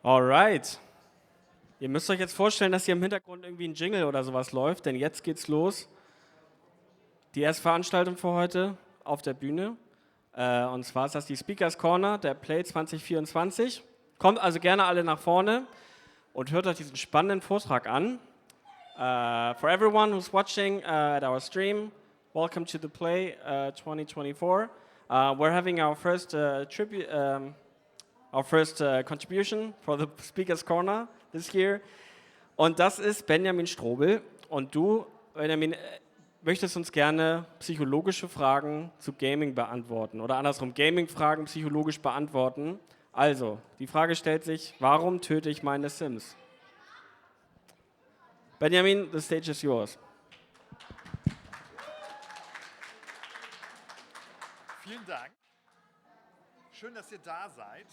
Alright. Ihr müsst euch jetzt vorstellen, dass hier im Hintergrund irgendwie ein Jingle oder sowas läuft, denn jetzt geht's los. Die erste Veranstaltung für heute auf der Bühne. Und zwar ist das die Speakers Corner der PLAY24. Kommt also gerne alle nach vorne und hört euch diesen spannenden Vortrag an. For everyone who's watching at our stream, welcome to the Play 2024. We're having our first contribution for the Speakers Corner this year. Und das ist Benjamin Strobel. Und du, Benjamin, möchtest uns gerne psychologische Fragen zu Gaming beantworten. Oder andersrum, Gaming-Fragen psychologisch beantworten. Also, die Frage stellt sich, warum töte ich meine Sims? Benjamin, the stage is yours. Vielen Dank. Schön, dass ihr da seid.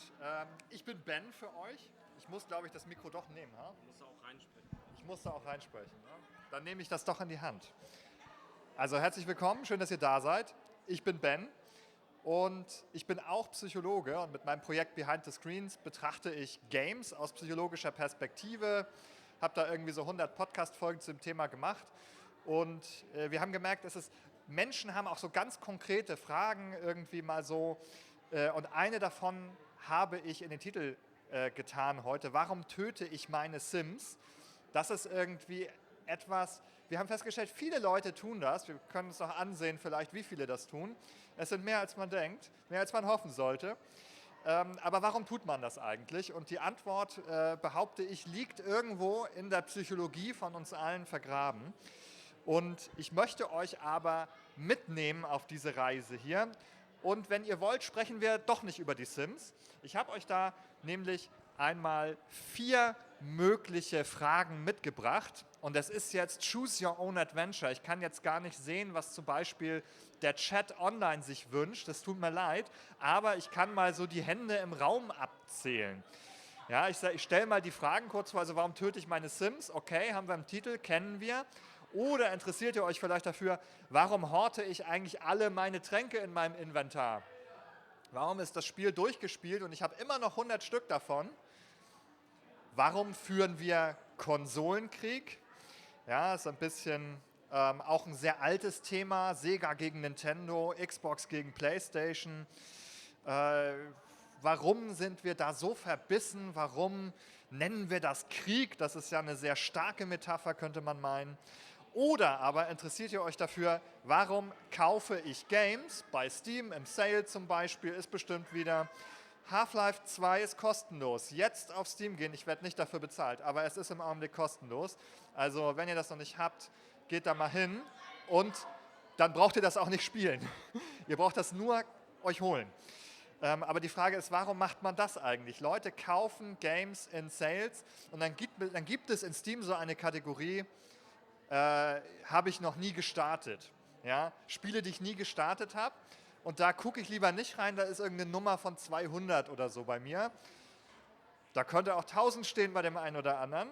Ich bin Ben für euch. Ich muss, glaube ich, das Mikro doch nehmen. Ha? Du musst auch reinsprechen. Ich muss da auch reinsprechen. Ne? Dann nehme ich das doch in die Hand. Also herzlich willkommen, schön, dass ihr da seid. Ich bin Ben und ich bin auch Psychologe und mit meinem Projekt Behind the Screens betrachte ich Games aus psychologischer Perspektive. Habe da irgendwie so 100 Podcast-Folgen zum Thema gemacht und wir haben gemerkt, Menschen haben auch so ganz konkrete Fragen irgendwie mal so und eine davon habe ich in den Titel getan heute. Warum töte ich meine Sims? Das ist irgendwie etwas, wir haben festgestellt, viele Leute tun das. Wir können uns auch ansehen vielleicht, wie viele das tun. Es sind mehr, als man denkt, mehr, als man hoffen sollte. Aber warum tut man das eigentlich? Und die Antwort, behaupte ich, liegt irgendwo in der Psychologie von uns allen vergraben. Und ich möchte euch aber mitnehmen auf diese Reise hier. Und wenn ihr wollt, sprechen wir doch nicht über die Sims. Ich habe euch da nämlich einmal 4 mögliche Fragen mitgebracht. Und es ist jetzt Choose Your Own Adventure. Ich kann jetzt gar nicht sehen, was zum Beispiel der Chat online sich wünscht. Das tut mir leid. Aber ich kann mal so die Hände im Raum abzählen. Ja, ich stelle mal die Fragen kurz vor. Also warum töte ich meine Sims? Okay, haben wir im Titel, kennen wir. Oder interessiert ihr euch vielleicht dafür, warum horte ich eigentlich alle meine Tränke in meinem Inventar? Warum ist das Spiel durchgespielt und ich habe immer noch 100 Stück davon? Warum führen wir Konsolenkrieg? Ja, ist ein bisschen auch ein sehr altes Thema. Sega gegen Nintendo, Xbox gegen PlayStation. Warum sind wir da so verbissen? Warum nennen wir das Krieg? Das ist ja eine sehr starke Metapher, könnte man meinen. Oder aber interessiert ihr euch dafür, warum kaufe ich Games? Bei Steam, im Sale zum Beispiel, ist bestimmt wieder Half-Life 2 ist kostenlos. Jetzt auf Steam gehen, ich werde nicht dafür bezahlt, aber es ist im Augenblick kostenlos. Also wenn ihr das noch nicht habt, geht da mal hin und dann braucht ihr das auch nicht spielen. Ihr braucht das nur euch holen. Aber die Frage ist, warum macht man das eigentlich? Leute kaufen Games in Sales und dann gibt es in Steam so eine Kategorie, habe ich noch nie gestartet. Ja? Spiele, die ich nie gestartet habe. Und da gucke ich lieber nicht rein, da ist irgendeine Nummer von 200 oder so bei mir. Da könnte auch 1000 stehen bei dem einen oder anderen.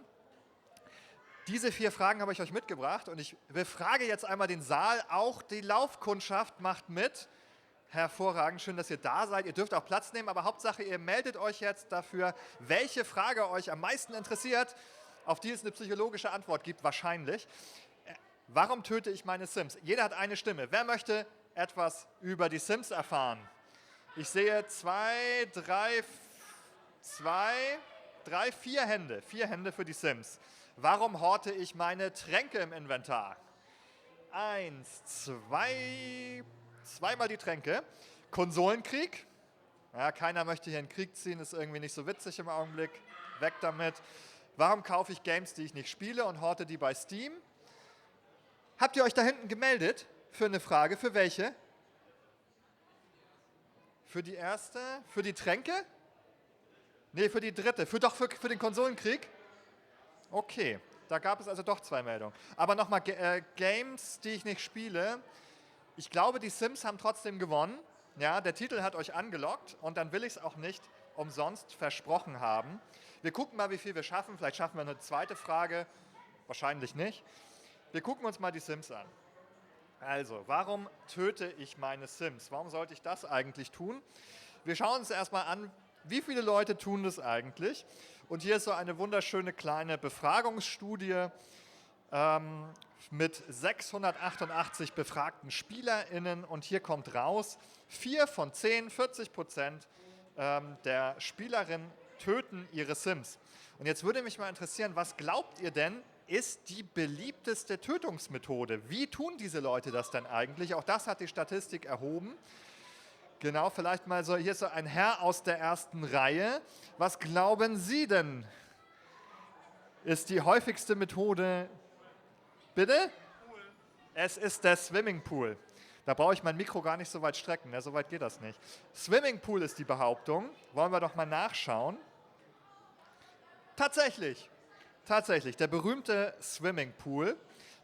Diese 4 Fragen habe ich euch mitgebracht und ich befrage jetzt einmal den Saal. Auch die Laufkundschaft macht mit. Hervorragend, schön, dass ihr da seid. Ihr dürft auch Platz nehmen, aber Hauptsache, ihr meldet euch jetzt dafür, welche Frage euch am meisten interessiert, auf die es eine psychologische Antwort gibt, wahrscheinlich. Warum töte ich meine Sims? Jeder hat eine Stimme. Wer möchte etwas über die Sims erfahren? Ich sehe 4 Hände. 4 Hände für die Sims. Warum horte ich meine Tränke im Inventar? 1, 2, zweimal die Tränke. Konsolenkrieg. Ja, keiner möchte hier einen Krieg ziehen, ist irgendwie nicht so witzig im Augenblick. Weg damit. Warum kaufe ich Games, die ich nicht spiele und horte die bei Steam? Habt ihr euch da hinten gemeldet für eine Frage? Für welche? Für die erste? Für die Tränke? Nee, für die dritte. Für den Konsolenkrieg? Okay, da gab es also doch 2 Meldungen. Aber nochmal, Games, die ich nicht spiele. Ich glaube, die Sims haben trotzdem gewonnen. Ja, der Titel hat euch angelockt und dann will ich es auch nicht umsonst versprochen haben. Wir gucken mal, wie viel wir schaffen. Vielleicht schaffen wir eine zweite Frage. Wahrscheinlich nicht. Wir gucken uns mal die Sims an. Also, warum töte ich meine Sims? Warum sollte ich das eigentlich tun? Wir schauen uns erstmal an, Wie viele Leute tun das eigentlich? Und hier ist so eine wunderschöne kleine Befragungsstudie mit 688 befragten SpielerInnen und hier kommt raus, 4 von 10, 40% der Spielerinnen töten ihre Sims. Und jetzt würde mich mal interessieren, was glaubt ihr denn, ist die beliebteste Tötungsmethode? Wie tun diese Leute das denn eigentlich? Auch das hat die Statistik erhoben. Genau, vielleicht mal so, hier ist so ein Herr aus der ersten Reihe. Was glauben Sie denn, ist die häufigste Methode? Bitte? Pool. Es ist der Swimmingpool. Da brauche ich mein Mikro gar nicht so weit strecken, ne? So weit geht das nicht. Swimmingpool ist die Behauptung. Wollen wir doch mal nachschauen. Tatsächlich, der berühmte Swimmingpool.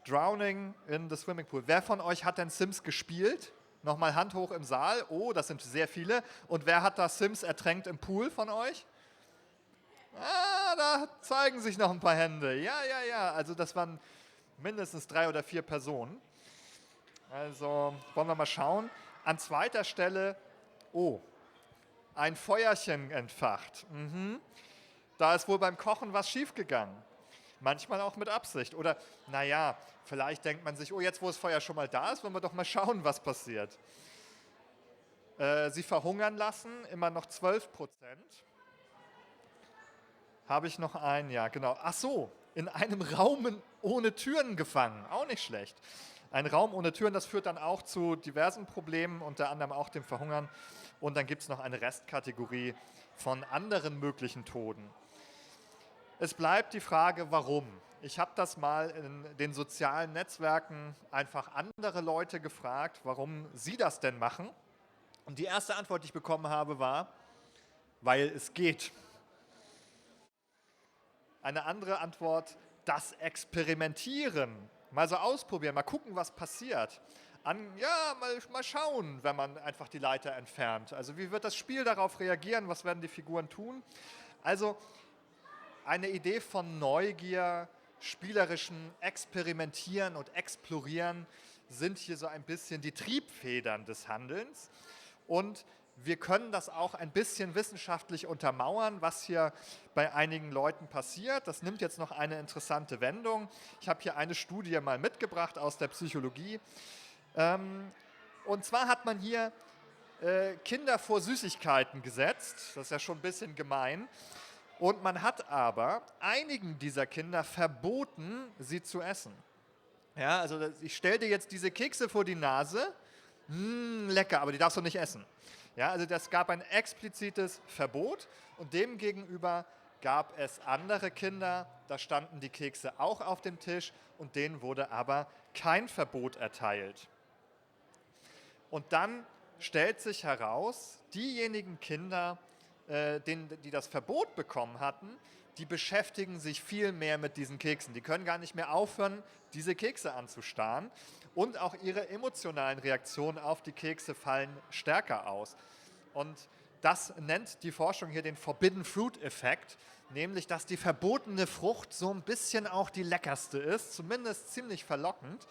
Drowning in the Swimmingpool. Wer von euch hat denn Sims gespielt? Nochmal Hand hoch im Saal. Oh, das sind sehr viele. Und wer hat da Sims ertränkt im Pool von euch? Ah, da zeigen sich noch ein paar Hände. Ja. Also das waren mindestens 3 oder 4 Personen. Also wollen wir mal schauen. An zweiter Stelle, oh, ein Feuerchen entfacht. Da ist wohl beim Kochen was schiefgegangen. Manchmal auch mit Absicht. Oder, naja, vielleicht denkt man sich, oh, jetzt wo das Feuer schon mal da ist, wollen wir doch mal schauen, was passiert. Sie verhungern lassen, immer noch 12%. Habe ich noch einen? Ja, genau. Ach so, in einem Raum ohne Türen gefangen. Auch nicht schlecht. Ein Raum ohne Türen, das führt dann auch zu diversen Problemen, unter anderem auch dem Verhungern. Und dann gibt es noch eine Restkategorie von anderen möglichen Toden. Es bleibt die Frage, warum. Ich habe das mal in den sozialen Netzwerken einfach andere Leute gefragt, warum sie das denn machen. Und die erste Antwort, die ich bekommen habe, war, weil es geht. Eine andere Antwort, das Experimentieren. Mal so ausprobieren, mal gucken, was passiert. Mal schauen, wenn man einfach die Leiter entfernt. Also wie wird das Spiel darauf reagieren, was werden die Figuren tun? Also eine Idee von Neugier, spielerischem Experimentieren und Explorieren sind hier so ein bisschen die Triebfedern des Handelns. Und wir können das auch ein bisschen wissenschaftlich untermauern, was hier bei einigen Leuten passiert. Das nimmt jetzt noch eine interessante Wendung. Ich habe hier eine Studie mal mitgebracht aus der Psychologie. Und zwar hat man hier Kinder vor Süßigkeiten gesetzt. Das ist ja schon ein bisschen gemein. Und man hat aber einigen dieser Kinder verboten, sie zu essen. Ja, also ich stelle dir jetzt diese Kekse vor die Nase. Lecker, aber die darfst du nicht essen. Ja, also das gab ein explizites Verbot und demgegenüber gab es andere Kinder, da standen die Kekse auch auf dem Tisch und denen wurde aber kein Verbot erteilt. Und dann stellt sich heraus, diejenigen Kinder, die das Verbot bekommen hatten, die beschäftigen sich viel mehr mit diesen Keksen. Die können gar nicht mehr aufhören, diese Kekse anzustarren. Und auch ihre emotionalen Reaktionen auf die Kekse fallen stärker aus. Und das nennt die Forschung hier den Forbidden Fruit-Effekt, nämlich, dass die verbotene Frucht so ein bisschen auch die leckerste ist, zumindest ziemlich verlockend.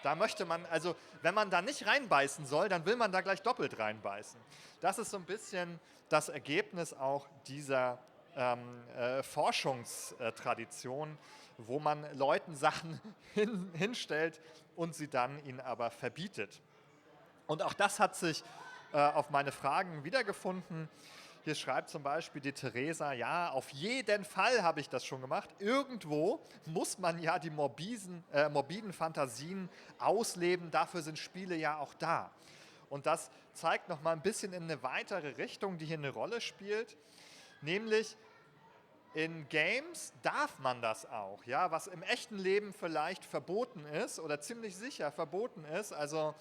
Da möchte man, also wenn man da nicht reinbeißen soll, dann will man da gleich doppelt reinbeißen. Das ist so ein bisschen das Ergebnis auch dieser Forschungstradition, wo man Leuten Sachen hinstellt und sie dann ihnen aber verbietet. Und auch das hat sich auf meine Fragen wiedergefunden. Hier schreibt zum Beispiel die Theresa, ja, auf jeden Fall habe ich das schon gemacht. Irgendwo muss man ja die morbiden Fantasien ausleben, dafür sind Spiele ja auch da. Und das zeigt nochmal ein bisschen in eine weitere Richtung, die hier eine Rolle spielt, nämlich in Games darf man das auch, ja, was im echten Leben vielleicht verboten ist oder ziemlich sicher verboten ist, also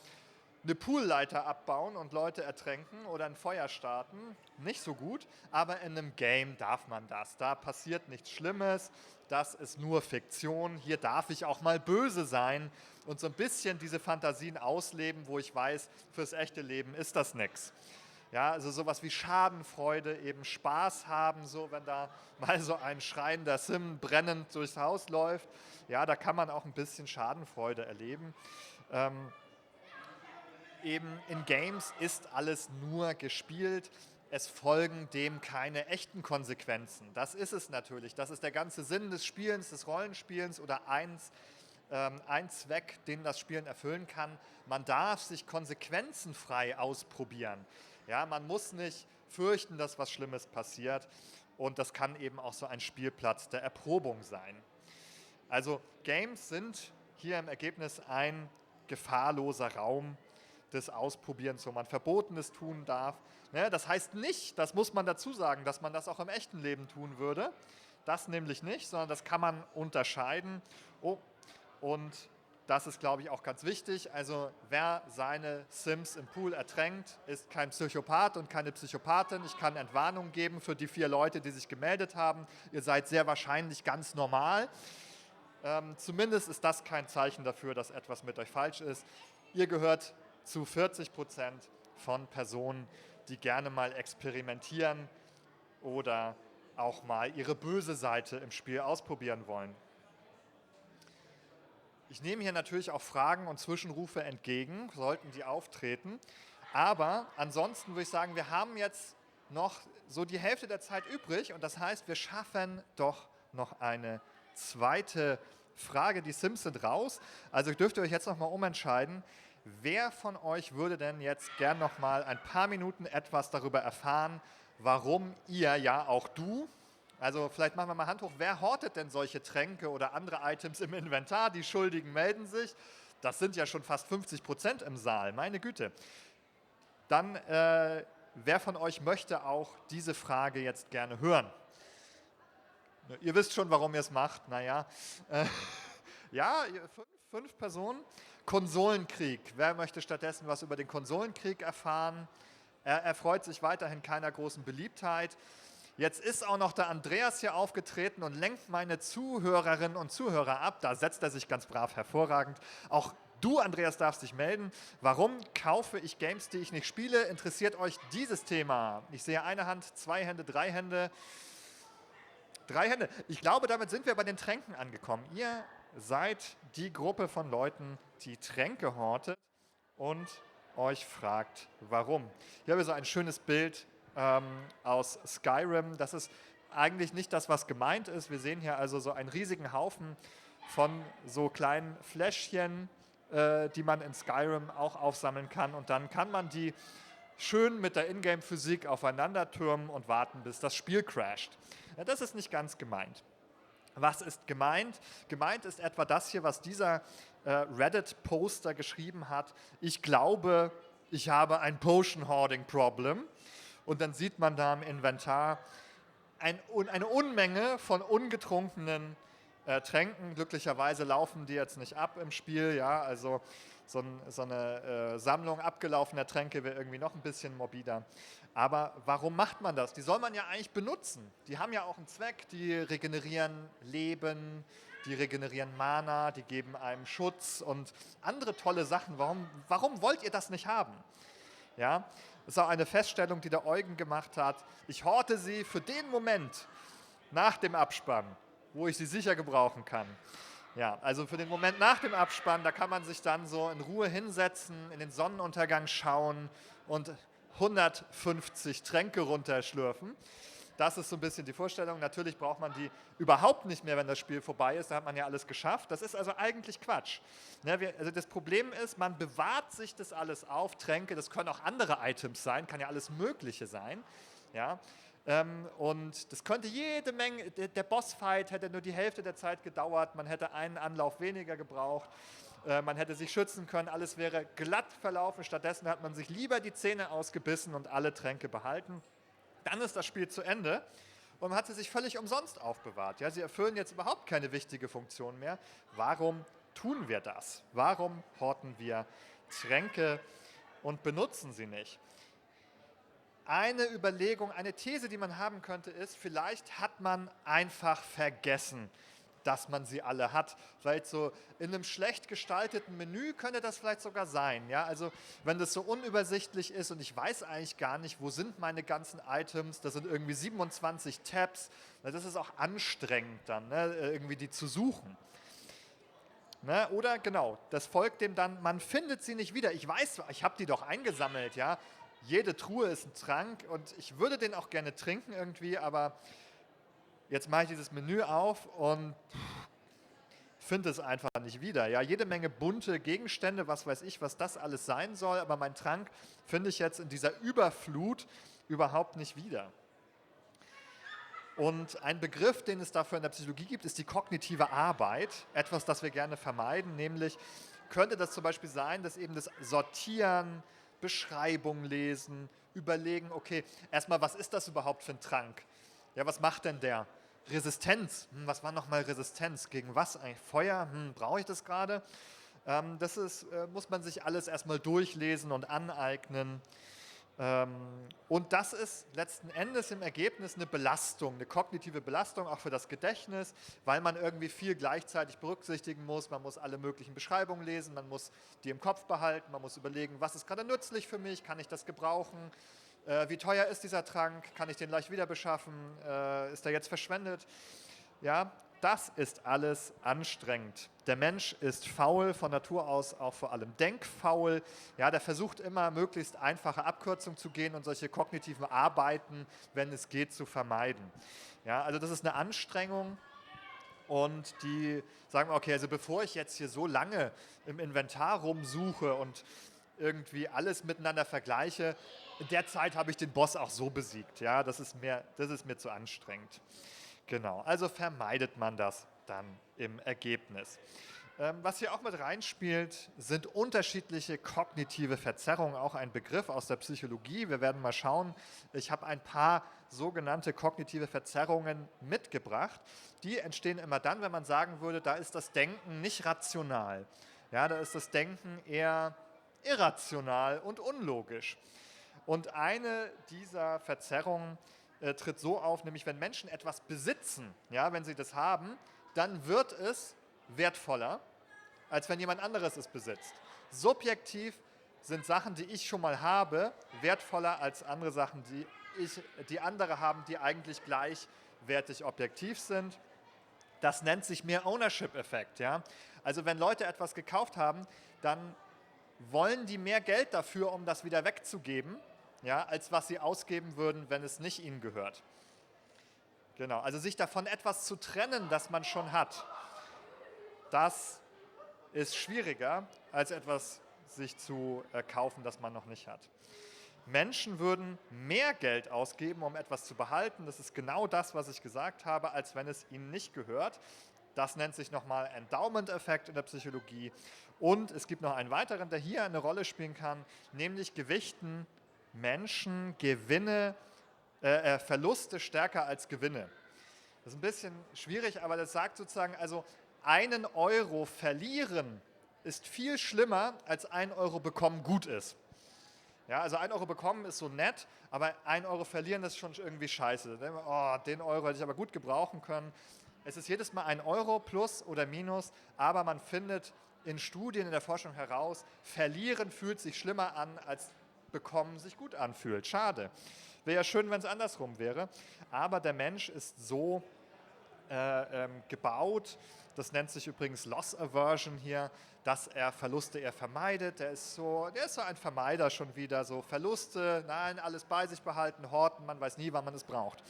eine Poolleiter abbauen und Leute ertränken oder ein Feuer starten, nicht so gut, aber in einem Game darf man das. Da passiert nichts Schlimmes, das ist nur Fiktion. Hier darf ich auch mal böse sein und so ein bisschen diese Fantasien ausleben, wo ich weiß, fürs echte Leben ist das nichts. Ja, also sowas wie Schadenfreude, eben Spaß haben, so wenn da mal so ein schreiender Sim brennend durchs Haus läuft. Ja, da kann man auch ein bisschen Schadenfreude erleben. Eben in Games ist alles nur gespielt. es folgen dem keine echten Konsequenzen. Das ist es natürlich. Das ist der ganze Sinn des Spielens, des Rollenspielens oder ein Zweck, den das Spielen erfüllen kann. Man darf sich konsequenzenfrei ausprobieren. Ja, man muss nicht fürchten, dass was Schlimmes passiert. Und das kann eben auch so ein Spielplatz der Erprobung sein. Also Games sind hier im Ergebnis ein gefahrloser Raum des Ausprobierens, wo man Verbotenes tun darf. Das heißt nicht, das muss man dazu sagen, dass man das auch im echten Leben tun würde. Das nämlich nicht, sondern das kann man unterscheiden. Und das ist, glaube ich, auch ganz wichtig. Also wer seine Sims im Pool ertränkt, ist kein Psychopath und keine Psychopathin. Ich kann Entwarnung geben für die 4 Leute, die sich gemeldet haben. Ihr seid sehr wahrscheinlich ganz normal. Zumindest ist das kein Zeichen dafür, dass etwas mit euch falsch ist. Ihr gehört zu 40% von Personen, die gerne mal experimentieren oder auch mal ihre böse Seite im Spiel ausprobieren wollen. Ich nehme hier natürlich auch Fragen und Zwischenrufe entgegen, sollten die auftreten. Aber ansonsten würde ich sagen, wir haben jetzt noch so die Hälfte der Zeit übrig und das heißt, wir schaffen doch noch eine zweite Frage. Die Sims sind raus, also dürft ihr euch jetzt nochmal umentscheiden. Wer von euch würde denn jetzt gern noch mal ein paar Minuten etwas darüber erfahren, warum ihr, ja auch du, also vielleicht machen wir mal Hand hoch, wer hortet denn solche Tränke oder andere Items im Inventar? Die Schuldigen melden sich. Das sind ja schon fast 50% im Saal, meine Güte. Dann, wer von euch möchte auch diese Frage jetzt gerne hören? Ihr wisst schon, warum ihr es macht, naja. Ja, 5 Personen. Konsolenkrieg. Wer möchte stattdessen was über den Konsolenkrieg erfahren? Er erfreut sich weiterhin keiner großen Beliebtheit. Jetzt ist auch noch der Andreas hier aufgetreten und lenkt meine Zuhörerinnen und Zuhörer ab. Da setzt er sich ganz brav hervorragend. Auch du, Andreas, darfst dich melden. Warum kaufe ich Games, die ich nicht spiele? Interessiert euch dieses Thema? Ich sehe eine Hand, 2 Hände, 3 Hände. 3 Hände. Ich glaube, damit sind wir bei den Tränken angekommen. Ihr seid die Gruppe von Leuten, die Tränke hortet und euch fragt, warum. Hier habe ich so ein schönes Bild aus Skyrim. Das ist eigentlich nicht das, was gemeint ist. Wir sehen hier also so einen riesigen Haufen von so kleinen Fläschchen, die man in Skyrim auch aufsammeln kann. Und dann kann man die schön mit der Ingame-Physik aufeinander türmen und warten, bis das Spiel crasht. Ja, das ist nicht ganz gemeint. Was ist gemeint? Gemeint ist etwa das hier, was dieser Reddit-Poster geschrieben hat. Ich glaube, ich habe ein Potion-Hoarding-Problem. Und dann sieht man da im Inventar eine Unmenge von ungetrunkenen Tränken. Glücklicherweise laufen die jetzt nicht ab im Spiel. Ja? Also so eine Sammlung abgelaufener Tränke wäre irgendwie noch ein bisschen morbider. Aber warum macht man das? Die soll man ja eigentlich benutzen. Die haben ja auch einen Zweck. Die regenerieren Leben, die regenerieren Mana, die geben einem Schutz und andere tolle Sachen. Warum wollt ihr das nicht haben? Ja, das ist auch eine Feststellung, die der Eugen gemacht hat. Ich horte sie für den Moment nach dem Abspann, wo ich sie sicher gebrauchen kann. Ja, also für den Moment nach dem Abspann, da kann man sich dann so in Ruhe hinsetzen, in den Sonnenuntergang schauen und 150 Tränke runterschlürfen. Das ist so ein bisschen die Vorstellung. Natürlich braucht man die überhaupt nicht mehr, wenn das Spiel vorbei ist. Da hat man ja alles geschafft. Das ist also eigentlich Quatsch. Also das Problem ist, man bewahrt sich das alles auf. Tränke, das können auch andere Items sein, kann ja alles Mögliche sein. Ja? Und das könnte jede Menge, der Bossfight hätte nur die Hälfte der Zeit gedauert. Man hätte einen Anlauf weniger gebraucht. Man hätte sich schützen können, alles wäre glatt verlaufen. Stattdessen hat man sich lieber die Zähne ausgebissen und alle Tränke behalten. Dann ist das Spiel zu Ende und man hat sie sich völlig umsonst aufbewahrt. Ja, sie erfüllen jetzt überhaupt keine wichtige Funktion mehr. Warum tun wir das? Warum horten wir Tränke und benutzen sie nicht? Eine Überlegung, eine These, die man haben könnte, ist, vielleicht hat man einfach vergessen, dass man sie alle hat. Vielleicht so in einem schlecht gestalteten Menü könnte das vielleicht sogar sein. Ja? Also wenn das so unübersichtlich ist und ich weiß eigentlich gar nicht, wo sind meine ganzen Items, das sind irgendwie 27 Tabs, das ist auch anstrengend dann, ne? Irgendwie die zu suchen. Ne? Oder genau, das folgt dem dann, man findet sie nicht wieder. Ich weiß, ich habe die doch eingesammelt, ja. jede Truhe ist ein Trank und ich würde den auch gerne trinken irgendwie, aber jetzt mache ich dieses Menü auf und finde es einfach nicht wieder. Ja, jede Menge bunte Gegenstände, was weiß ich, was das alles sein soll, aber meinen Trank finde ich jetzt in dieser Überflut überhaupt nicht wieder. Und ein Begriff, den es dafür in der Psychologie gibt, ist die kognitive Arbeit. Etwas, das wir gerne vermeiden, nämlich könnte das zum Beispiel sein, dass eben das Sortieren, Beschreibungen lesen, überlegen, okay, erstmal, was ist das überhaupt für ein Trank? Ja, was macht denn der? Resistenz, was war nochmal Resistenz? Gegen was eigentlich? Feuer, brauche ich das gerade? Muss man sich alles erstmal durchlesen und aneignen. Und das ist letzten Endes im Ergebnis eine Belastung, eine kognitive Belastung, auch für das Gedächtnis, weil man irgendwie viel gleichzeitig berücksichtigen muss. Man muss alle möglichen Beschreibungen lesen, man muss die im Kopf behalten, man muss überlegen, was ist gerade nützlich für mich, kann ich das gebrauchen, wie teuer ist dieser Trank, kann ich den leicht wieder beschaffen, ist er jetzt verschwendet? Ja, das ist alles anstrengend. Der Mensch ist faul, von Natur aus auch vor allem denkfaul. Ja, der versucht immer, möglichst einfache Abkürzungen zu gehen und solche kognitiven Arbeiten, wenn es geht, zu vermeiden. Ja, also das ist eine Anstrengung und die sagen, okay, also bevor ich jetzt hier so lange im Inventar rumsuche und irgendwie alles miteinander vergleiche, in der Zeit habe ich den Boss auch so besiegt. Ja, das ist mir zu anstrengend. Genau, also vermeidet man das dann im Ergebnis. Was hier auch mit reinspielt, sind unterschiedliche kognitive Verzerrungen, auch ein Begriff aus der Psychologie. Wir werden mal schauen, ich habe ein paar sogenannte kognitive Verzerrungen mitgebracht. Die entstehen immer dann, wenn man sagen würde, da ist das Denken nicht rational. Ja, da ist das Denken eher irrational und unlogisch. Und eine dieser Verzerrungen tritt so auf, nämlich wenn Menschen etwas besitzen, ja, wenn sie das haben, dann wird es wertvoller, als wenn jemand anderes es besitzt. Subjektiv sind Sachen, die ich schon mal habe, wertvoller als andere Sachen, die andere haben, die eigentlich gleichwertig objektiv sind. Das nennt sich mehr Ownership-Effekt. Ja? Also wenn Leute etwas gekauft haben, dann wollen die mehr Geld dafür, um das wieder wegzugeben, ja, als was sie ausgeben würden, wenn es nicht ihnen gehört. Genau, also sich davon etwas zu trennen, das man schon hat, das ist schwieriger, als etwas sich zu kaufen, das man noch nicht hat. Menschen würden mehr Geld ausgeben, um etwas zu behalten. Das ist genau das, was ich gesagt habe, als wenn es ihnen nicht gehört. Das nennt sich nochmal Endowment-Effekt in der Psychologie. Und es gibt noch einen weiteren, der hier eine Rolle spielen kann, nämlich gewichten Menschen Verluste stärker als Gewinne. Das ist ein bisschen schwierig, aber das sagt sozusagen, also 1 Euro verlieren ist viel schlimmer, als 1 Euro bekommen gut ist. Ja, also 1 Euro bekommen ist so nett, aber 1 Euro verlieren ist schon irgendwie scheiße. Oh, den Euro hätte ich aber gut gebrauchen können. Es ist jedes Mal 1 Euro plus oder minus, aber man findet in Studien in der Forschung heraus, verlieren fühlt sich schlimmer an, als bekommen sich gut anfühlt. Schade. Wäre ja schön, wenn es andersrum wäre. Aber der Mensch ist so gebaut, das nennt sich übrigens Loss Aversion hier, dass er Verluste eher vermeidet. Der ist so ein Vermeider schon wieder. So Verluste, nein, alles bei sich behalten, horten, man weiß nie, wann man es braucht.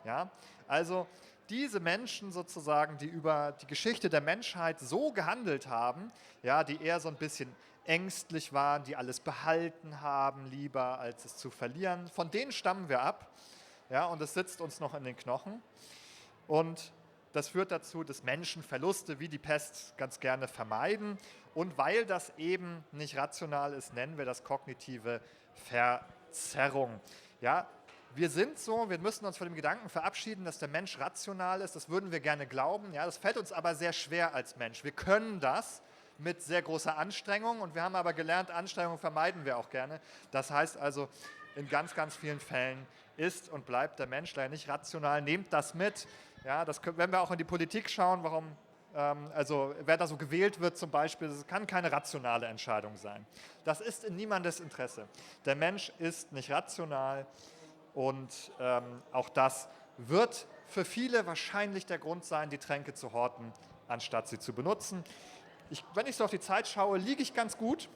Ja? Also diese Menschen sozusagen, die über die Geschichte der Menschheit so gehandelt haben, ja, die eher so ein bisschen ängstlich waren, die alles behalten haben, lieber als es zu verlieren. Von denen stammen wir ab, ja, und es sitzt uns noch in den Knochen. Und das führt dazu, dass Menschen Verluste wie die Pest ganz gerne vermeiden. Und weil das eben nicht rational ist, nennen wir das kognitive Verzerrung. Ja, wir müssen uns von dem Gedanken verabschieden, dass der Mensch rational ist. Das würden wir gerne glauben. Ja, das fällt uns aber sehr schwer als Mensch. Wir können das mit sehr großer Anstrengung und wir haben aber gelernt, Anstrengung vermeiden wir auch gerne. Das heißt also, in ganz, ganz vielen Fällen ist und bleibt der Mensch leider nicht rational. Nehmt das mit. Ja, wenn wir auch in die Politik schauen, wer da so gewählt wird zum Beispiel, das kann keine rationale Entscheidung sein. Das ist in niemandes Interesse. Der Mensch ist nicht rational und auch das wird für viele wahrscheinlich der Grund sein, die Tränke zu horten, anstatt sie zu benutzen. Wenn ich so auf die Zeit schaue, liege ich ganz gut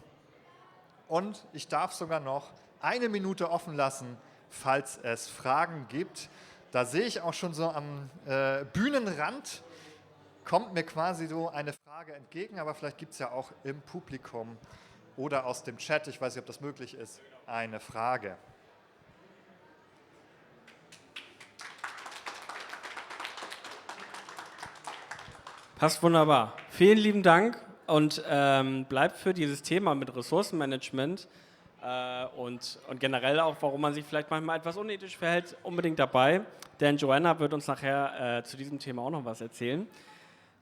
und ich darf sogar noch eine Minute offen lassen, falls es Fragen gibt. Da sehe ich auch schon so am Bühnenrand, kommt mir quasi so eine Frage entgegen, aber vielleicht gibt es ja auch im Publikum oder aus dem Chat, ich weiß nicht, ob das möglich ist, eine Frage. Passt wunderbar. Vielen lieben Dank und bleibt für dieses Thema mit Ressourcenmanagement und generell auch, warum man sich vielleicht manchmal etwas unethisch verhält, unbedingt dabei. Denn Joanna wird uns nachher zu diesem Thema auch noch was erzählen.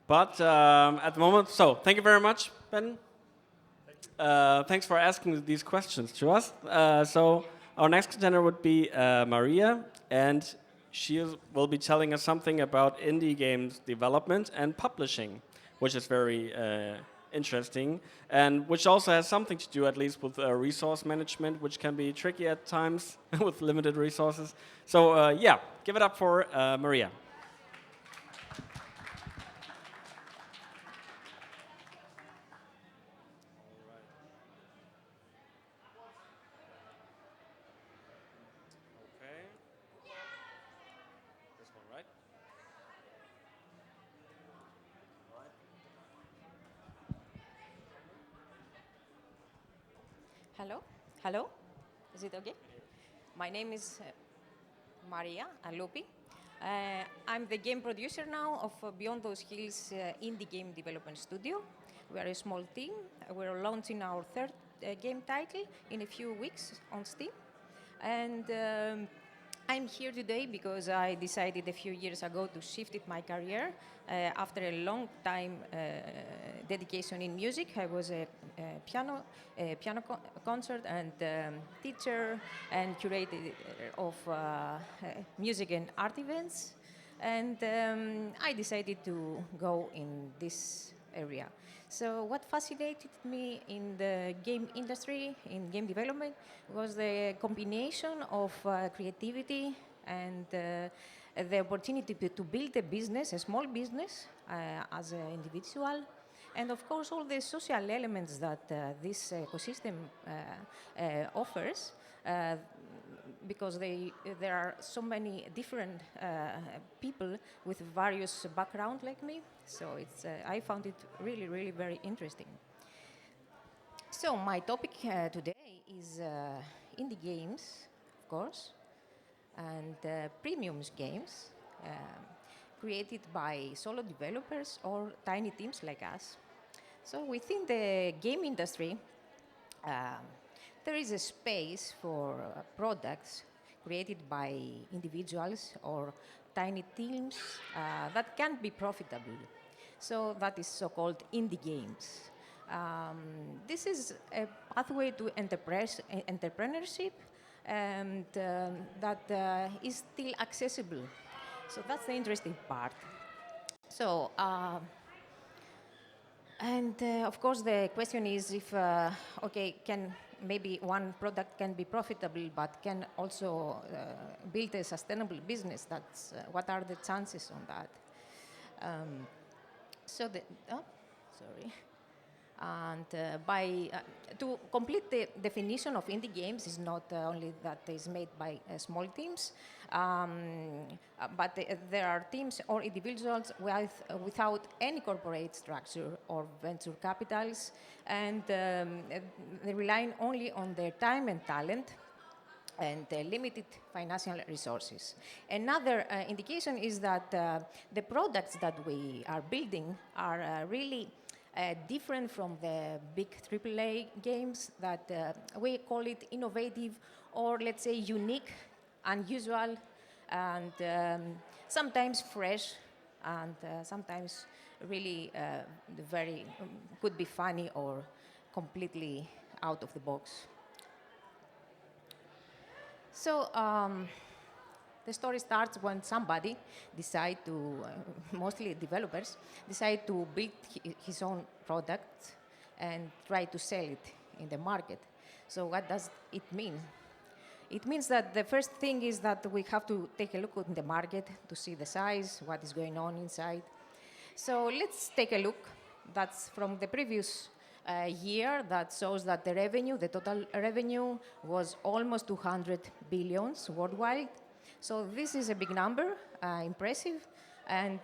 But at the moment, so thank you very much, Ben. Thanks for asking these questions to us. So our next contender would be Maria, and she will be telling us something about indie games development and publishing, which is very interesting, and which also has something to do, at least, with resource management, which can be tricky at times with limited resources. So yeah, give it up for Maria. Hello? Hello? Is it okay? My name is Maria Aloupi. I'm the game producer now of Beyond Those Hills indie game development studio. We are a small team. We're launching our third game title in a few weeks on Steam. And I'm here today because I decided a few years ago to shift my career. After a long time dedication in music, I was a piano concert and teacher and curator of music and art events. And I decided to go in this area. So what fascinated me in the game industry, in game development, was the combination of creativity and the opportunity to build a business, a small business, as an individual, and of course all the social elements that this ecosystem offers, because there are so many different people with various backgrounds like me. So I found it really, really very interesting. So my topic today is indie games, of course, and premium games created by solo developers or tiny teams like us. So within the game industry, there is a space for products created by individuals or tiny teams that can be profitable. So that is so-called indie games. This is a pathway to entrepreneurship and that is still accessible. So that's the interesting part. So, of course, the question is if, can maybe one product can be profitable, but can also build a sustainable business. That's what are the chances on that? And to complete the definition of indie games is not only that is made by small teams, but there are teams or individuals without any corporate structure or venture capitals, and they rely only on their time and talent and limited financial resources. Another indication is that the products that we are building are really different from the big AAA games that we call it innovative or let's say unique, unusual, and sometimes fresh, and sometimes really very could be funny or completely out of the box. So the story starts when somebody decide to, mostly developers, decide to build his own product and try to sell it in the market. So what does it mean? It means that the first thing is that we have to take a look at the market to see the size, what is going on inside. So let's take a look. That's from the previous year that shows that the revenue, the total revenue, was almost 200 billions worldwide. So this is a big number, impressive, and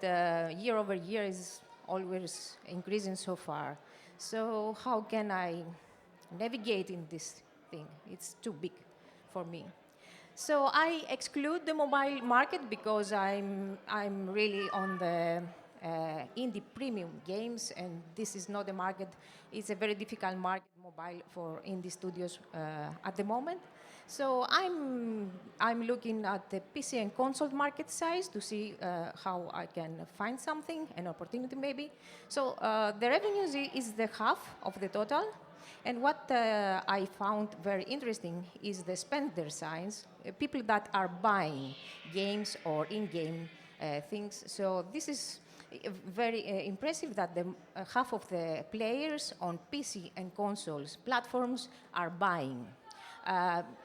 year over year is always increasing so far. So how can I navigate in this thing? It's too big for me. So I exclude the mobile market because I'm really on the indie premium games, and this is not a market. It's a very difficult market, mobile, for indie studios at the moment. So I'm looking at the PC and console market size to see how I can find something, an opportunity maybe. So the revenues is the half of the total. And what I found very interesting is the spender science, people that are buying games or in-game things. So this is very impressive that the half of the players on PC and consoles platforms are buying.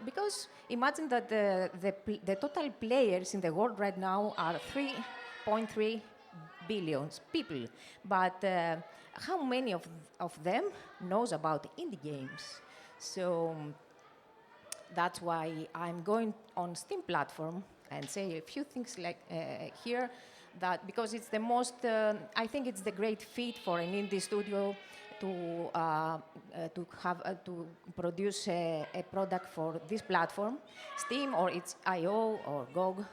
Because imagine that the total players in the world right now are 3.3 billion people, but how many of them knows about indie games? So that's why I'm going on Steam platform and say a few things like here, that because it's the most, I think it's the great fit for an indie studio to produce a product for this platform, Steam or its IO or GOG,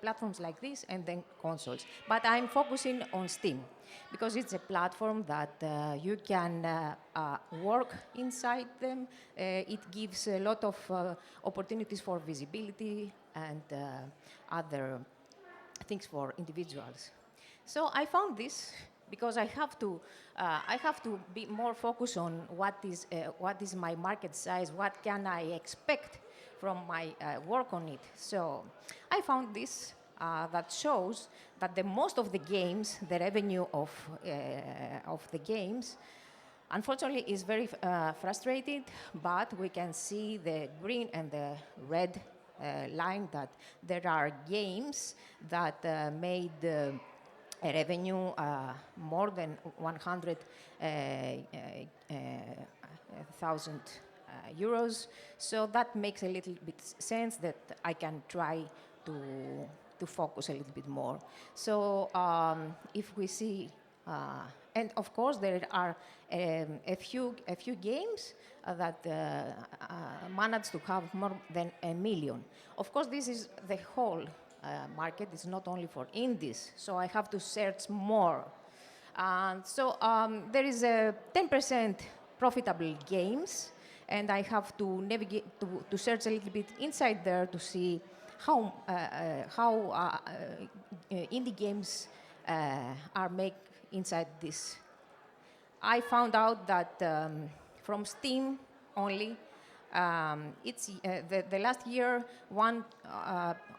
platforms like this, and then consoles. But I'm focusing on Steam because it's a platform that you can work inside them. It gives a lot of opportunities for visibility and other things for individuals. So I found this because I have to be more focused on what is my market size, what can I expect from my work on it. So I found this that shows that the most of the games, the revenue of the games, unfortunately is very frustrated, but we can see the green and the red line that there are games that made a revenue more than 100,000 euros. So that makes a little bit sense that I can try to focus a little bit more. So if we see, and of course there are a few games that manage to have more than 1 million. Of course, this is the whole market. It's not only for indies, so I have to search more. So there is a 10% profitable games, and I have to navigate to search a little bit inside there to see how indie games are made inside this. I found out that from Steam only, it's the last year,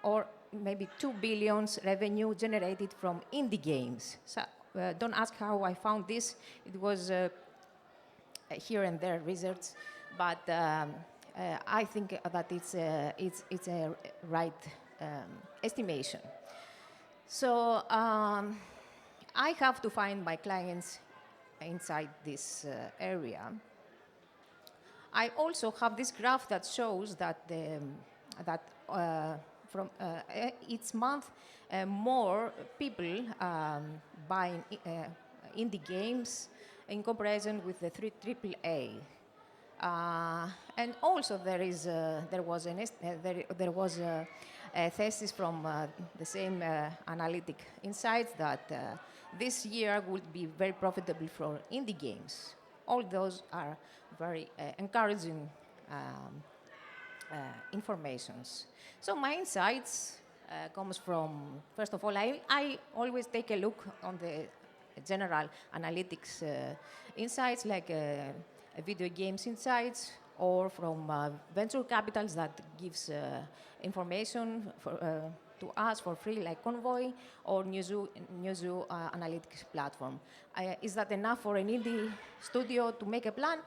or maybe 2 billion revenue generated from indie games. So don't ask how I found this. It was here and there research, but I think that it's a right estimation. So I have to find my clients inside this area. I also have this graph that shows that from each month more people buying indie games in comparison with the AAA. And also there was a thesis from the same analytic insights that this year would be very profitable for indie games. All those are very encouraging informations. So my insights comes from, first of all, I always take a look on the general analytics insights, like video games insights, or from venture capitals that gives information to us for free, like Convoy or Newzoo analytics platform. Is that enough for an indie studio to make a plan?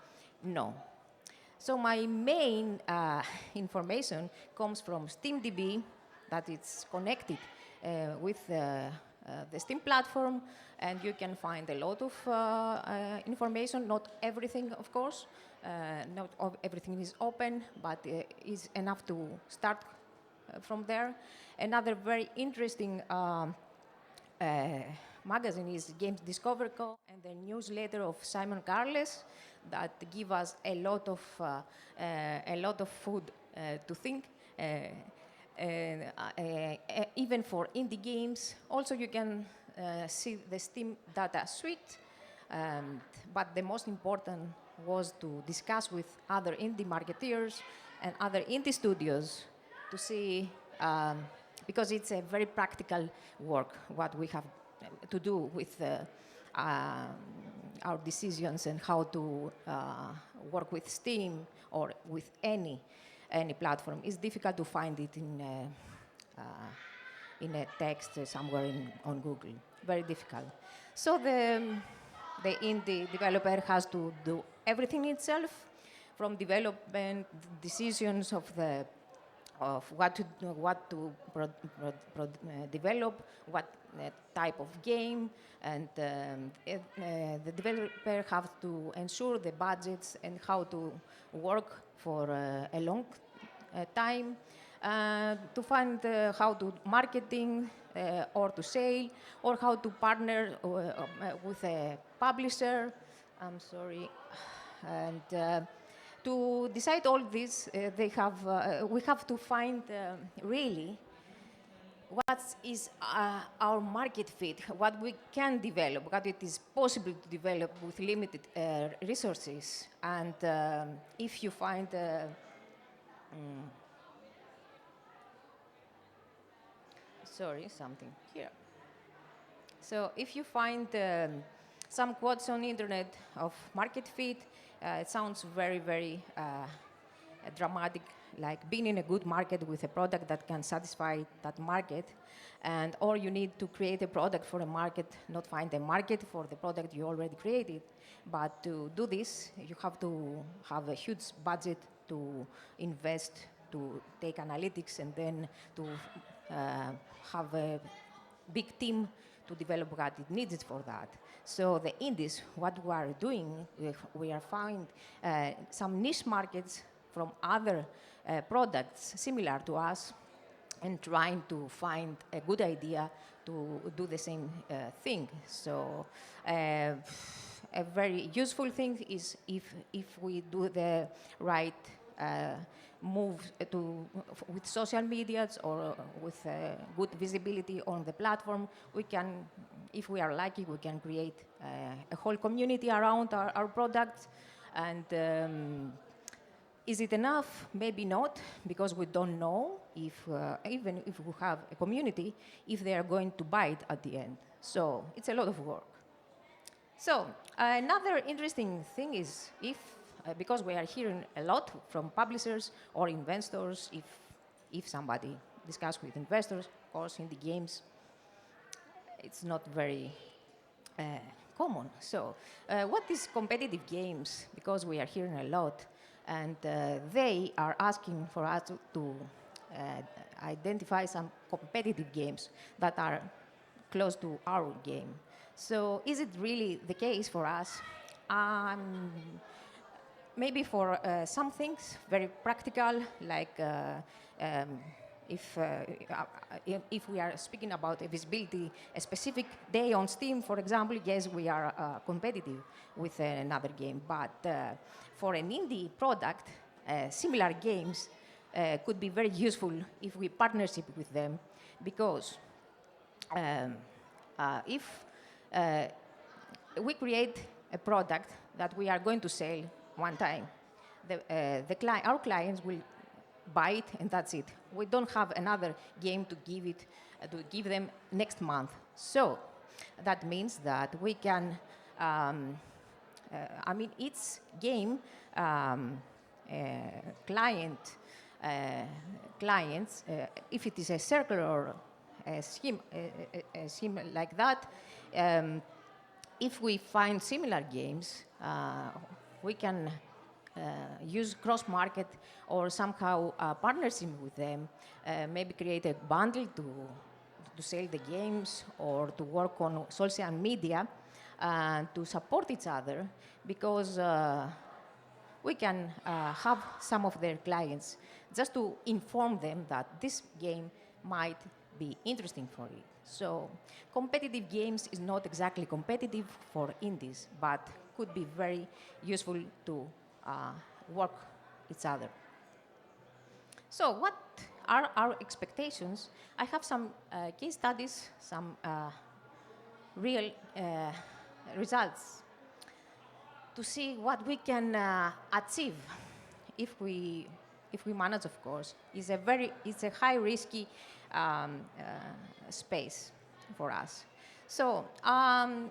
No. So my main information comes from SteamDB, that it's connected with the Steam platform, and you can find a lot of information. Not everything, of course. Everything is open, but is enough to start from there. Another very interesting magazine is Games Discover Co. and the newsletter of Simon Carles that give us a lot of food to think. Even for indie games. Also, you can see the Steam data suite. But the most important was to discuss with other indie marketeers and other indie studios to see, because it's a very practical work, what we have to do with our decisions and how to work with Steam or with any platform. It's difficult to find it in a text somewhere on Google. Very difficult. So the indie developer has to do everything itself, from development decisions of what to develop, what type of game, and the developer has to ensure the budgets and how to work for a long time, to find how to marketing or to sale, or how to partner with a publisher. I'm sorry. And to decide all this, we have to find really what is our market fit, what we can develop, what it is possible to develop with limited resources. And if you find sorry, something here. So if you find some quotes on the internet of market fit, it sounds very, very dramatic, like being in a good market with a product that can satisfy that market. And or you need to create a product for a market, not find a market for the product you already created. But to do this, you have to have a huge budget to invest, to take analytics, and then to have a big team to develop what it needs for that. So the indies, what we are doing, we are finding some niche markets from other products similar to us, and trying to find a good idea to do the same thing. So a very useful thing is if we do the right move with social medias or with good visibility on the platform, we can, if we are lucky, we can create a whole community around our products. And is it enough? Maybe not, because we don't know if, even if we have a community, if they are going to buy it at the end. So it's a lot of work. So another interesting thing is because we are hearing a lot from publishers or investors, if somebody discusses with investors, of course, in the games, it's not very common. So what is competitive games? Because we are hearing a lot, and they are asking for us to identify some competitive games that are close to our game. So is it really the case for us? Maybe for some things, very practical, like if we are speaking about a visibility, a specific day on Steam, for example, yes, we are competitive with another game. But for an indie product, similar games could be very useful if we partnership with them, because if we create a product that we are going to sell one time, our clients will buy it, and that's it. We don't have another game to give them next month. So that means that we can, each game clients, if it is a circle or a scheme like that, if we find similar games, we can use cross-market or somehow partnership with them, maybe create a bundle to to sell the games or to work on social media to support each other, because we can have some of their clients just to inform them that this game might be interesting for you. So competitive games is not exactly competitive for indies, but could be very useful to work each other. So what are our expectations? I have some case studies, some real results to see what we can achieve if we manage, of course. It's a high risky space for us. So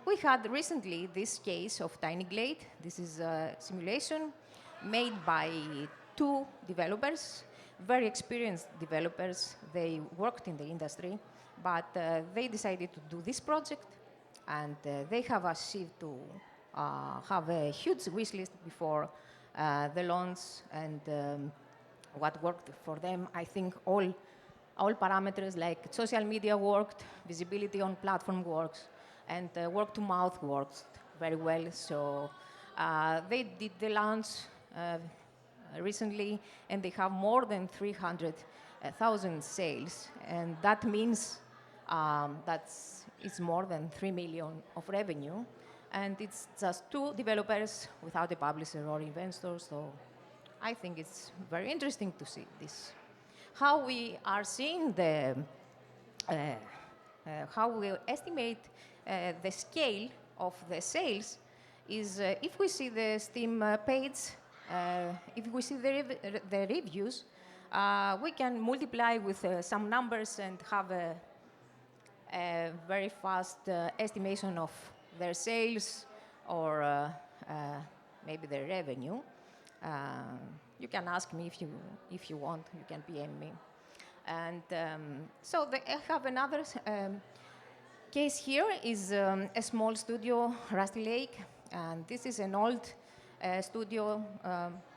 we had recently this case of Tiny Glade. This is a simulation made by two developers, very experienced developers. They worked in the industry, but they decided to do this project, and they have achieved to have a huge wish list before the launch. And what worked for them, I think all parameters like social media worked, visibility on platform works, and word to mouth worked very well. So they did the launch recently, and they have more than 300,000 sales, and that means it's more than 3 million of revenue, and it's just two developers without a publisher or investor. So I think it's very interesting to see this. How we are seeing how we estimate the scale of the sales is if we see the Steam page, if we see the reviews, we can multiply with some numbers and have a very fast estimation of their sales or maybe their revenue. You can ask me if you want. You can PM me. And so I have another case here. Is a small studio, Rusty Lake, and this is an old studio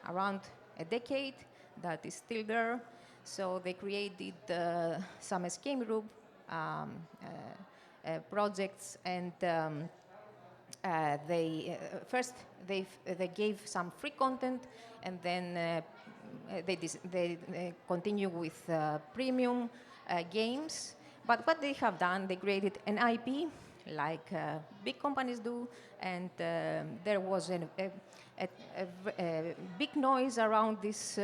around a decade that is still there. So they created some escape room projects, and they first they gave some free content, and then they continue with premium games. But what they have done, they created an IP like big companies do, and there was a big noise around these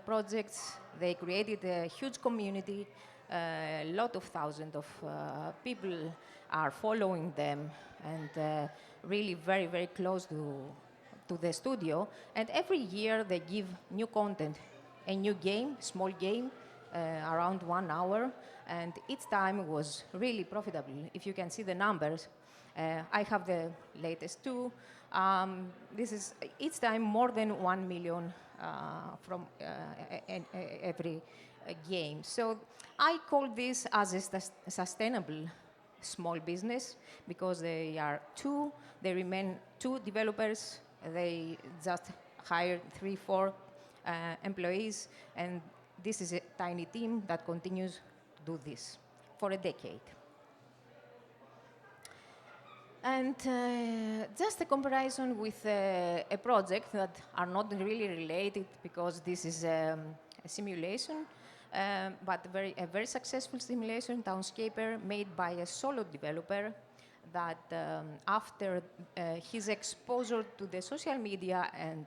projects. They created a huge community. A lot of thousands of people are following them, and really very, very close to the studio. And every year they give new content, a new game, small game, around 1 hour, and each time was really profitable. If you can see the numbers, I have the latest two. This is each time more than 1 million from every game. So I call this as a sustainable small business, because they remain two developers. They just hired 3-4 employees, and this is a tiny team that continues to do this for a decade. And just a comparison with a project that are not really related, because this is a simulation, but a very successful simulation, Townscaper, made by a solo developer that after his exposure to the social media, and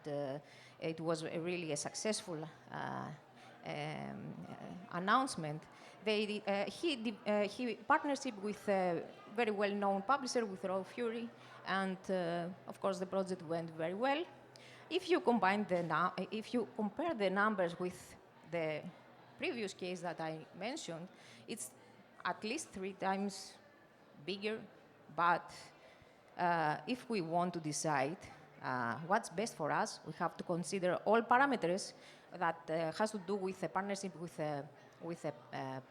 it was really a successful announcement, he partnership with a very well-known publisher, with Raw Fury, and of course the project went very well. If you compare the numbers with the previous case that I mentioned, it's at least 3 times bigger. But if we want to decide what's best for us, we have to consider all parameters that has to do with a partnership with a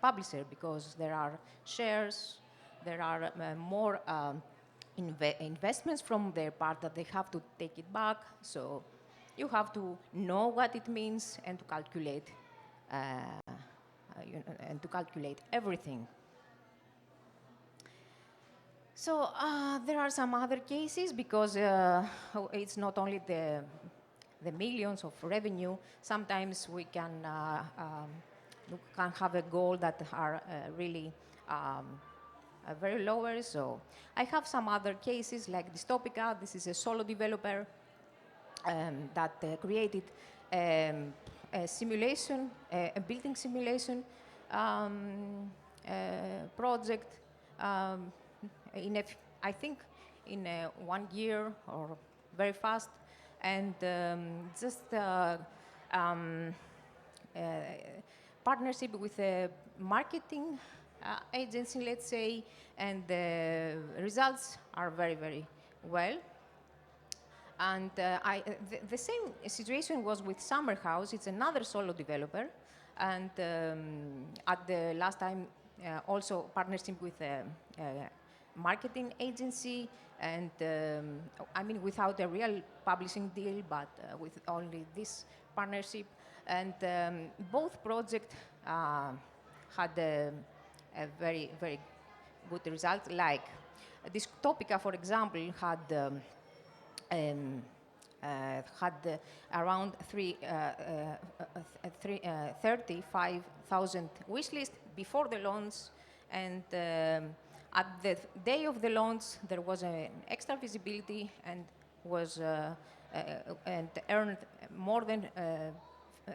publisher, because there are shares, there are more investments from their part that they have to take it back. So you have to know what it means and to calculate everything. So there are some other cases because it's not only the millions of revenue. Sometimes we can have a goal that are really very lower. So I have some other cases like Dystopica. This is a solo developer that created a simulation, a building simulation project I think in 1 year or very fast, and just partnership with a marketing agency, let's say, and the results are very, very well. And the same situation was with Summer House. It's another solo developer, and at the last time also partnership with a marketing agency, and I mean without a real publishing deal, but with only this partnership. And both projects had a very, very good result. Like Dystopica, for example, had around 35,000 wishlist before the launch, and at the day of the launch there was an extra visibility and was and earned more than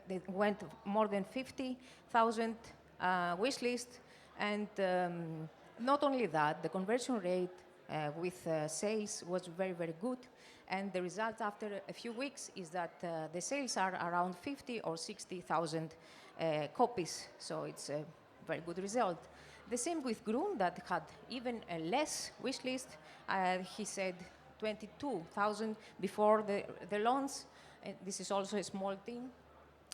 they went more than 50,000 wishlist, and not only that, the conversion rate with sales was very, very good. And the result after a few weeks is that the sales are around 50 or 60,000 copies. So it's a very good result. The same with Groom, that had even a less wish list. He said 22,000 before the launch. And this is also a small thing.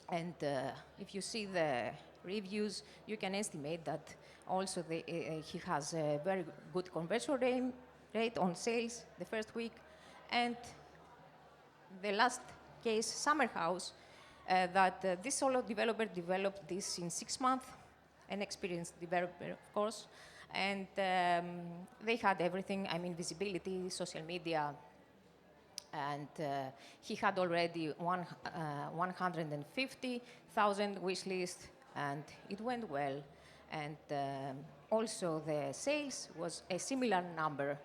And if you see the reviews, you can estimate that also he has a very good conversion rate on sales the first week. And the last case, Summer House, that this solo developer developed this in 6 months, an experienced developer, of course. And they had everything, I mean, visibility, social media, and he had already 150,000 wish list, and it went well. And also the sales was a similar number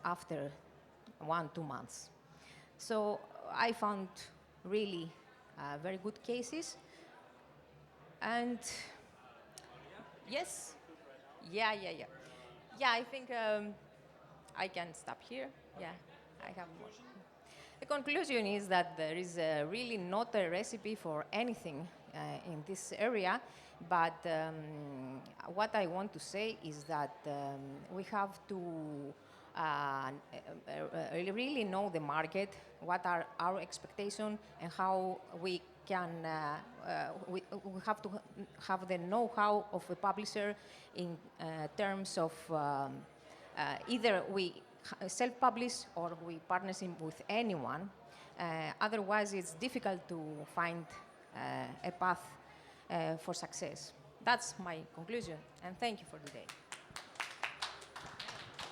after 1-2 months. So I found really very good cases. And yes, yeah. Yeah, I think I can stop here. Yeah, I have more. The conclusion is that there is really not a recipe for anything in this area, but what I want to say is that we have to really know the market, what are our expectations, and how we can, we have to have the know-how of a publisher in terms of either we self-publish or we partnership with anyone. Otherwise, it's difficult to find a path for success. That's my conclusion, and thank you for today.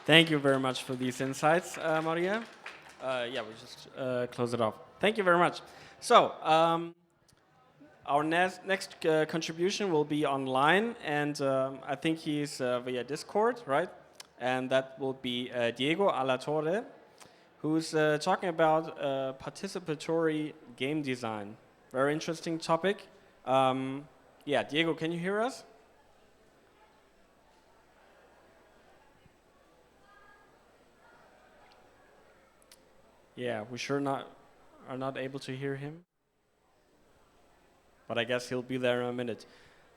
Thank you very much for these insights, Maria. Yeah, we just close it off. Thank you very much. So, our next contribution will be online, and I think he's via Discord, right? And that will be Diego Alatorre, who's talking about participatory game design. Very interesting topic. Yeah, Diego, can you hear us? Yeah, we sure are not able to hear him. But I guess he'll be there in a minute.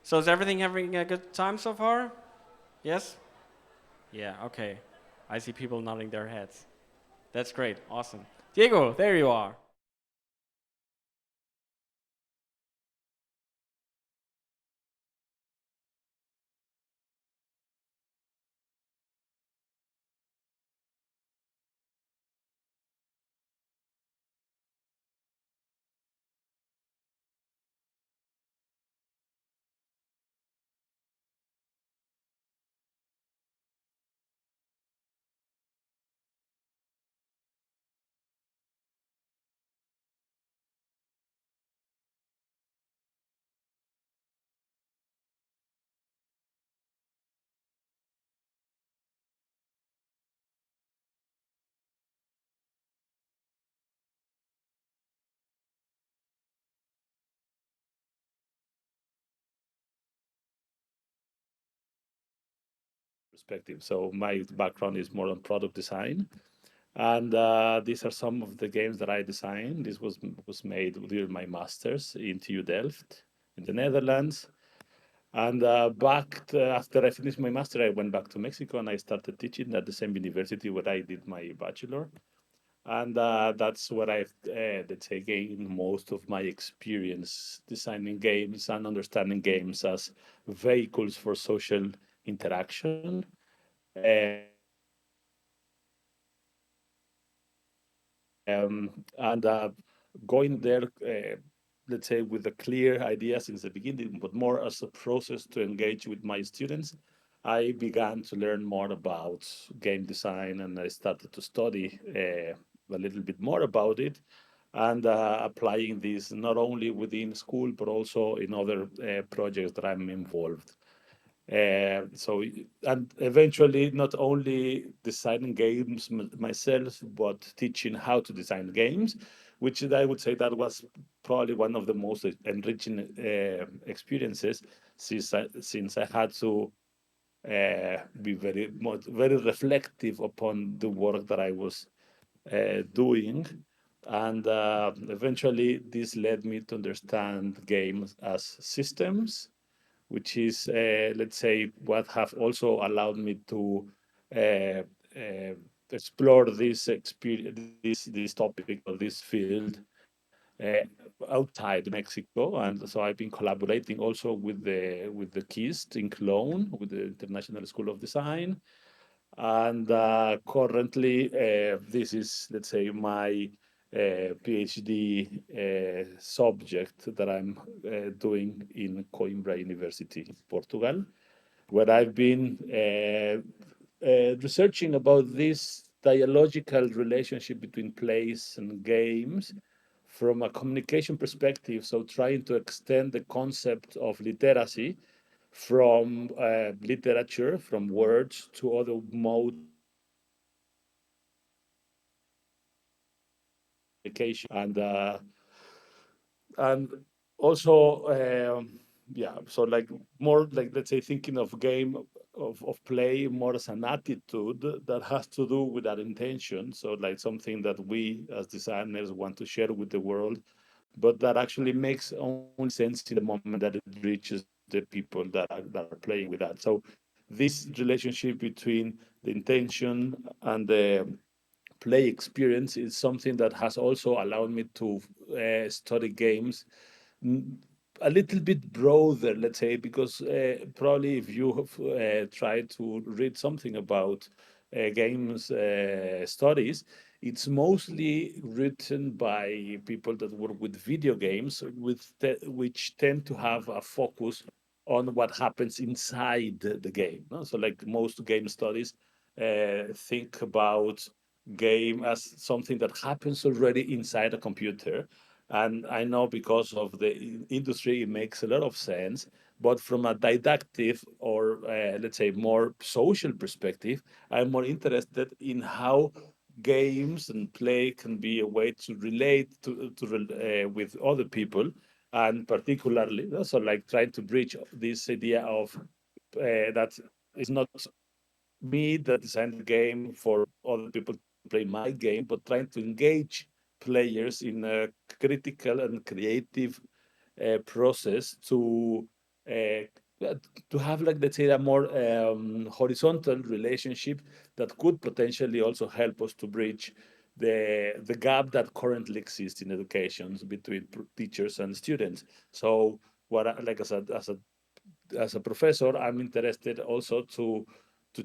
So is everything having a good time so far? Yes? Yeah, okay. I see people nodding their heads. That's great, awesome. Diego, there you are. perspective. So my background is more on product design, and these are some of the games that I designed. This was made during my masters in TU Delft in the Netherlands. And after I finished my master, I went back to Mexico and I started teaching at the same university where I did my bachelor. And that's where I've, let's say, gained most of my experience designing games and understanding games as vehicles for social interaction. And going there, let's say, with a clear idea since the beginning, but more as a process to engage with my students, I began to learn more about game design and I started to study a little bit more about it and applying this not only within school but also in other projects that I'm involved. And eventually, not only designing games myself, but teaching how to design games, which I would say that was probably one of the most enriching experiences since I had to be very reflective upon the work that I was doing. And eventually, this led me to understand games as systems, which is, let's say, what have also allowed me to uh, uh, explore this experience, this topic or this field outside Mexico. And so I've been collaborating also with the KIST in Cologne, with the International School of Design. And currently, this is, let's say, my PhD subject that I'm doing in Coimbra University, Portugal, where I've been researching about this dialogical relationship between plays and games from a communication perspective. So, trying to extend the concept of literacy from literature, from words to other modes of communication, and also yeah, so like more like, let's say, thinking of game of play more as an attitude that has to do with that intention. So like something that we as designers want to share with the world, but that actually makes only sense in the moment that it reaches the people that are playing with that. So this relationship between the intention and the play experience is something that has also allowed me to study games mm, a little bit broader, let's say, because probably if you have tried to read something about games studies, it's mostly written by people that work with video games, which tend to have a focus on what happens inside the game. No? So, like most game studies, think about game as something that happens already inside a computer. And I know because of the industry, it makes a lot of sense. But from a didactic or let's say more social perspective, I'm more interested in how games and play can be a way to relate with other people, and particularly also like trying to bridge this idea of that it's not me that designed the game for other people to play my game, but trying to engage players in a critical and creative process uh, to have, like, let's say, a more horizontal relationship that could potentially also help us to bridge the gap that currently exists in education between teachers and students. So what like as a professor, I'm interested also to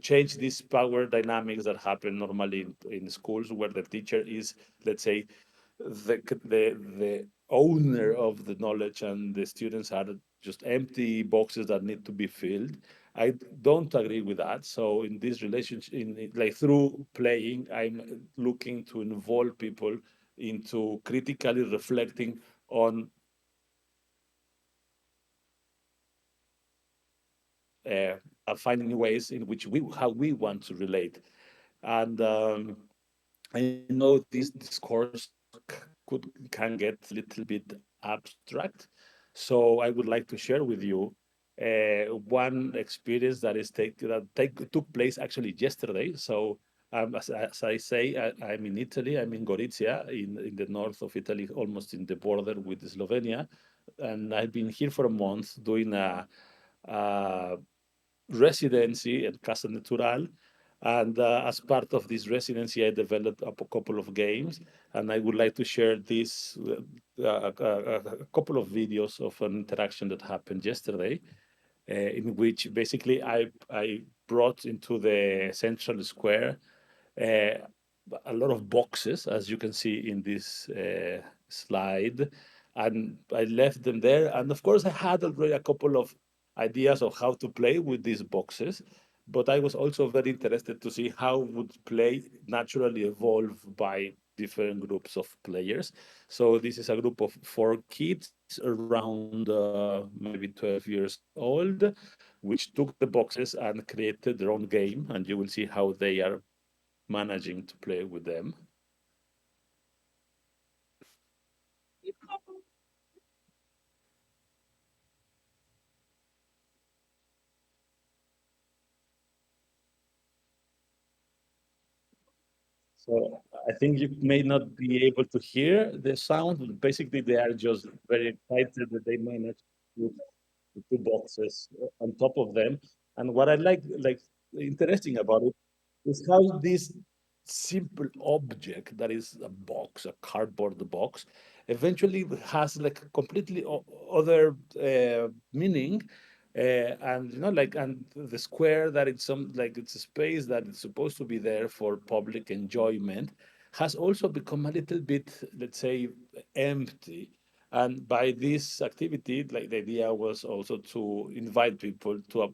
change these power dynamics that happen normally in schools, where the teacher is, let's say, the owner of the knowledge, and the students are just empty boxes that need to be filled. I don't agree with that. So in this relationship, like through playing, I'm looking to involve people into critically reflecting on finding ways in which we how we want to relate. And I know this discourse can get a little bit abstract, so I would like to share with you one experience that took place actually yesterday. So as I say, I'm in Italy. I'm in Gorizia, in the north of Italy, almost in the border with Slovenia, and I've been here for a month doing a residency at Casa Natural. And as part of this residency, I developed a couple of games, and I would like to share this a couple of videos of an interaction that happened yesterday, in which basically I brought into the central square uh, a lot of boxes, as you can see in this slide, and I left them there. And of course, I had already a couple of ideas of how to play with these boxes, but I was also very interested to see how would play naturally evolve by different groups of players. So this is a group of 4 kids around maybe 12 years old, which took the boxes and created their own game, and you will see how they are managing to play with them. So I think you may not be able to hear the sound. But basically, they are just very excited that they managed to put the 2 boxes on top of them. And what I like interesting about it is how this simple object that is a box, a cardboard box, eventually has like a completely other meaning. And and the square that it's some like it's a space that is supposed to be there for public enjoyment has also become a little bit, let's say, empty. And by this activity, like the idea was also to invite people to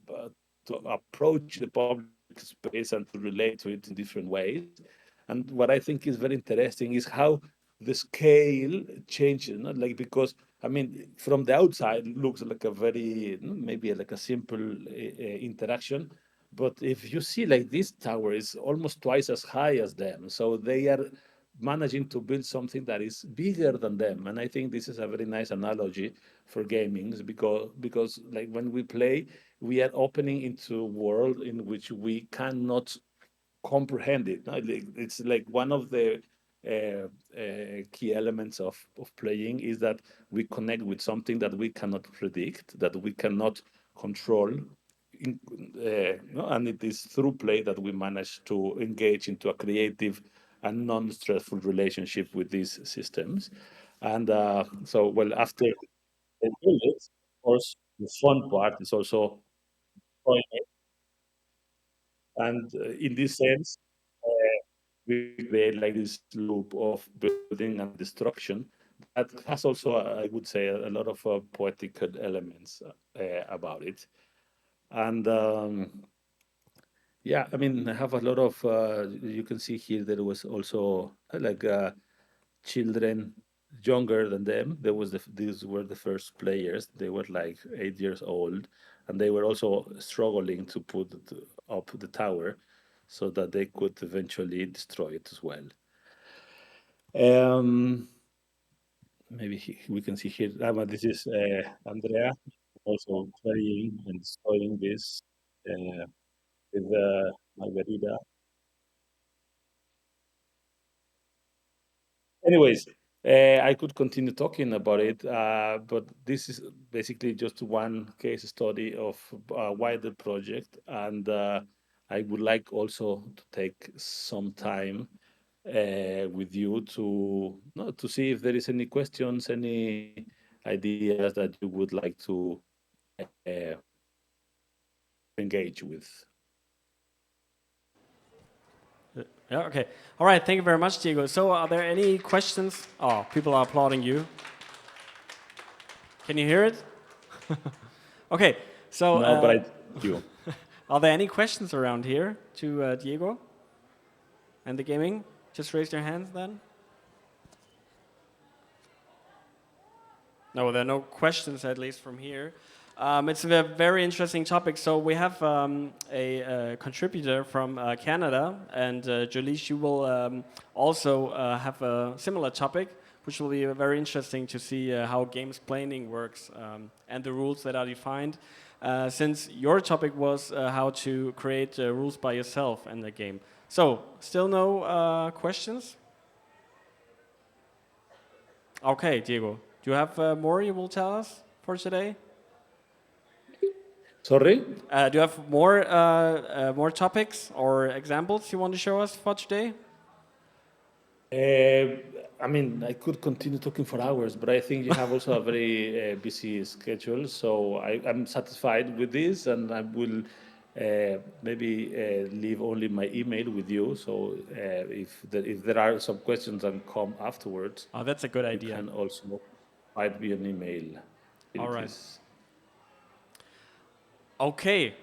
approach the public space and to relate to it in different ways. And what I think is very interesting is how the scale changes, not like because I mean from the outside it looks like a very maybe like a simple interaction, but if you see like this tower is almost twice as high as them, so they are managing to build something that is bigger than them. And I think this is a very nice analogy for gaming because like when we play, we are opening into a world in which we cannot comprehend it. No? It's like one of the key elements of playing is that we connect with something that we cannot predict, that we cannot control. No? And it is through play that we manage to engage into a creative and non-stressful relationship with these systems. And well, after they build it, of course, the fun part is also deploying it. And in this sense, we create like this loop of building and destruction that has also, I would say, a lot of poetical elements about it. And yeah, I mean, I have a lot of, you can see here there was also like children younger than them. These were the first players. They were like 8 years old, and they were also struggling to put up the tower so that they could eventually destroy it as well. Um, Maybe we can see here. But this is Andrea also playing and destroying this with Margarita. Anyways, I could continue talking about it, but this is basically just one case study of a wider project, and I would like also to take some time with you to no, to see if there is any questions, any ideas that you would like to uh, engage with. Yeah, okay. All right, thank you very much, Diego. So are there any questions? Oh, people are applauding you. Can you hear it? Okay, so No, but I thank you. are there any questions around here to Diego and the gaming? Just raise your hands then. No, there are no questions, at least from here. It's a very interesting topic. So we have a contributor from Canada, and Jolish, you will also have a similar topic, which will be very interesting to see how games planning works and the rules that are defined. since your topic was how to create rules by yourself in the game. So, still no questions? Okay, Diego. Do you have more you will tell us for today? Sorry? Do you have more topics or examples you want to show us for today? I mean, I could continue talking for hours, but I think you have also a very busy schedule. So I'm satisfied with this, and I will maybe leave only my email with you. So if there are some questions that come afterwards, Oh, that's a good you idea. can also write me an email. All right. Okay.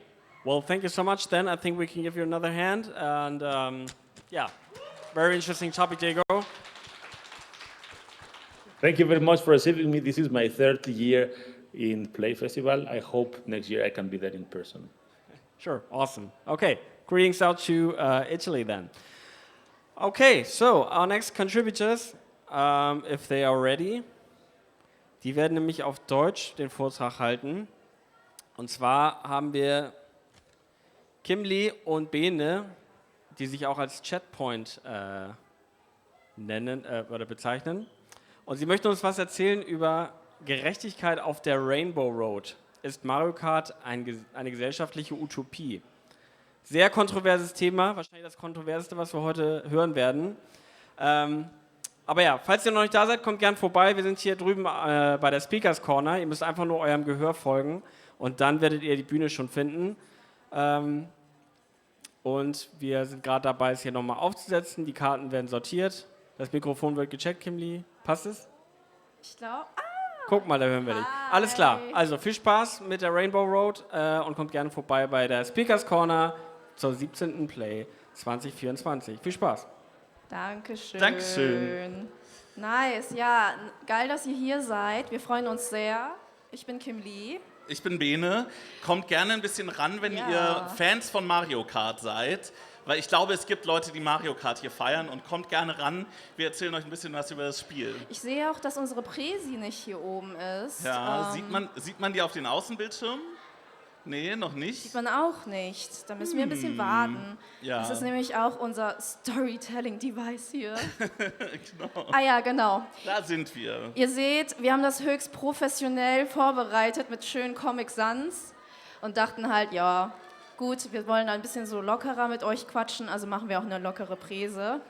Well, thank you so much. Then I think we can give you another hand. And yeah, very interesting topic, Diego. Thank you very much for receiving me. This is my third year in Play Festival. I hope next year I can be there in person. Sure, awesome. Okay, greetings out to Italy then. Okay, so our next contributors, if they are ready, die werden nämlich auf Deutsch den Vortrag halten. Und zwar haben wir Kimli und Bene, die sich auch als Chatpoint nennen oder bezeichnen. Und sie möchten uns was erzählen über Gerechtigkeit auf der Rainbow Road. Ist Mario Kart eine gesellschaftliche Utopie? Sehr kontroverses Thema, wahrscheinlich das kontroverseste, was wir heute hören werden. Aber ja, falls ihr noch nicht da seid, kommt gern vorbei. Wir sind hier drüben bei der Speakers Corner. Ihr müsst einfach nur eurem Gehör folgen und dann werdet ihr die Bühne schon finden. Und wir sind gerade dabei, es hier nochmal aufzusetzen. Die Karten werden sortiert. Das Mikrofon wird gecheckt, Kimli. Passt es? Ich glaube. Guck mal, da hören wir dich. Alles klar. Also viel Spaß mit der Rainbow Road und kommt gerne vorbei bei der Speakers Corner zur 17. Play 2024. Viel Spaß. Dankeschön. Dankeschön. Nice. Ja, geil, dass ihr hier seid. Wir freuen uns sehr. Ich bin Kim Lee. Ich bin Bene. Kommt gerne ein bisschen ran, wenn ihr Fans von Mario Kart seid. Weil ich glaube, es gibt Leute, die Mario Kart hier feiern und kommt gerne ran. Wir erzählen euch ein bisschen was über das Spiel. Ich sehe auch, dass unsere Präsi nicht hier oben ist. Ja, sieht man die auf den Außenbildschirmen? Nee, noch nicht. Sieht man auch nicht. Da müssen wir ein bisschen warten. Ja. Das ist nämlich auch unser Storytelling-Device hier. Genau. Ah ja, genau. Da sind wir. Ihr seht, wir haben das höchst professionell vorbereitet mit schönen Comic Sans und dachten halt, ja, gut, wir wollen ein bisschen so lockerer mit euch quatschen, also machen wir auch eine lockere Präse.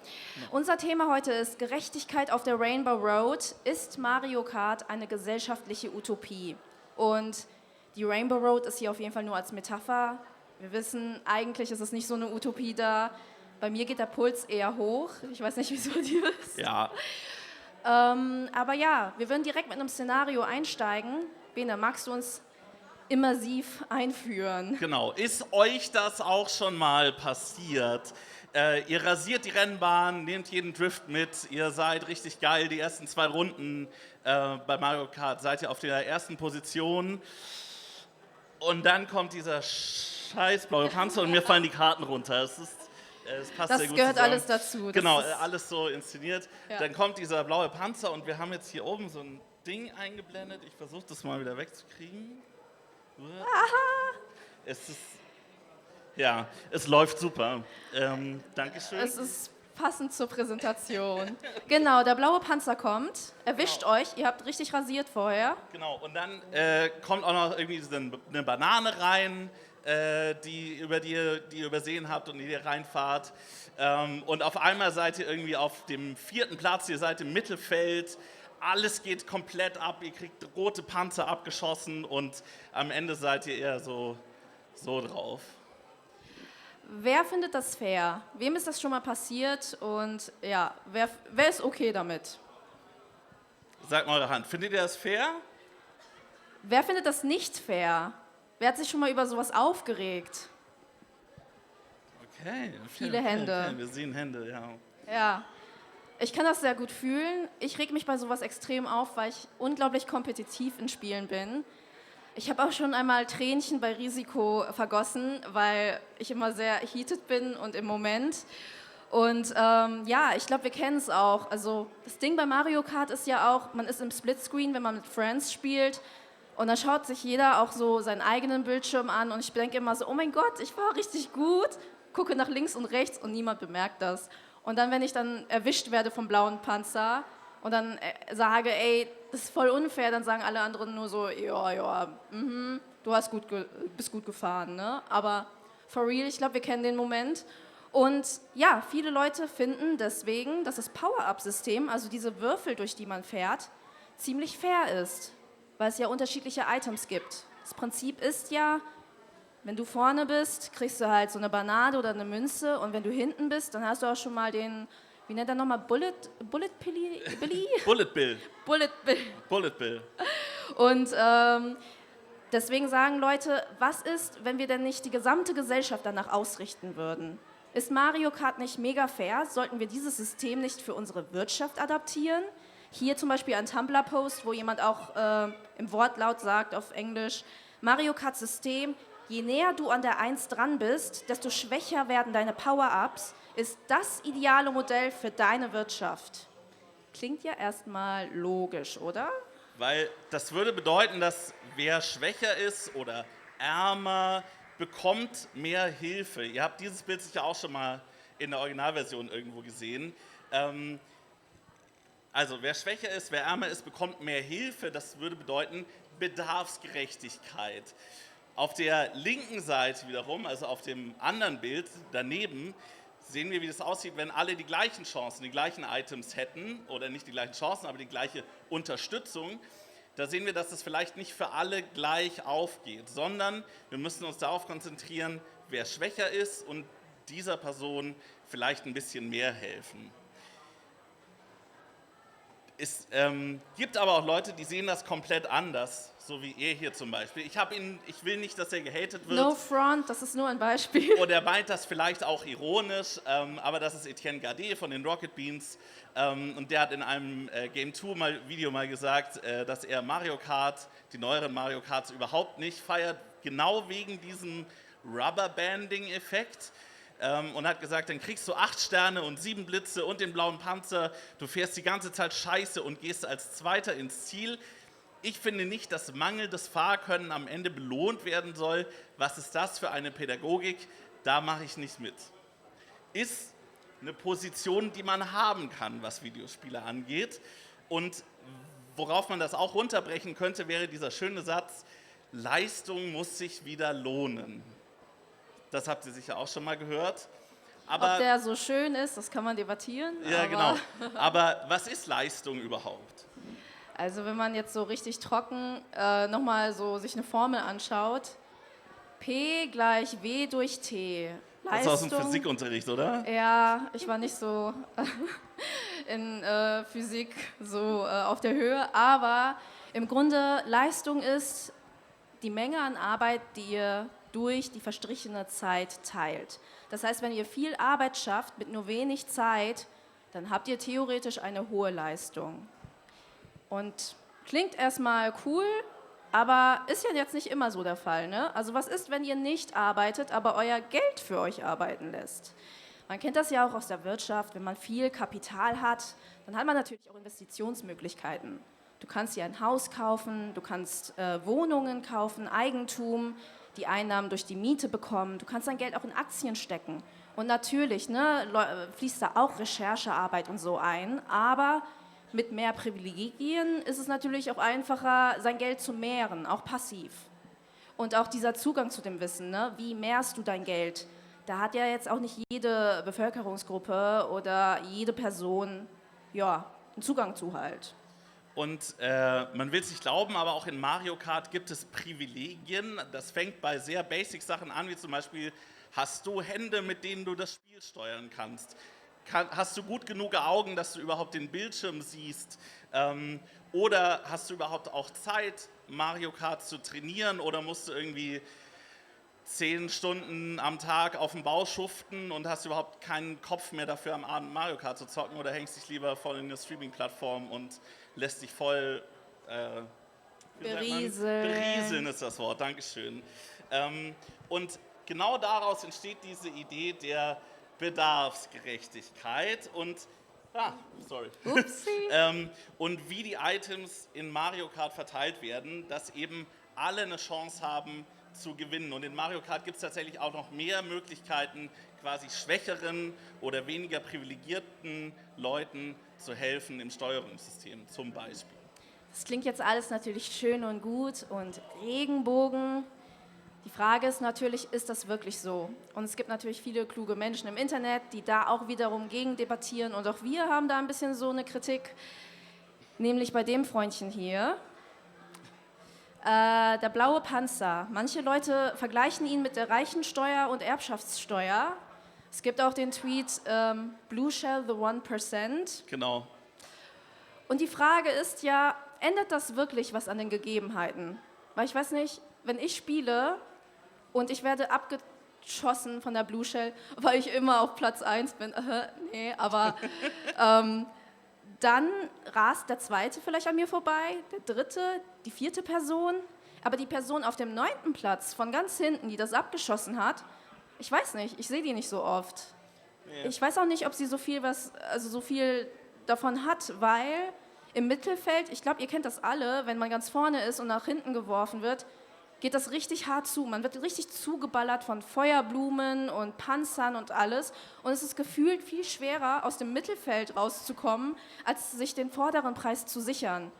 Unser Thema heute ist Gerechtigkeit auf der Rainbow Road. Ist Mario Kart eine gesellschaftliche Utopie? Und die Rainbow Road ist hier auf jeden Fall nur als Metapher. Wir wissen, eigentlich ist es nicht so eine Utopie da. Bei mir geht der Puls eher hoch. Ich weiß nicht, wie es bei dir ist. Ja. Aber ja, wir würden direkt mit einem Szenario einsteigen. Bene, magst du uns immersiv einführen? Genau. Ist euch das auch schon mal passiert? Ihr rasiert die Rennbahn, nehmt jeden Drift mit, ihr seid richtig geil, die ersten 2 Runden bei Mario Kart seid ihr auf der ersten Position und dann kommt dieser scheiß blaue Panzer und mir fallen die Karten runter. Es passt Das sehr gut gehört zusammen. alles dazu. Genau, alles so inszeniert. Ja. Dann kommt dieser blaue Panzer und wir haben jetzt hier oben so ein Ding eingeblendet. Ich versuche das mal wieder wegzukriegen. Es läuft super. Dankeschön. Es ist passend zur Präsentation. Genau, der blaue Panzer kommt, erwischt euch, ihr habt richtig rasiert vorher. Genau, und dann kommt auch noch irgendwie eine Banane rein, die ihr übersehen habt und die ihr reinfahrt. Und auf einmal seid ihr irgendwie auf dem 4. Platz, ihr seid im Mittelfeld. Alles geht komplett ab, ihr kriegt rote Panzer abgeschossen und am Ende seid ihr eher so drauf. Wer findet das fair? Wem ist das schon mal passiert und ja, wer ist okay damit? Sagt mal eure Hand, findet ihr das fair? Wer findet das nicht fair? Wer hat sich schon mal über sowas aufgeregt? Okay. Viele Hände. Okay, wir sehen Hände, ja. Ja, ich kann das sehr gut fühlen. Ich reg mich bei sowas extrem auf, weil ich unglaublich kompetitiv in Spielen bin. Ich habe auch schon einmal Tränchen bei Risiko vergossen, weil ich immer sehr heated bin und im Moment. Und ja, ich glaube, wir kennen es auch. Also das Ding bei Mario Kart ist ja auch, man ist im Splitscreen, wenn man mit Friends spielt. Und dann schaut sich jeder auch so seinen eigenen Bildschirm an und ich denke immer so, oh mein Gott, ich war richtig gut, gucke nach links und rechts und niemand bemerkt das. Und dann, wenn ich dann erwischt werde vom blauen Panzer und dann sage, ey, das ist voll unfair, dann sagen alle anderen nur so, ja, du hast bist gut gefahren, ne? Aber for real, ich glaube, wir kennen den Moment. Und ja, viele Leute finden deswegen, dass das Power-Up-System, also diese Würfel, durch die man fährt, ziemlich fair ist, weil es ja unterschiedliche Items gibt. Das Prinzip ist ja, wenn du vorne bist, kriegst du halt so eine Banane oder eine Münze und wenn du hinten bist, dann hast du auch schon mal den, wie nennt er nochmal, Bullet Billy? Bullet Bill. Bullet Bill. Bullet Bill. Und deswegen sagen Leute, was ist, wenn wir denn nicht die gesamte Gesellschaft danach ausrichten würden? Ist Mario Kart nicht mega fair? Sollten wir dieses System nicht für unsere Wirtschaft adaptieren? Hier zum Beispiel ein Tumblr-Post, wo jemand auch im Wortlaut sagt auf Englisch, Mario Kart System, je näher du an der 1 dran bist, desto schwächer werden deine Power-Ups, ist das ideale Modell für deine Wirtschaft. Klingt ja erstmal logisch, oder? Weil das würde bedeuten, dass wer schwächer ist oder ärmer, bekommt mehr Hilfe. Ihr habt dieses Bild sicher auch schon mal in der Originalversion irgendwo gesehen. Also wer schwächer ist, wer ärmer ist, bekommt mehr Hilfe. Das würde bedeuten Bedarfsgerechtigkeit. Auf der linken Seite wiederum, also auf dem anderen Bild daneben, sehen wir, wie das aussieht, wenn alle die gleichen Chancen, die gleichen Items hätten, oder nicht die gleichen Chancen, aber die gleiche Unterstützung. Da sehen wir, dass es vielleicht nicht für alle gleich aufgeht, sondern wir müssen uns darauf konzentrieren, wer schwächer ist und dieser Person vielleicht ein bisschen mehr helfen. Es gibt aber auch Leute, die sehen das komplett anders, so wie er hier zum Beispiel. Ich will nicht, dass er gehatet wird. No front, das ist nur ein Beispiel. Und er meint das vielleicht auch ironisch, aber das ist Etienne Gardet von den Rocket Beans. Und der hat in einem Game 2 Video mal gesagt, dass er Mario Kart, die neueren Mario Karts überhaupt nicht feiert, genau wegen diesem Rubberbanding-Effekt. Und hat gesagt, dann kriegst du 8 Sterne und 7 Blitze und den blauen Panzer, du fährst die ganze Zeit scheiße und gehst als Zweiter ins Ziel. Ich finde nicht, dass mangelndes Fahrkönnen am Ende belohnt werden soll. Was ist das für eine Pädagogik? Da mache ich nicht mit. Ist eine Position, die man haben kann, was Videospiele angeht. Und worauf man das auch runterbrechen könnte, wäre dieser schöne Satz, Leistung muss sich wieder lohnen. Das habt ihr sicher auch schon mal gehört. Aber, ob der so schön ist, das kann man debattieren. Ja, genau. Aber was ist Leistung überhaupt? Also wenn man jetzt so richtig trocken nochmal so sich eine Formel anschaut, P gleich W durch T. Das ist aus dem Physikunterricht, oder? Ja, ich war nicht so in Physik so auf der Höhe, aber im Grunde Leistung ist die Menge an Arbeit, die ihr durch die verstrichene Zeit teilt. Das heißt, wenn ihr viel Arbeit schafft mit nur wenig Zeit, dann habt ihr theoretisch eine hohe Leistung. Und klingt erstmal cool, aber ist ja jetzt nicht immer so der Fall, ne? Also was ist, wenn ihr nicht arbeitet, aber euer Geld für euch arbeiten lässt? Man kennt das ja auch aus der Wirtschaft, wenn man viel Kapital hat, dann hat man natürlich auch Investitionsmöglichkeiten. Du kannst dir ein Haus kaufen, du kannst Wohnungen kaufen, Eigentum, die Einnahmen durch die Miete bekommen, du kannst dein Geld auch in Aktien stecken. Und natürlich fließt da auch Recherchearbeit und so ein, aber mit mehr Privilegien ist es natürlich auch einfacher, sein Geld zu mehren, auch passiv. Und auch dieser Zugang zu dem Wissen, ne? Wie mehrst du dein Geld? Da hat ja jetzt auch nicht jede Bevölkerungsgruppe oder jede Person einen Zugang zu halt. Und man will es nicht glauben, aber auch in Mario Kart gibt es Privilegien. Das fängt bei sehr basic Sachen an, wie zum Beispiel, hast du Hände, mit denen du das Spiel steuern kannst? Hast du gut genug Augen, dass du überhaupt den Bildschirm siehst? Oder hast du überhaupt auch Zeit, Mario Kart zu trainieren? Oder musst du irgendwie 10 Stunden am Tag auf dem Bau schuften und hast überhaupt keinen Kopf mehr dafür, am Abend Mario Kart zu zocken? Oder hängst dich lieber voll in eine Streaming-Plattform und lässt dich voll berieseln ist das Wort, Dankeschön. Und genau daraus entsteht diese Idee der Bedarfsgerechtigkeit. Und Sorry. Upsi. Und wie die Items in Mario Kart verteilt werden, dass eben alle eine Chance haben zu gewinnen. Und in Mario Kart gibt es tatsächlich auch noch mehr Möglichkeiten, quasi schwächeren oder weniger privilegierten Leuten zu helfen im Steuerungssystem zum Beispiel. Das klingt jetzt alles natürlich schön und gut und Regenbogen. Die Frage ist natürlich, ist das wirklich so? Und es gibt natürlich viele kluge Menschen im Internet, die da auch wiederum gegen debattieren. Und auch wir haben da ein bisschen so eine Kritik, nämlich bei dem Freundchen hier. Der blaue Panzer. Manche Leute vergleichen ihn mit der Reichensteuer und Erbschaftssteuer. Es gibt auch den Tweet Blue Shell the 1%. Genau. Und die Frage ist ja, ändert das wirklich was an den Gegebenheiten? Weil ich weiß nicht, wenn ich spiele und ich werde abgeschossen von der Blue Shell, weil ich immer auf Platz 1 bin, nee, aber dann rast der zweite vielleicht an mir vorbei, der dritte, die vierte Person, aber die Person auf dem 9. Platz von ganz hinten, die das abgeschossen hat, ich weiß nicht, ich sehe die nicht so oft. Ja. Ich weiß auch nicht, ob sie so viel davon hat, weil im Mittelfeld, ich glaube, ihr kennt das alle, wenn man ganz vorne ist und nach hinten geworfen wird, geht das richtig hart zu. Man wird richtig zugeballert von Feuerblumen und Panzern und alles. Und es ist gefühlt viel schwerer, aus dem Mittelfeld rauszukommen, als sich den vorderen Preis zu sichern.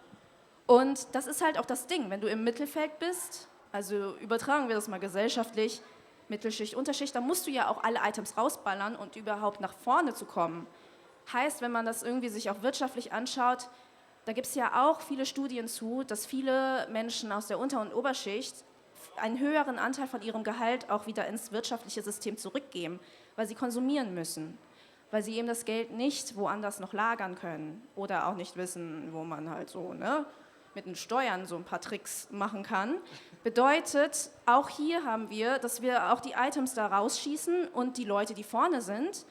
Und das ist halt auch das Ding, wenn du im Mittelfeld bist, also übertragen wir das mal gesellschaftlich, Mittelschicht, Unterschicht, dann musst du ja auch alle Items rausballern und überhaupt nach vorne zu kommen. Heißt, wenn man das irgendwie sich auch wirtschaftlich anschaut, da gibt es ja auch viele Studien zu, dass viele Menschen aus der Unter- und Oberschicht einen höheren Anteil von ihrem Gehalt auch wieder ins wirtschaftliche System zurückgeben, weil sie konsumieren müssen, weil sie eben das Geld nicht woanders noch lagern können oder auch nicht wissen, wo man halt so mit den Steuern so ein paar Tricks machen kann. Bedeutet, auch hier haben wir, dass wir auch die Items da rausschießen und die Leute, die vorne sind,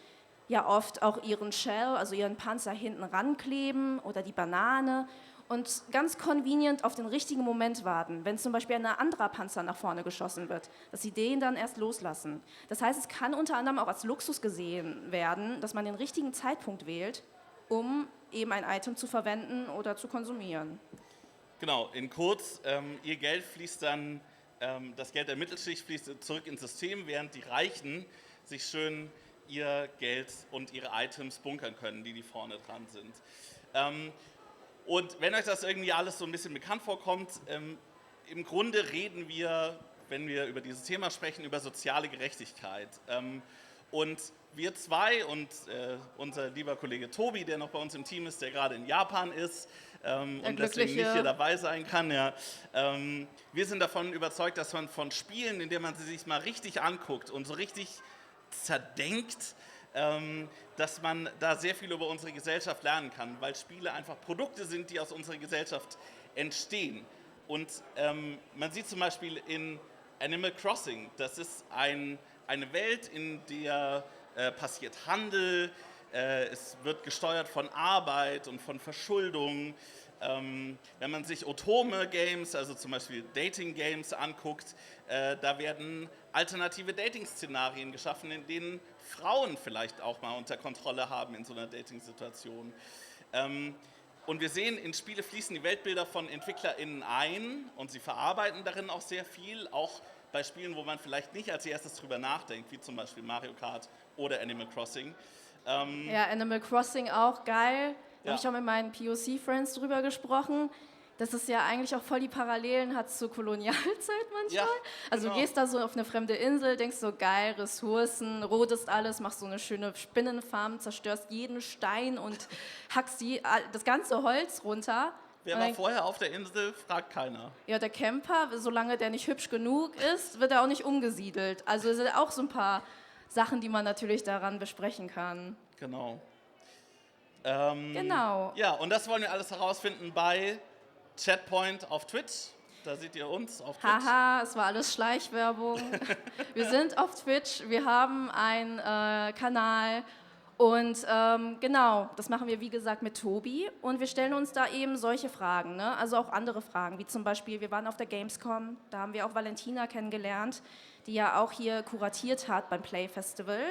ja oft auch ihren Shell, also ihren Panzer hinten rankleben oder die Banane und ganz convenient auf den richtigen Moment warten, wenn zum Beispiel ein anderer Panzer nach vorne geschossen wird, dass sie den dann erst loslassen. Das heißt, es kann unter anderem auch als Luxus gesehen werden, dass man den richtigen Zeitpunkt wählt, um eben ein Item zu verwenden oder zu konsumieren. Genau, in kurz, ihr Geld fließt dann, das Geld der Mittelschicht fließt zurück ins System, während die Reichen sich schön ihr Geld und ihre Items bunkern können, die vorne dran sind. Und wenn euch das irgendwie alles so ein bisschen bekannt vorkommt, im Grunde reden wir, wenn wir über dieses Thema sprechen, über soziale Gerechtigkeit. Und wir zwei und unser lieber Kollege Tobi, der noch bei uns im Team ist, der gerade in Japan ist und deswegen nicht hier dabei sein kann, ja, wir sind davon überzeugt, dass man von Spielen, in denen man sie sich mal richtig anguckt und so richtig zerdenkt, dass man da sehr viel über unsere Gesellschaft lernen kann, weil Spiele einfach Produkte sind, die aus unserer Gesellschaft entstehen. Und man sieht zum Beispiel in Animal Crossing, das ist eine Welt, in der passiert Handel, es wird gesteuert von Arbeit und von Verschuldung. Wenn man sich Otome-Games, also zum Beispiel Dating-Games anguckt, da werden alternative Dating-Szenarien geschaffen, in denen Frauen vielleicht auch mal unter Kontrolle haben in so einer Dating-Situation. Und wir sehen, in Spiele fließen die Weltbilder von EntwicklerInnen ein und sie verarbeiten darin auch sehr viel, auch bei Spielen, wo man vielleicht nicht als erstes drüber nachdenkt, wie zum Beispiel Mario Kart oder Animal Crossing. Ja, Animal Crossing auch geil. Da habe ich auch mit meinen POC-Friends drüber gesprochen, dass es ja eigentlich auch voll die Parallelen hat zur Kolonialzeit manchmal. Ja, also du gehst da so auf eine fremde Insel, denkst so, geil, Ressourcen, rodest alles, machst so eine schöne Spinnenfarm, zerstörst jeden Stein und hackst das ganze Holz runter. Wer war vorher auf der Insel, fragt keiner. Ja, der Camper, solange der nicht hübsch genug ist, wird er auch nicht umgesiedelt. Also es sind auch so ein paar Sachen, die man natürlich daran besprechen kann. Genau. Genau. Ja, und das wollen wir alles herausfinden bei Chatpoint auf Twitch. Da seht ihr uns auf Twitch. Haha, es war alles Schleichwerbung. Wir sind auf Twitch, wir haben einen Kanal und genau, das machen wir wie gesagt mit Tobi und wir stellen uns da eben solche Fragen, ne? Also auch andere Fragen, wie zum Beispiel, wir waren auf der Gamescom, da haben wir auch Valentina kennengelernt, die ja auch hier kuratiert hat beim Play Festival,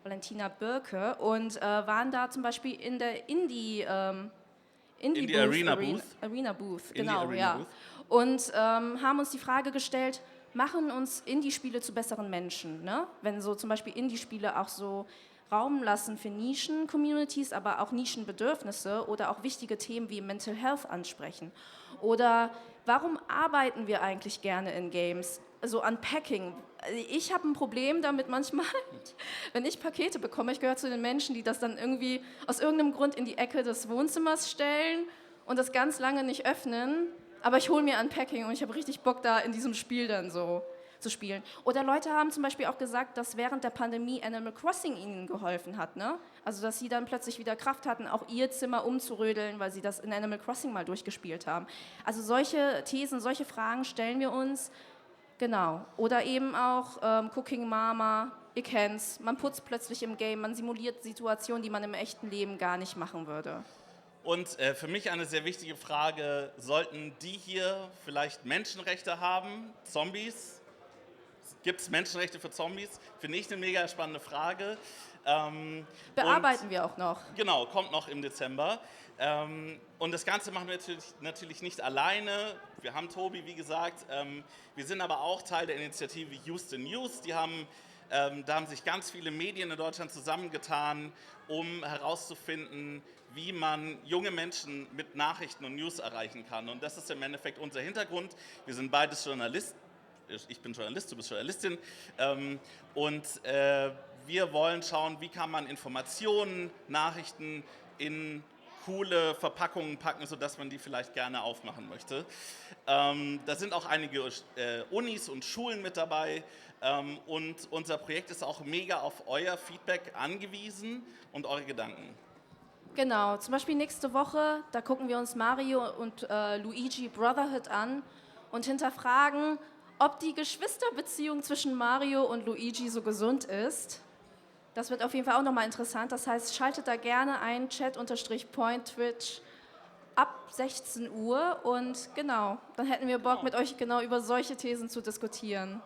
Valentina Birke, und waren da zum Beispiel in der Arena Booth. Arena Booth, Indie genau, Arena ja. Booth. Und haben uns die Frage gestellt, machen uns Indie-Spiele zu besseren Menschen, ne? Wenn so zum Beispiel Indie-Spiele auch so Raum lassen für Nischen-Communities, aber auch Nischenbedürfnisse oder auch wichtige Themen wie Mental Health ansprechen. Oder warum arbeiten wir eigentlich gerne in Games? So Unpacking. Ich habe ein Problem damit manchmal, wenn ich Pakete bekomme. Ich gehöre zu den Menschen, die das dann irgendwie aus irgendeinem Grund in die Ecke des Wohnzimmers stellen und das ganz lange nicht öffnen. Aber ich hole mir Unpacking und ich habe richtig Bock, da in diesem Spiel dann so zu spielen. Oder Leute haben zum Beispiel auch gesagt, dass während der Pandemie Animal Crossing ihnen geholfen hat, ne? Also dass sie dann plötzlich wieder Kraft hatten, auch ihr Zimmer umzurödeln, weil sie das in Animal Crossing mal durchgespielt haben. Also solche Thesen, solche Fragen stellen wir uns, genau. Oder eben auch Cooking Mama, ihr kennt's, man putzt plötzlich im Game, man simuliert Situationen, die man im echten Leben gar nicht machen würde. Und für mich eine sehr wichtige Frage, sollten die hier vielleicht Menschenrechte haben? Zombies? Gibt es Menschenrechte für Zombies? Finde ich eine mega spannende Frage. Bearbeiten wir auch noch. Genau, kommt noch im Dezember. Und das Ganze machen wir natürlich nicht alleine. Wir haben Tobi, wie gesagt. Wir sind aber auch Teil der Initiative Houston News. Da haben sich ganz viele Medien in Deutschland zusammengetan, um herauszufinden, wie man junge Menschen mit Nachrichten und News erreichen kann. Und das ist im Endeffekt unser Hintergrund. Wir sind beides Journalisten. Ich bin Journalist, du bist Journalistin. Wir wollen schauen, wie kann man Informationen, Nachrichten in coole Verpackungen packen, sodass man die vielleicht gerne aufmachen möchte. Da sind auch einige Unis und Schulen mit dabei. Und unser Projekt ist auch mega auf euer Feedback angewiesen und eure Gedanken. Genau, zum Beispiel nächste Woche, da gucken wir uns Mario und Luigi Brotherhood an und hinterfragen, ob die Geschwisterbeziehung zwischen Mario und Luigi so gesund ist. Das wird auf jeden Fall auch nochmal interessant. Das heißt, schaltet da gerne ein, chat_point Twitch ab 16 Uhr. Und genau, dann hätten wir Bock, mit euch genau über solche Thesen zu diskutieren.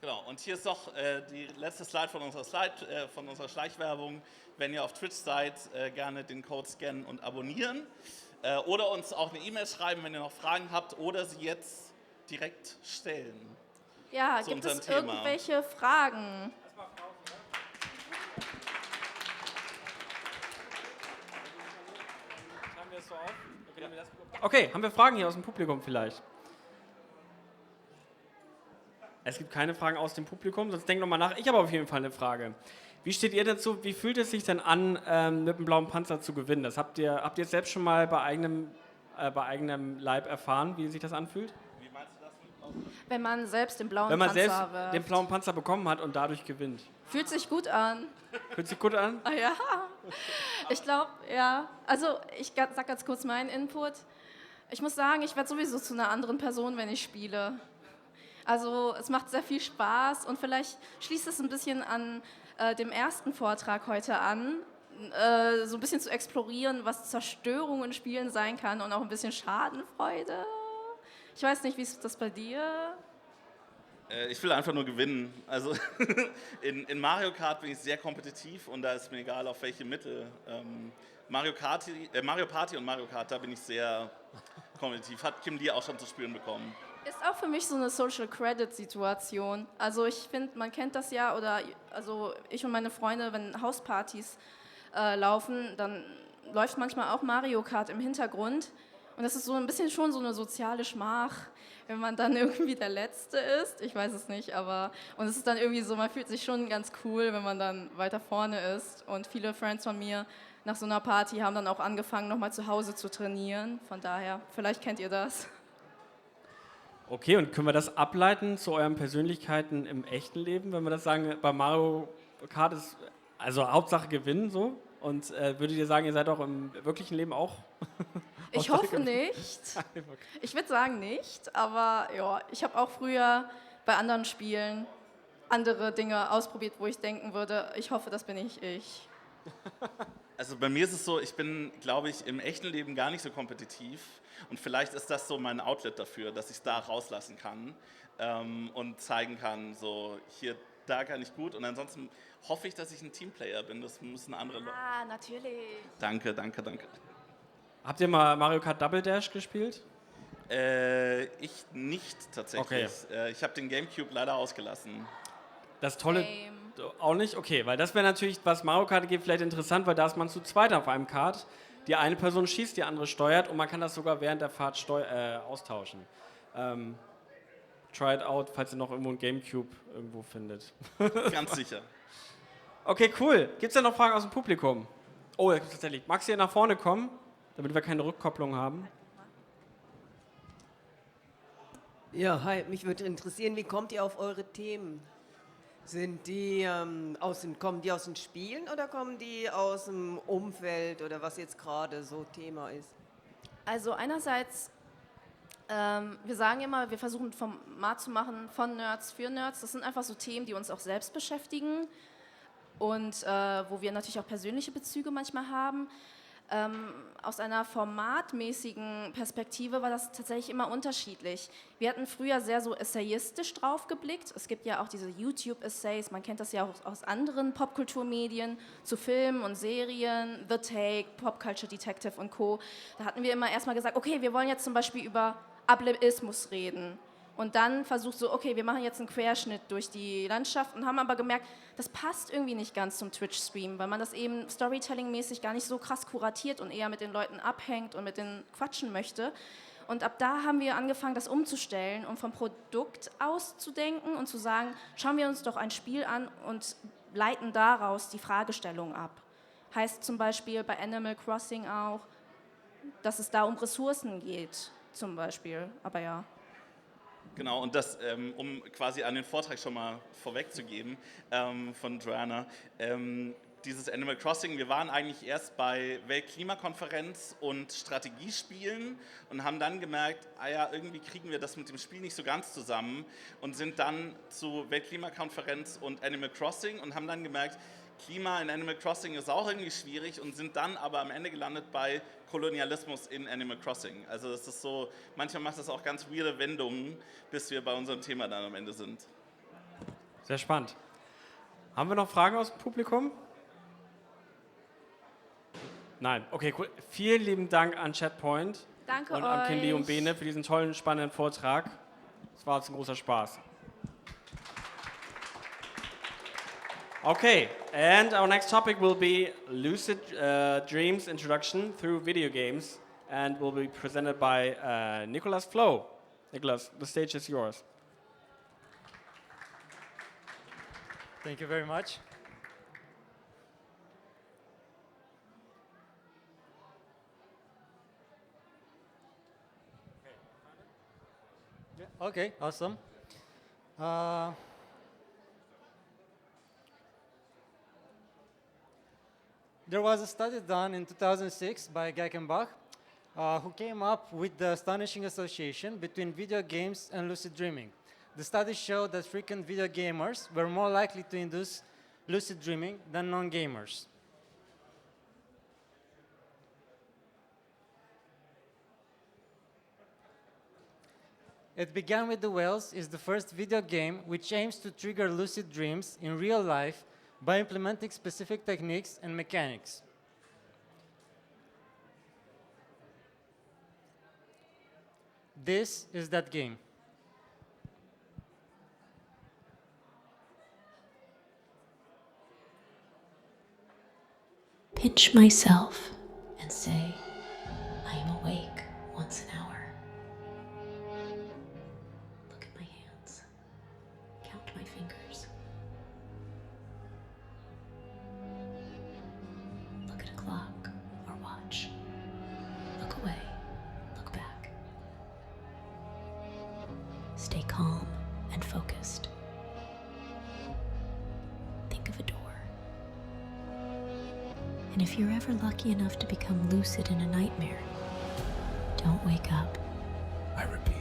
Genau, und hier ist noch die letzte Slide von unserer Schleichwerbung. Wenn ihr auf Twitch seid, gerne den Code scannen und abonnieren. Oder uns auch eine E-Mail schreiben, wenn ihr noch Fragen habt, oder sie jetzt direkt stellen. Ja, gibt es irgendwelche Fragen? Okay, haben wir Fragen hier aus dem Publikum vielleicht? Es gibt keine Fragen aus dem Publikum, sonst denkt nochmal nach. Ich habe auf jeden Fall eine Frage. Wie steht ihr dazu? Wie fühlt es sich denn an, mit dem blauen Panzer zu gewinnen? Das habt ihr selbst schon mal bei eigenem Leib erfahren, wie sich das anfühlt? Wie meinst du das mit blauen Panzer? Wenn man selbst den blauen Wenn man Panzer selbst wirft. den blauen Panzer bekommen hat und dadurch gewinnt. Fühlt sich gut an. Fühlt sich gut an? Ah ja, ich glaube, ja. Also ich sag ganz kurz meinen Input. Ich muss sagen, ich werde sowieso zu einer anderen Person, wenn ich spiele. Also es macht sehr viel Spaß und vielleicht schließt es ein bisschen an dem ersten Vortrag heute an, so ein bisschen zu explorieren, was Zerstörung in Spielen sein kann und auch ein bisschen Schadenfreude. Ich weiß nicht, wie ist das bei dir? Ich will einfach nur gewinnen. Also in Mario Kart bin ich sehr kompetitiv und da ist mir egal, auf welche Mittel. Mario Party und Mario Kart, da bin ich sehr kompetitiv. Hat Kim Lee auch schon zu spüren bekommen. Ist auch für mich so eine Social Credit Situation. Also ich finde, man kennt das ja, oder also ich und meine Freunde, wenn Hauspartys laufen, dann läuft manchmal auch Mario Kart im Hintergrund. Und das ist so ein bisschen schon so eine soziale Schmach, wenn man dann irgendwie der Letzte ist. Ich weiß es nicht, aber und es ist dann irgendwie so, man fühlt sich schon ganz cool, wenn man dann weiter vorne ist. Und viele Friends von mir nach so einer Party haben dann auch angefangen, nochmal zu Hause zu trainieren. Von daher, vielleicht kennt ihr das. Okay, und können wir das ableiten zu euren Persönlichkeiten im echten Leben, wenn wir das sagen, bei Mario Kart ist also Hauptsache gewinnen so? Und würdet ihr sagen, ihr seid auch im wirklichen Leben auch? Ich hoffe nicht. Ich würde sagen nicht, aber ja, ich habe auch früher bei anderen Spielen andere Dinge ausprobiert, wo ich denken würde, ich hoffe, das bin nicht ich. Also bei mir ist es so, ich bin, glaube ich, im echten Leben gar nicht so kompetitiv und vielleicht ist das so mein Outlet dafür, dass ich es da rauslassen kann und zeigen kann, so hier, da kann ich gut und ansonsten hoffe ich, dass ich ein Teamplayer bin, das müssen andere Leute. Ah, natürlich. Danke. Habt ihr mal Mario Kart Double Dash gespielt? Ich nicht tatsächlich. Okay. Ich habe den Gamecube leider ausgelassen. Das Tolle... Game. Auch nicht? Okay, weil das wäre natürlich, was Mario Kart geht, vielleicht interessant, weil da ist man zu zweit auf einem Kart. Die eine Person schießt, die andere steuert und man kann das sogar während der Fahrt austauschen. Try it out, falls ihr noch irgendwo ein Gamecube irgendwo findet. Ganz sicher. Okay, cool. Gibt es da noch Fragen aus dem Publikum? Oh, da gibt's tatsächlich. Magst du hier nach vorne kommen, damit wir keine Rückkopplung haben? Ja, hi, mich würde interessieren, wie kommt ihr auf eure Themen? Sind die kommen die aus den Spielen oder kommen die aus dem Umfeld oder was jetzt gerade so Thema ist? Also einerseits, wir sagen immer, wir versuchen ein Format zu machen von Nerds für Nerds. Das sind einfach so Themen, die uns auch selbst beschäftigen und wo wir natürlich auch persönliche Bezüge manchmal haben. Aus einer formatmäßigen Perspektive war das tatsächlich immer unterschiedlich. Wir hatten früher sehr so essayistisch drauf geblickt. Es gibt ja auch diese YouTube-Essays, man kennt das ja auch aus anderen Popkulturmedien, zu Filmen und Serien, The Take, Pop Culture Detective und Co. Da hatten wir immer erstmal gesagt, okay, wir wollen jetzt zum Beispiel über Ableismus reden. Und dann versucht so, okay, wir machen jetzt einen Querschnitt durch die Landschaft und haben aber gemerkt, das passt irgendwie nicht ganz zum Twitch-Stream, weil man das eben Storytelling-mäßig gar nicht so krass kuratiert und eher mit den Leuten abhängt und mit denen quatschen möchte. Und ab da haben wir angefangen, das umzustellen und vom Produkt auszudenken und zu sagen, schauen wir uns doch ein Spiel an und leiten daraus die Fragestellung ab. Heißt zum Beispiel bei Animal Crossing auch, dass es da um Ressourcen geht, zum Beispiel, aber ja. Genau, und das, um quasi an den Vortrag schon mal vorwegzugeben von Joanna, dieses Animal Crossing, wir waren eigentlich erst bei Weltklimakonferenz und Strategiespielen und haben dann gemerkt, irgendwie kriegen wir das mit dem Spiel nicht so ganz zusammen und sind dann zu Weltklimakonferenz und Animal Crossing und haben dann gemerkt, Klima in Animal Crossing ist auch irgendwie schwierig und sind dann aber am Ende gelandet bei Kolonialismus in Animal Crossing. Also es ist so, manchmal macht das auch ganz weirde Wendungen, bis wir bei unserem Thema dann am Ende sind. Sehr spannend. Haben wir noch Fragen aus dem Publikum? Nein. Okay, cool. Vielen lieben Dank an Chatpoint Danke und an euch. Kindy und Bene für diesen tollen, spannenden Vortrag. Es war uns ein großer Spaß. Okay, and our next topic will be Lucid Dreams Introduction through Video Games and will be presented by Nikolas Flo. Nikolas, the stage is yours. Thank you very much. Okay, awesome. There was a study done in 2006 by Geichenbach, who came up with the astonishing association between video games and lucid dreaming. The study showed that frequent video gamers were more likely to induce lucid dreaming than non-gamers. It Began with the Whales is the first video game which aims to trigger lucid dreams in real life by implementing specific techniques and mechanics. This is that game. Pinch myself and say, I am awake once an hour. Look at my hands. Count my fingers. Look at a clock or watch. Look away. Look back. Stay calm and focused. Think of a door. And if you're ever lucky enough to become lucid in a nightmare, don't wake up. I repeat,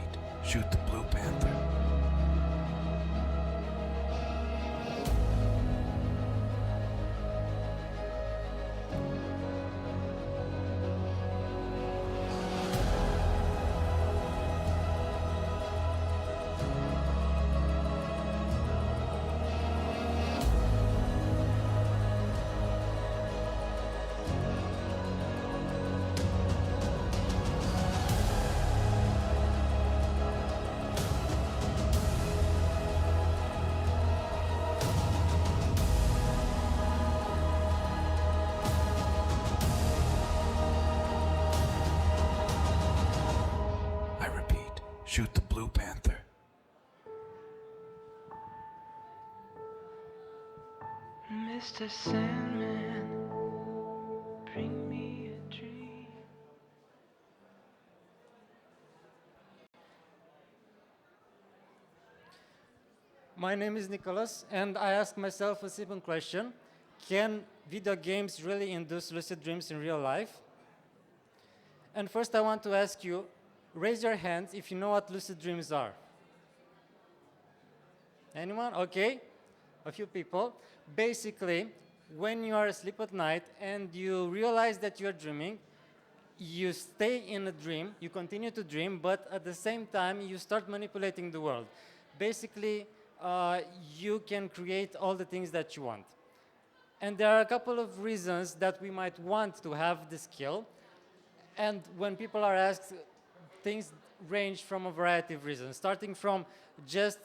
shoot the Blue Panther. shoot the blue panther. Mr. Sandman, bring me a dream. My name is Nikolas, and I ask myself a simple question. Can video games really induce lucid dreams in real life? And first I want to ask you, raise your hands if you know what lucid dreams are. Anyone? Okay, a few people. Basically, when you are asleep at night and you realize that you're dreaming, you stay in a dream, you continue to dream, but at the same time you start manipulating the world. Basically, you can create all the things that you want. And there are a couple of reasons that we might want to have this skill. And when people are asked, things range from a variety of reasons, starting from just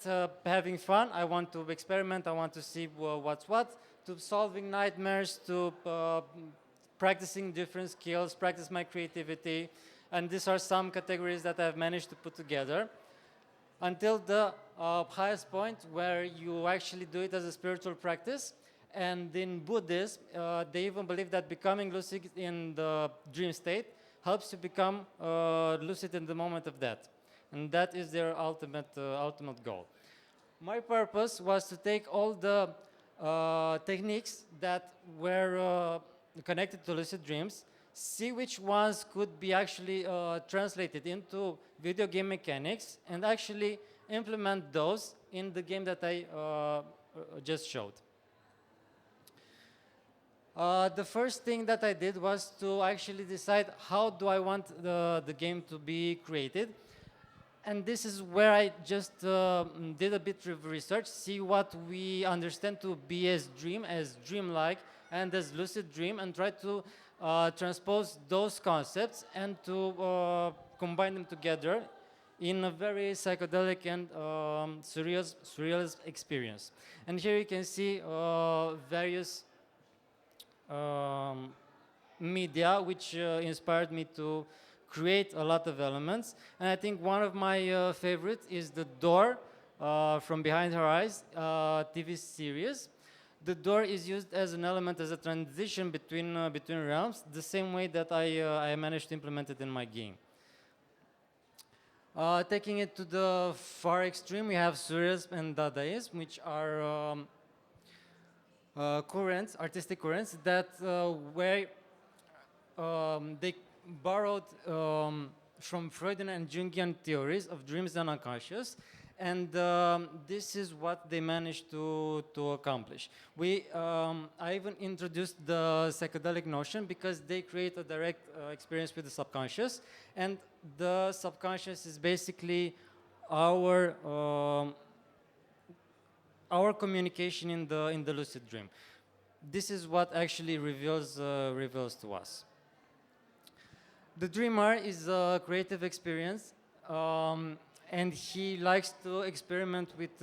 having fun, I want to experiment, I want to see what's what, to solving nightmares, to practicing different skills, practice my creativity. And these are some categories that I've managed to put together, until the highest point where you actually do it as a spiritual practice. And in Buddhism, they even believe that becoming lucid in the dream state helps you become lucid in the moment of death. And that is their ultimate goal. My purpose was to take all the techniques that were connected to lucid dreams, see which ones could be actually translated into video game mechanics, and actually implement those in the game that I just showed. The first thing that I did was to actually decide how do I want the game to be created. And this is where I just did a bit of research, see what we understand to be as dreamlike, and as lucid dream, and try to transpose those concepts and to combine them together in a very psychedelic and surreal experience. And here you can see various media which inspired me to create a lot of elements. And I think one of my favorites is the door from Behind Her Eyes TV series. The door is used as an element, as a transition between realms, the same way that I managed to implement it in my game. Taking it to the far extreme, we have Surrealism and Dadaism, which are artistic currents that where they borrowed from Freudian and Jungian theories of dreams and unconscious, and this is what they managed to accomplish. I even introduced the psychedelic notion because they create a direct experience with the subconscious, and the subconscious is basically our communication in the lucid dream. This is what actually reveals to us. The dreamer is a creative experience, and he likes to experiment with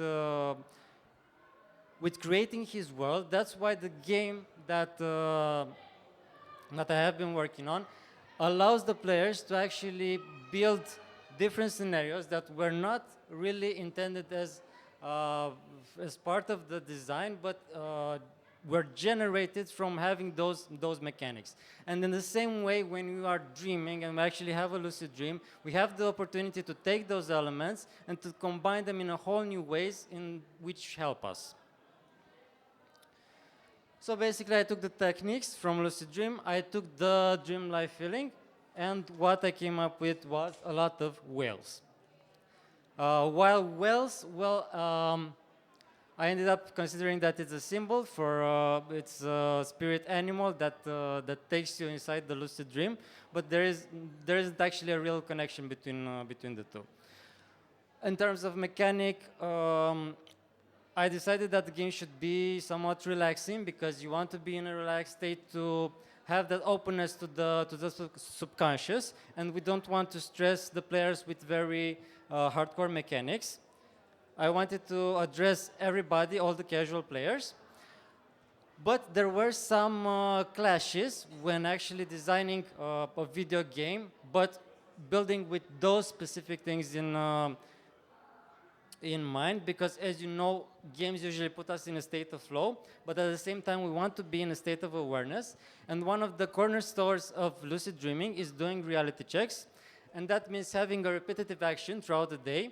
creating his world. That's why the game that I have been working on allows the players to actually build different scenarios that were not really intended as part of the design, but were generated from having those mechanics. And in the same way, when you are dreaming and we actually have a lucid dream, we have the opportunity to take those elements and to combine them in a whole new ways in which help us. So basically, I took the techniques from lucid dream, I took the dream-like feeling, and what I came up with was a lot of whales. While whales, I ended up considering that it's a symbol for it's a spirit animal that takes you inside the lucid dream, but there isn't actually a real connection between the two. In terms of mechanic, I decided that the game should be somewhat relaxing because you want to be in a relaxed state to have that openness to the subconscious, and we don't want to stress the players with very hardcore mechanics. I wanted to address everybody, all the casual players. But there were some clashes when actually designing a video game, but building with those specific things in mind, because as you know, games usually put us in a state of flow, but at the same time we want to be in a state of awareness. And one of the cornerstones of lucid dreaming is doing reality checks, and that means having a repetitive action throughout the day.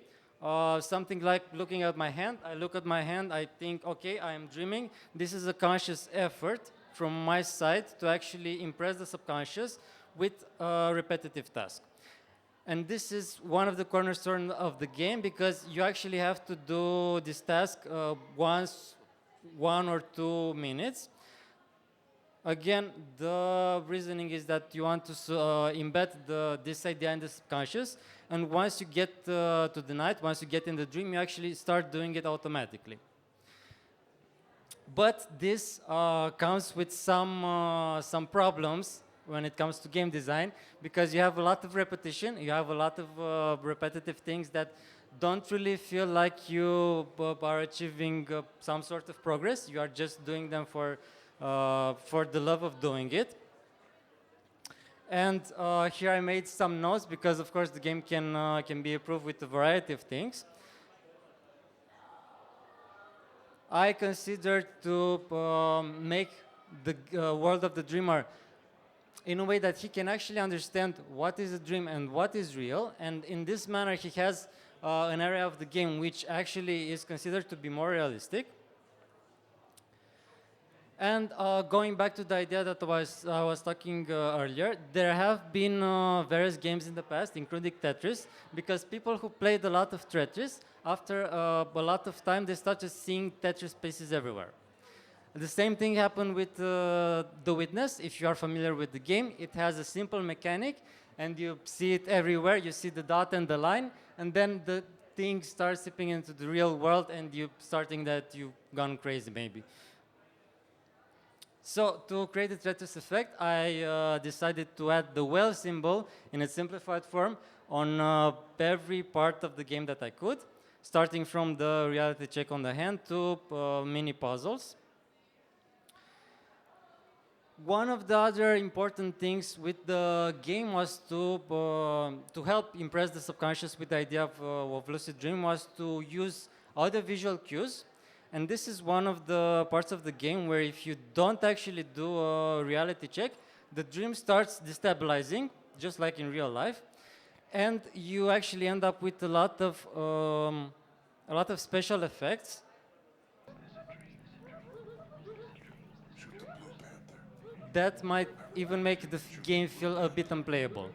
Something like looking at my hand. I look at my hand, I think, okay, I am dreaming. This is a conscious effort from my side to actually impress the subconscious with a repetitive task. And this is one of the cornerstones of the game, because you actually have to do this task once, 1 or 2 minutes. Again, the reasoning is that you want to embed this idea in the subconscious, and once you get to the night, once you get in the dream, you actually start doing it automatically. But this comes with some problems when it comes to game design, because you have a lot of repetition, you have a lot of repetitive things that don't really feel like you are achieving some sort of progress. You are just doing them for the love of doing it. And here I made some notes, because of course the game can be improved with a variety of things. I considered to make the world of the dreamer in a way that he can actually understand what is a dream and what is real. And in this manner, he has an area of the game which actually is considered to be more realistic. And going back to the idea that I was talking earlier, there have been various games in the past, including Tetris, because people who played a lot of Tetris, after a lot of time, they started seeing Tetris pieces everywhere. The same thing happened with The Witness. If you are familiar with the game, it has a simple mechanic, and you see it everywhere. You see the dot and the line, and then the thing starts slipping into the real world, and you starting that you've gone crazy, maybe. So to create the Tetris effect, I decided to add the well symbol in a simplified form on every part of the game that I could, starting from the reality check on the hand to mini puzzles. One of the other important things with the game was to help impress the subconscious with the idea of lucid dream, was to use audiovisual cues. And this is one of the parts of the game where if you don't actually do a reality check, the dream starts destabilizing, just like in real life. And you actually end up with a lot of special effects. That might even make the game feel a bit unplayable.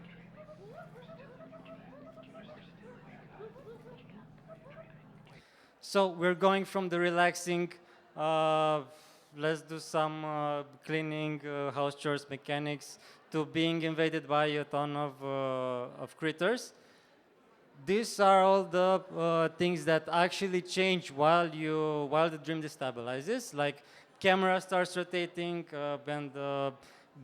So we're going from the relaxing, let's do some cleaning, house chores mechanics, to being invaded by a ton of critters. These are all the things that actually change while the dream destabilizes. Like camera starts rotating, and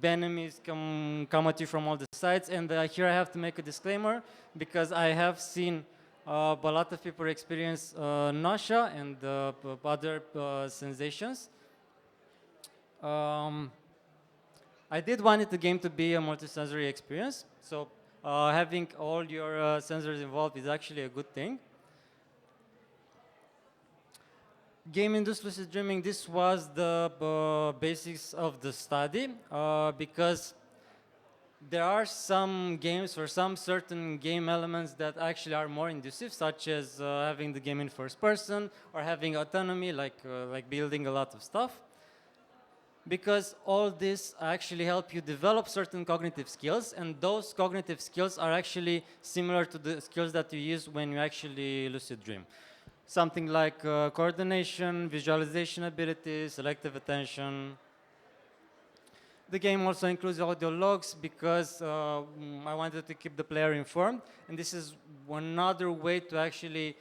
enemies come at you from all the sides. And here I have to make a disclaimer, because I have seen a lot of people experience nausea and other sensations. I did want the game to be a multisensory experience, so having all your sensors involved is actually a good thing. Game-induced lucid dreaming, this was the basics of the study, because there are some games or some certain game elements that actually are more inducive, such as having the game in first person or having autonomy, like building a lot of stuff. Because all this actually help you develop certain cognitive skills, and those cognitive skills are actually similar to the skills that you use when you actually lucid dream. Something like coordination, visualization abilities, selective attention. The game also includes audio logs, because I wanted to keep the player informed, and this is another way to actually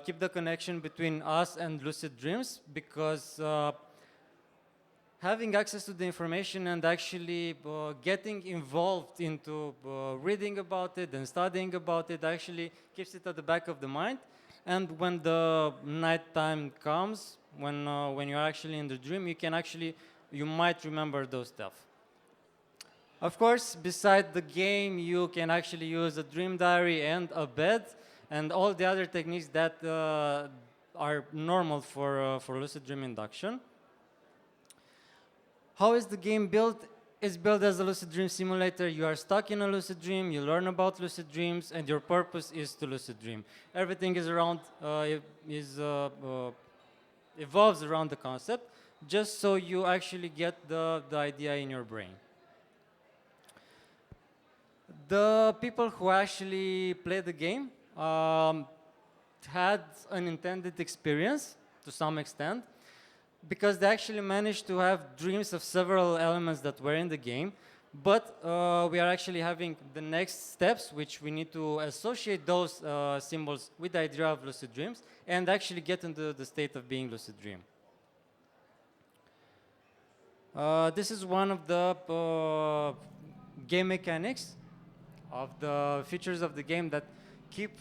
keep the connection between us and lucid dreams, because having access to the information and actually getting involved into reading about it and studying about it actually keeps it at the back of the mind. And when the night time comes, when you're actually in the dream, you might remember those stuff. Of course, beside the game, you can actually use a dream diary and a bed, and all the other techniques that are normal for lucid dream induction. How is the game built? It's built as a lucid dream simulator. You are stuck in a lucid dream, you learn about lucid dreams, and your purpose is to lucid dream. Everything is around, evolves around the concept, just so you actually get the idea in your brain. The people who actually play the game had an intended experience to some extent, because they actually managed to have dreams of several elements that were in the game, but we are actually having the next steps, which we need to associate those symbols with the idea of lucid dreams and actually get into the state of being lucid dream. This is one of the game mechanics of the features of the game that keep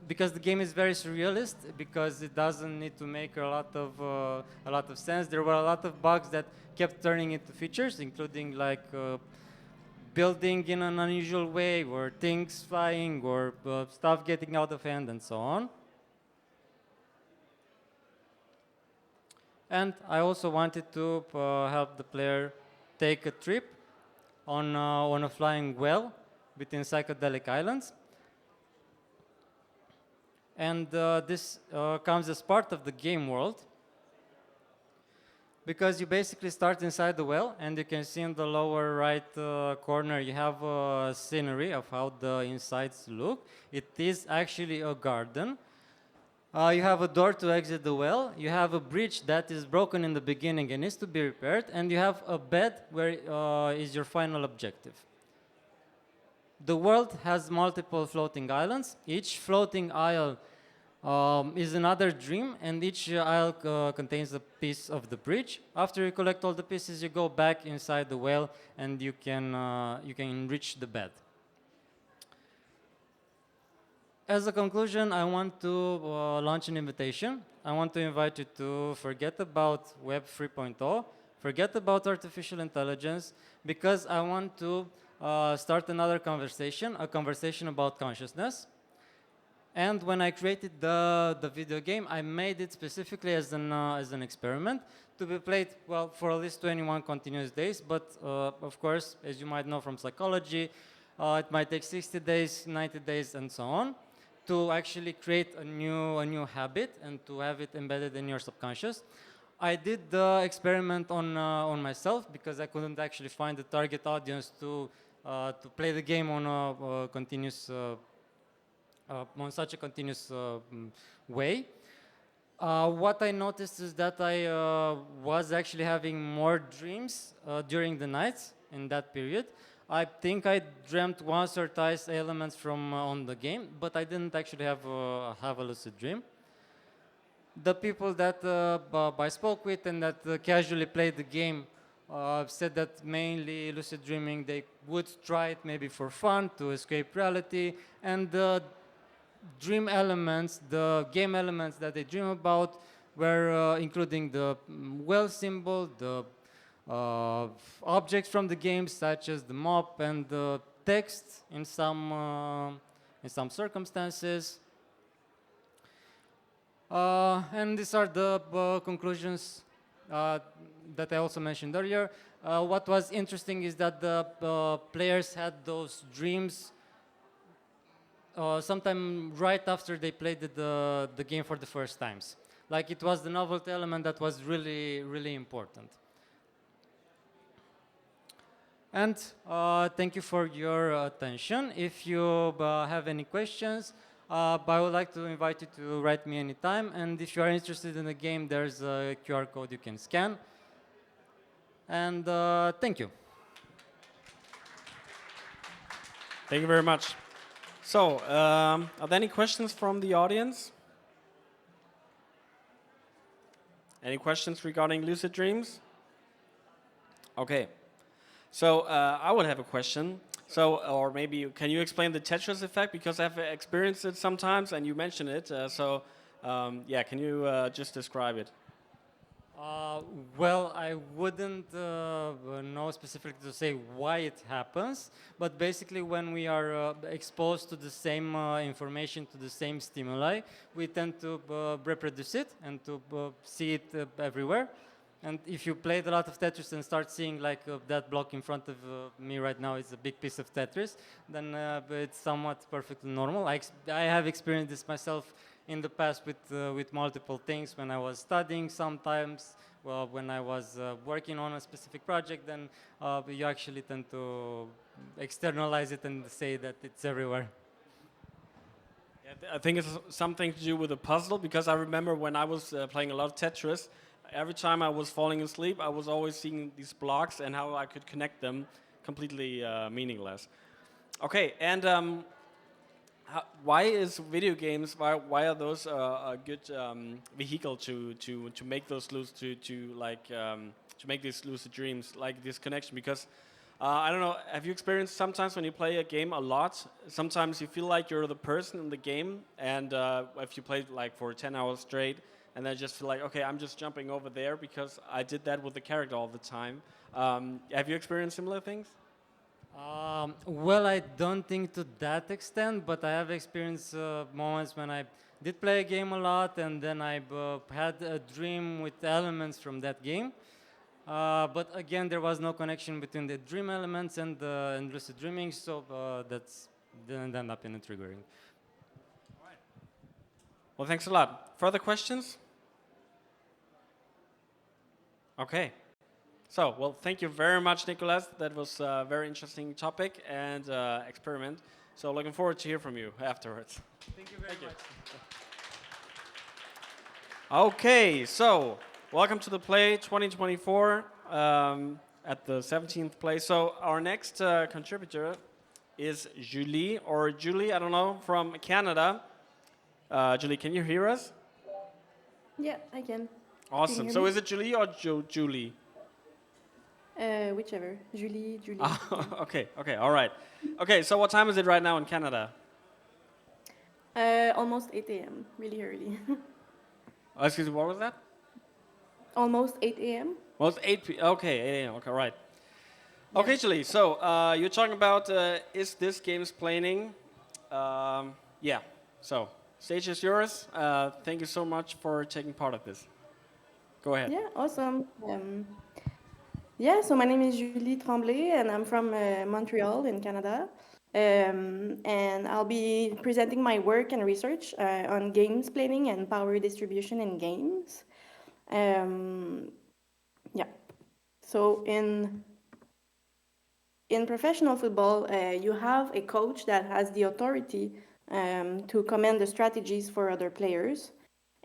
because the game is very surrealist, because it doesn't need to make a lot of sense. There were a lot of bugs that kept turning into features, including like building in an unusual way, or things flying, or stuff getting out of hand, and so on. And I also wanted to help the player take a trip on a flying whale between psychedelic islands. And this comes as part of the game world, because you basically start inside the well, and you can see in the lower right corner you have a scenery of how the insides look. It is actually a garden. You have a door to exit the well, you have a bridge that is broken in the beginning and needs to be repaired, and you have a bed where is your final objective. The world has multiple floating islands. Each floating isle is another dream, and each isle contains a piece of the bridge. After you collect all the pieces, you go back inside the well, and you can enrich the bed. As a conclusion, I want to launch an invitation. I want to invite you to forget about Web 3.0, forget about artificial intelligence, because I want to start another conversation, a conversation about consciousness. And when I created the video game, I made it specifically as an experiment to be played, well, for at least 21 continuous days. But of course, as you might know from psychology, it might take 60 days, 90 days, and so on, to actually create a new habit and to have it embedded in your subconscious. I did the experiment on myself, because I couldn't actually find the target audience to play the game on a continuous on such a continuous way. What I noticed is that I was actually having more dreams during the nights in that period. I think I dreamt once or twice elements from on the game, but I didn't actually have a lucid dream. The people that I spoke with and that casually played the game said that mainly lucid dreaming, they would try it maybe for fun, to escape reality, and the dream elements, the game elements that they dream about were including the well symbol, the objects from the game, such as the mop and the text in some circumstances. And these are the conclusions that I also mentioned earlier. What was interesting is that the players had those dreams sometime right after they played the game for the first times. Like, it was the novelty element that was really, really important. And thank you for your attention. If you have any questions, I would like to invite you to write me anytime. And if you are interested in the game, there's a QR code you can scan. And thank you. Thank you very much. So, are there any questions from the audience? Any questions regarding lucid dreams? Okay. So, I would have a question. So, or maybe, can you explain the Tetris effect? Because I've experienced it sometimes, and you mentioned it. Yeah, can you just describe it? Well, I wouldn't know specifically to say why it happens, but basically when we are exposed to the same information, to the same stimuli, we tend to reproduce it and to see it everywhere. And if you played a lot of Tetris and start seeing like that block in front of me right now is a big piece of Tetris, then it's somewhat perfectly normal. I have experienced this myself in the past with multiple things when I was studying sometimes, well, when I was working on a specific project, then you actually tend to externalize it and say that it's everywhere. Yeah, I think it's something to do with the puzzle, because I remember when I was playing a lot of Tetris, every time I was falling asleep, I was always seeing these blocks and how I could connect them, completely meaningless. Okay, and why is video games? Why are those a good vehicle to make those to make these lucid dreams, like this connection? Because I don't know. Have you experienced sometimes when you play a game a lot? Sometimes you feel like you're the person in the game, and if you play like for 10 hours straight, and then just feel like, okay, I'm just jumping over there because I did that with the character all the time. Have you experienced similar things? Well, I don't think to that extent, but I have experienced moments when I did play a game a lot, and then I had a dream with elements from that game. But again, there was no connection between the dream elements and lucid dreaming, so that's didn't end up in a triggering. Well, thanks a lot. Further questions? Okay. So, well, thank you very much, Nikolas. That was a very interesting topic and experiment. So, looking forward to hear from you afterwards. Thank you very much. Okay, so welcome to the Play 2024 at the 17th Play. So, our next contributor is Julie, or Julie, I don't know, from Canada. Julie, can you hear us? Yeah, I can. Awesome. So, is it Julie or Julie? Whichever. Julie. Okay, all right. Okay, so what time is it right now in Canada? Almost 8 a.m. Really early. Oh, excuse me, what was that? Almost 8 a.m. Almost 8 p.m. Okay, 8 a.m. Okay, right. Okay, Julie, so you're talking about is this Gamesplaining? Yeah, so stage is yours. Thank you so much for taking part of this. Go ahead. Yeah, awesome. Yeah, so my name is Julie Tremblay, and I'm from Montreal in Canada. And I'll be presenting my work and research on gamesplaining and power distribution in games. Yeah, so in professional football, you have a coach that has the authority to command the strategies for other players,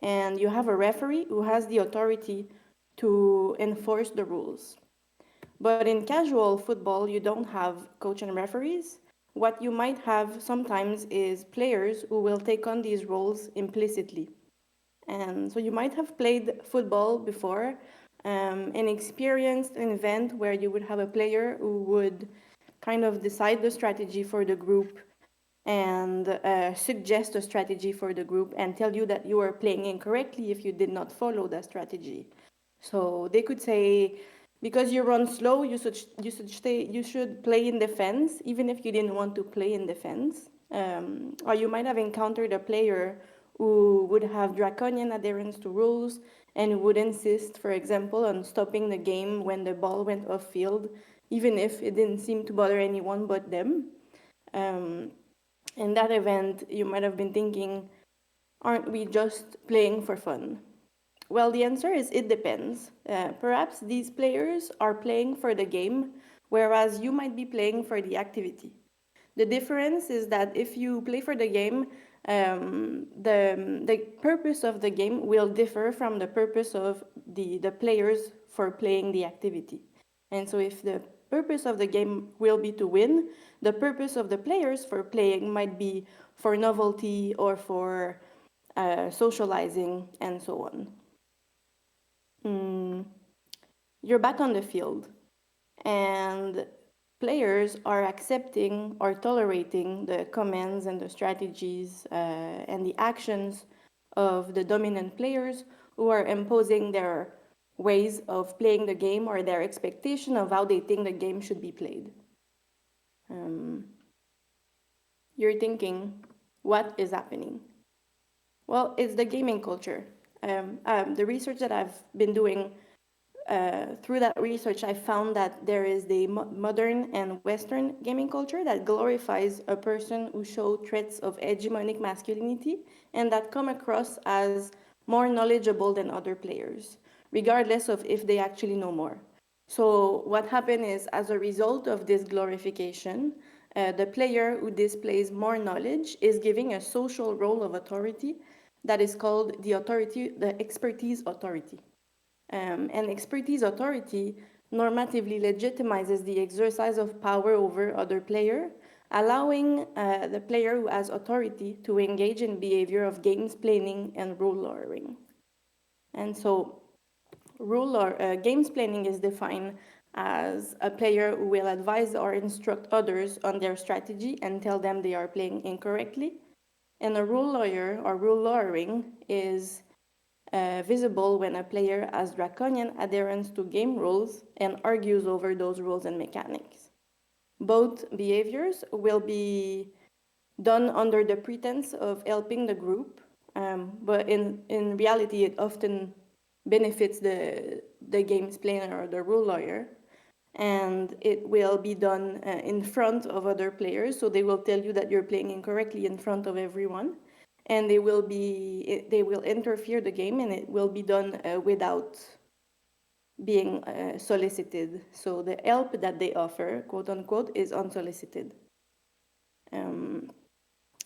and you have a referee who has the authority to enforce the rules. But in casual football, you don't have coach and referees. What you might have sometimes is players who will take on these roles implicitly. And so you might have played football before and experienced an event where you would have a player who would kind of decide the strategy for the group and suggest a strategy for the group and tell you that you were playing incorrectly if you did not follow that strategy. So they could say, because you run slow, you should play in defense, even if you didn't want to play in defense. Or you might have encountered a player who would have draconian adherence to rules and would insist, for example, on stopping the game when the ball went off field, even if it didn't seem to bother anyone but them. In that event, you might have been thinking, aren't we just playing for fun? Well, the answer is it depends. Perhaps these players are playing for the game, whereas you might be playing for the activity. The difference is that if you play for the game, the purpose of the game will differ from the purpose of the players for playing the activity. And so if the purpose of the game will be to win, the purpose of the players for playing might be for novelty or for socializing and so on. You're back on the field, and players are accepting or tolerating the commands and the strategies and the actions of the dominant players who are imposing their ways of playing the game or their expectation of how they think the game should be played. You're thinking, what is happening? Well, it's the gaming culture. The research that I've been doing, through that research, I found that there is the modern and Western gaming culture that glorifies a person who shows traits of hegemonic masculinity and that come across as more knowledgeable than other players, regardless of if they actually know more. So what happened is, as a result of this glorification, the player who displays more knowledge is giving a social role of authority that is called the expertise authority. And expertise authority normatively legitimizes the exercise of power over other player, allowing the player who has authority to engage in behavior of gamesplaining and rule lawyering. And so gamesplaining is defined as a player who will advise or instruct others on their strategy and tell them they are playing incorrectly. And a rule lawyer or rule lawyering is visible when a player has draconian adherence to game rules and argues over those rules and mechanics. Both behaviors will be done under the pretense of helping the group, but in reality, it often benefits the games player or the rule lawyer, and it will be done in front of other players, so they will tell you that you're playing incorrectly in front of everyone, and they will interfere the game, and it will be done without being solicited. So the help that they offer, quote unquote, is unsolicited.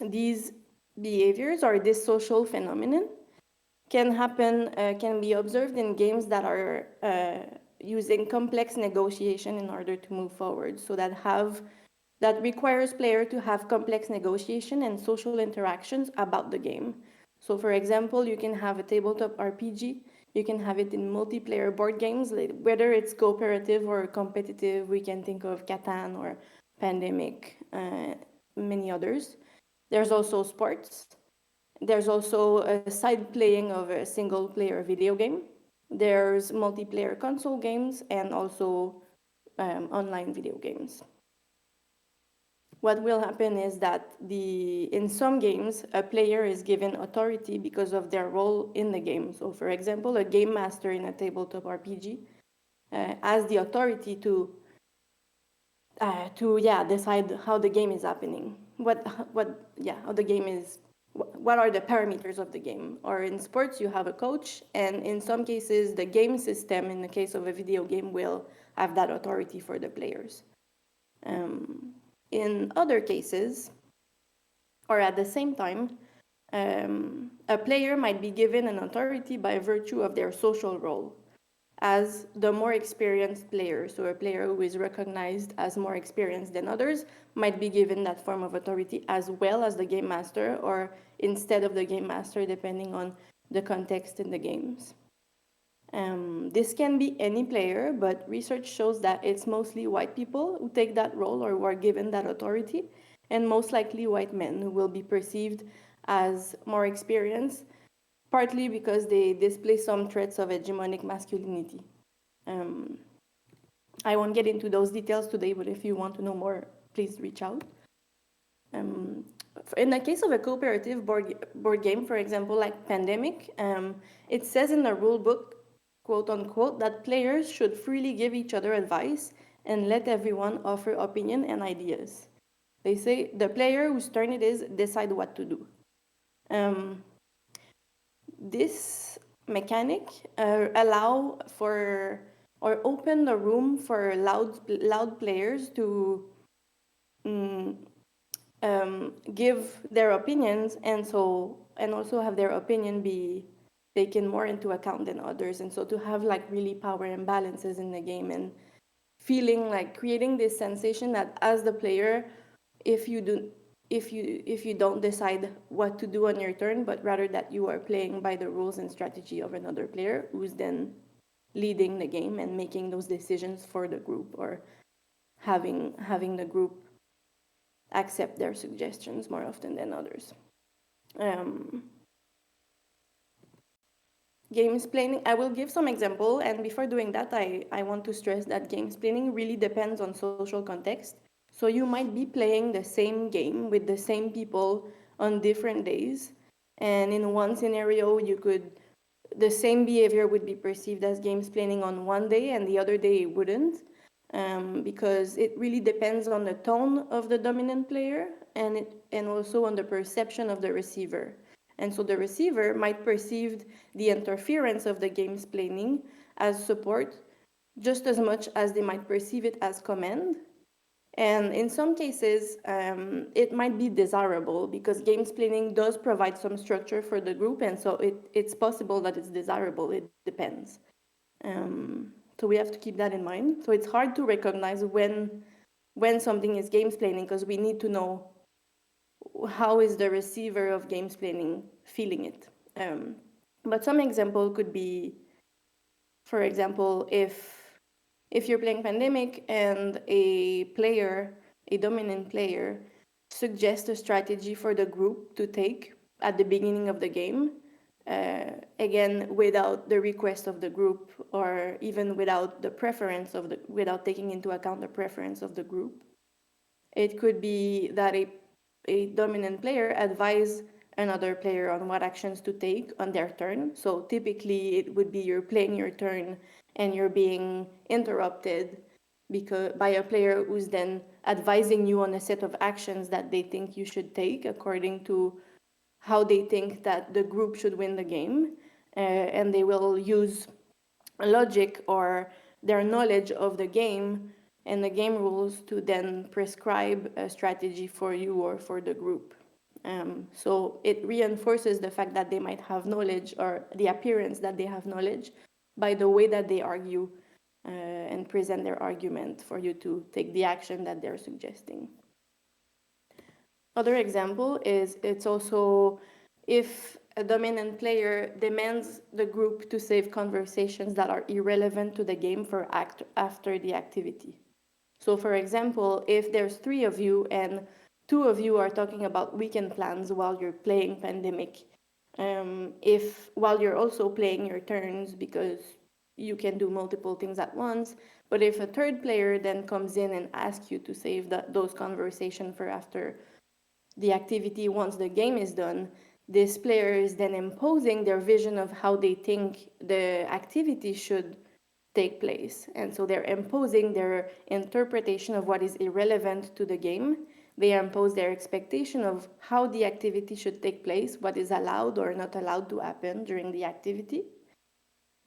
These behaviors or this social phenomenon can be observed in games that are using complex negotiation in order to move forward. So that requires player to have complex negotiation and social interactions about the game. So for example, you can have a tabletop RPG, you can have it in multiplayer board games, whether it's cooperative or competitive. We can think of Catan or Pandemic, many others. There's also sports. There's also a side playing of a single player video game. There's multiplayer console games and also online video games. What will happen is that in some games, a player is given authority because of their role in the game. So for example, a game master in a tabletop RPG has the authority to decide how the game is happening. How the game is, what are the parameters of the game? Or in sports, you have a coach, and in some cases, the game system, in the case of a video game, will have that authority for the players. In other cases, or at the same time, a player might be given an authority by virtue of their social role as the more experienced player. So a player who is recognized as more experienced than others might be given that form of authority as well as the game master, or instead of the game master, depending on the context in the games. This can be any player, but research shows that it's mostly white people who take that role or who are given that authority, and most likely white men who will be perceived as more experienced, partly because they display some traits of hegemonic masculinity. I won't get into those details today, but if you want to know more, please reach out. In the case of a cooperative board game, for example, like Pandemic, it says in the rule book, quote unquote, that players should freely give each other advice and let everyone offer opinion and ideas. They say the player whose turn it is decide what to do. This mechanic allow for or open the room for loud players to give their opinions and also have their opinion be taken more into account than others, and so to have like really power imbalances in the game and feeling like creating this sensation that as the player, if you don't decide what to do on your turn, but rather that you are playing by the rules and strategy of another player who's then leading the game and making those decisions for the group, or having the group accept their suggestions more often than others. Gamesplaining, I will give some example, and before doing that, I want to stress that gamesplaining really depends on social context. So you might be playing the same game with the same people on different days, and in one scenario, the same behavior would be perceived as gamesplaining on one day, and the other day it wouldn't, because it really depends on the tone of the dominant player and also on the perception of the receiver. And so the receiver might perceive the interference of the gamesplaining as support just as much as they might perceive it as command. And in some cases, it might be desirable because gamesplaining does provide some structure for the group, and so it's possible that it's desirable. It depends. So we have to keep that in mind. So it's hard to recognize when something is gamesplaining because we need to know how is the receiver of gamesplaining feeling it. But some example could be, for example, if you're playing Pandemic and a dominant player, suggests a strategy for the group to take at the beginning of the game, again, without the request of the group or even without without taking into account the preference of the group. It could be that a dominant player advise another player on what actions to take on their turn. So typically it would be you're playing your turn and you're being interrupted by a player who's then advising you on a set of actions that they think you should take according to how they think that the group should win the game. And they will use logic or their knowledge of the game and the game rules to then prescribe a strategy for you or for the group. So it reinforces the fact that they might have knowledge or the appearance that they have knowledge by the way that they argue and present their argument for you to take the action that they're suggesting. Other example is it's also if a dominant player demands the group to save conversations that are irrelevant to the game for after the activity. So for example, if there's 3 of you and 2 of you are talking about weekend plans while you're playing Pandemic, while you're also playing your turns because you can do multiple things at once, but if a third player then comes in and asks you to save those conversations for after the activity once the game is done, this player is then imposing their vision of how they think the activity should take place. And so they're imposing their interpretation of what is irrelevant to the game. They impose their expectation of how the activity should take place, what is allowed or not allowed to happen during the activity.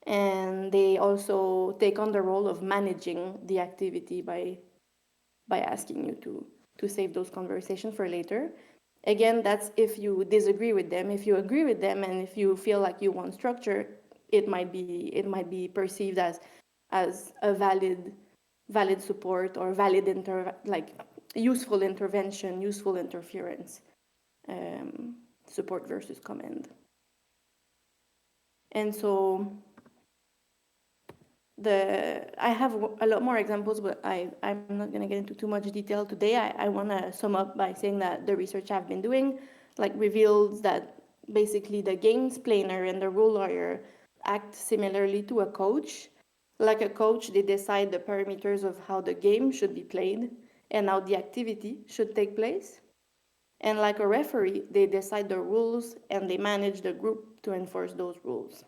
And they also take on the role of managing the activity by asking you to save those conversations for later. Again, that's if you disagree with them. If you agree with them and if you feel like you want structure, it might be perceived as a valid support or useful intervention, useful interference, support versus command. And so I have a lot more examples, but I'm not going to get into too much detail today. I want to sum up by saying that the research I've been doing reveals that basically the games planner and the rule lawyer act similarly to a coach. Like a coach, they decide the parameters of how the game should be played and how the activity should take place. And like a referee, they decide the rules and they manage the group to enforce those rules.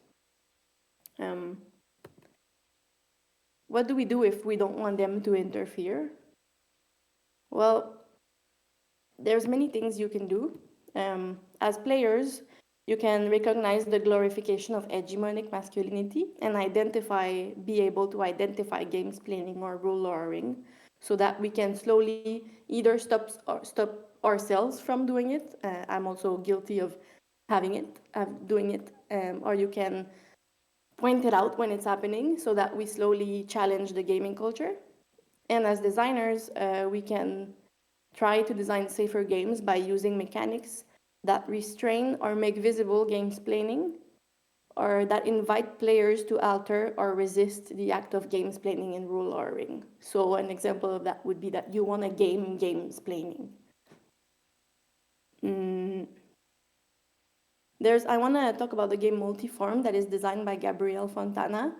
What do we do if we don't want them to interfere? Well, there's many things you can do. As players, you can recognize the glorification of hegemonic masculinity and be able to identify gamesplaining or rule lawyering so that we can slowly either stop ourselves from doing it. I'm also guilty of doing it, or you can point it out when it's happening so that we slowly challenge the gaming culture. And as designers, we can try to design safer games by using mechanics that restrain or make visible gamesplaining, or that invite players to alter or resist the act of gamesplaining and rule lawyering. So an example of that would be that you want to gamesplaining. I want to talk about the game Multiform that is designed by Gabriel Fontana.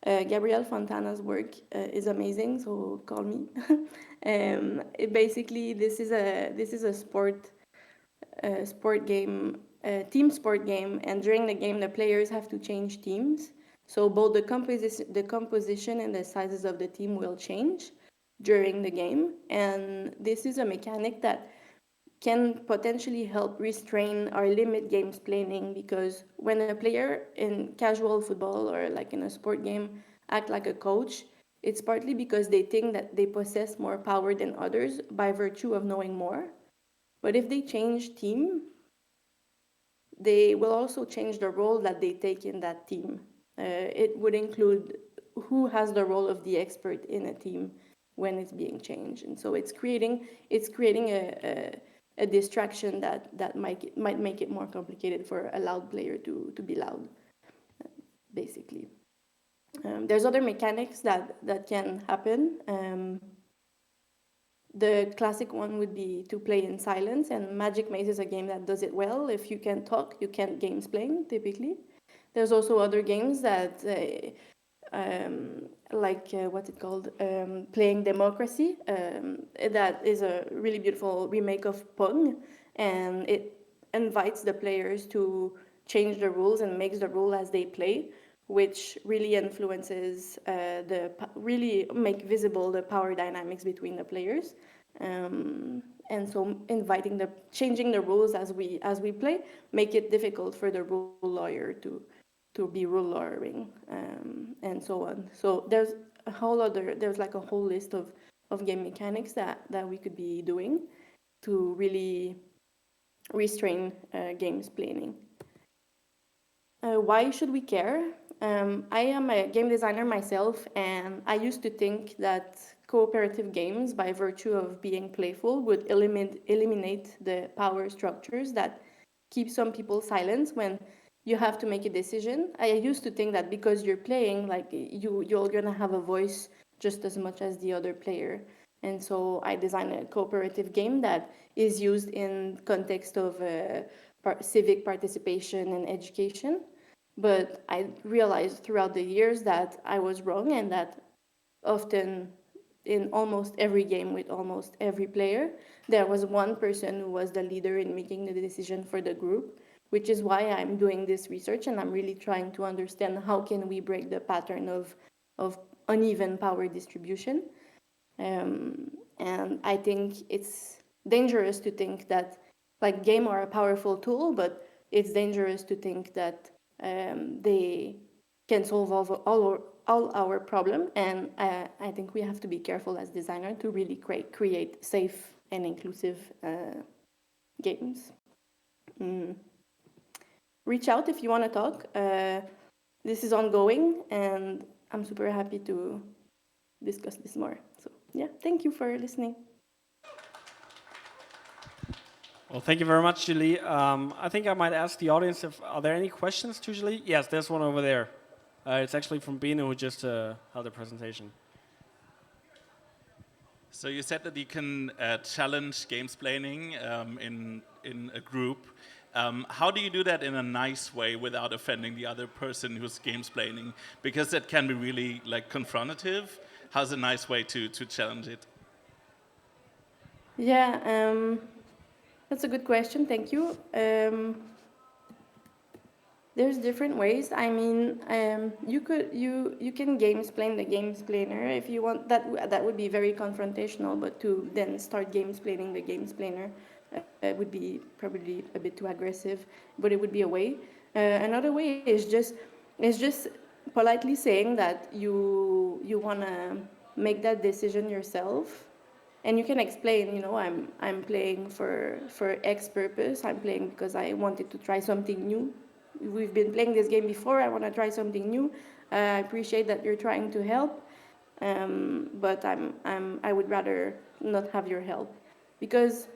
Gabriel Fontana's work is amazing, so call me. Basically, this is a sport game, team sport game, and during the game, the players have to change teams. So both the composition and the sizes of the team will change during the game, and this is a mechanic that can potentially help restrain or limit games planning, because when a player in casual football or like in a sport game act like a coach, it's partly because they think that they possess more power than others by virtue of knowing more. But if they change team, they will also change the role that they take in that team. It would include who has the role of the expert in a team when it's being changed, and so it's creating a distraction that might make it more complicated for a loud player to be loud, basically. There's other mechanics that can happen. The classic one would be to play in silence, and Magic Maze is a game that does it well. If you can't talk, you can't gamesplain, typically. There's also other games that, what's it called? Playing Democracy. That is a really beautiful remake of Pong, and it invites the players to change the rules and makes the rule as they play, which really influences really make visible the power dynamics between the players. And so changing the rules as we play make it difficult for the rule lawyer to be rule lawyering, and so on. So there's like a whole list of game mechanics that we could be doing to really restrain games planning. Why should we care? I am a game designer myself, and I used to think that cooperative games, by virtue of being playful, would eliminate the power structures that keep some people silent when you have to make a decision. I used to think that because you're playing, like you're gonna have a voice just as much as the other player. And so I designed a cooperative game that is used in context of civic participation and education. But I realized throughout the years that I was wrong, and that often in almost every game with almost every player, there was one person who was the leader in making the decision for the group, which is why I'm doing this research, and I'm really trying to understand how can we break the pattern of uneven power distribution. And I think it's dangerous to think that like game are a powerful tool, but it's dangerous to think that they can solve all our problem, and I think we have to be careful as designers to really create safe and inclusive games. Reach out if you want to talk. This is ongoing, and I'm super happy to discuss this more. So yeah, thank you for listening. Well, thank you very much, Julie. I think I might ask the audience are there any questions to Julie? Yes, there's one over there. It's actually from Bino, who just held a presentation. So you said that you can challenge gamesplaining in a group. How do you do that in a nice way without offending the other person who's gamesplaining? Because that can be really like confrontative. How's a nice way to challenge it? Yeah, that's a good question. Thank you. There's different ways. I mean, you can gamesplain the gamesplainer if you want. That would be very confrontational. But to then start gamesplaining the gamesplainer would be probably a bit too aggressive. But it would be a way. Another way is just politely saying that you wanna make that decision yourself. And you can explain, I'm playing for X purpose. I'm playing because I wanted to try something new. We've been playing this game before. I want to try something new. I appreciate that you're trying to help, but I would rather not have your help, because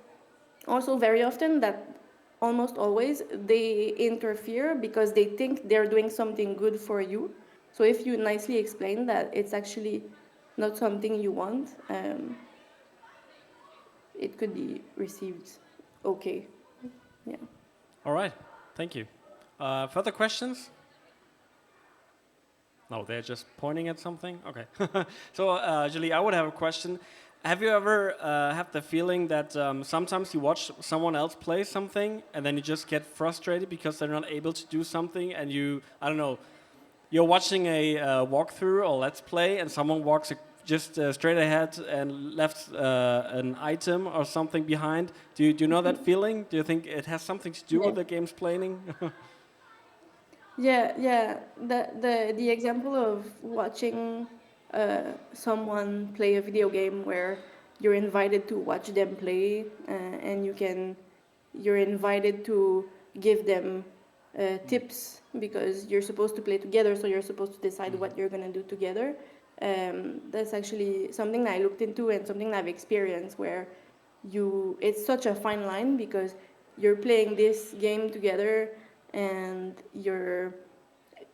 also very often that almost always they interfere because they think they're doing something good for you. So if you nicely explain that it's actually not something you want, it could be received okay. Yeah. All right. Thank you. Further questions? No, they're just pointing at something? Okay. So, Julie, I would have a question. Have you ever have the feeling that sometimes you watch someone else play something and then you just get frustrated because they're not able to do something and you, I don't know, you're watching a walkthrough or let's play and someone walks just straight ahead and left an item or something behind. Do you know that feeling? Do you think it has something to do with the game's planning? Yeah. The example of watching someone play a video game where you're invited to watch them play, and you're invited to give them tips because you're supposed to play together, so you're supposed to decide what you're gonna do together. That's actually something that I looked into and something that I've experienced where it's such a fine line because you're playing this game together and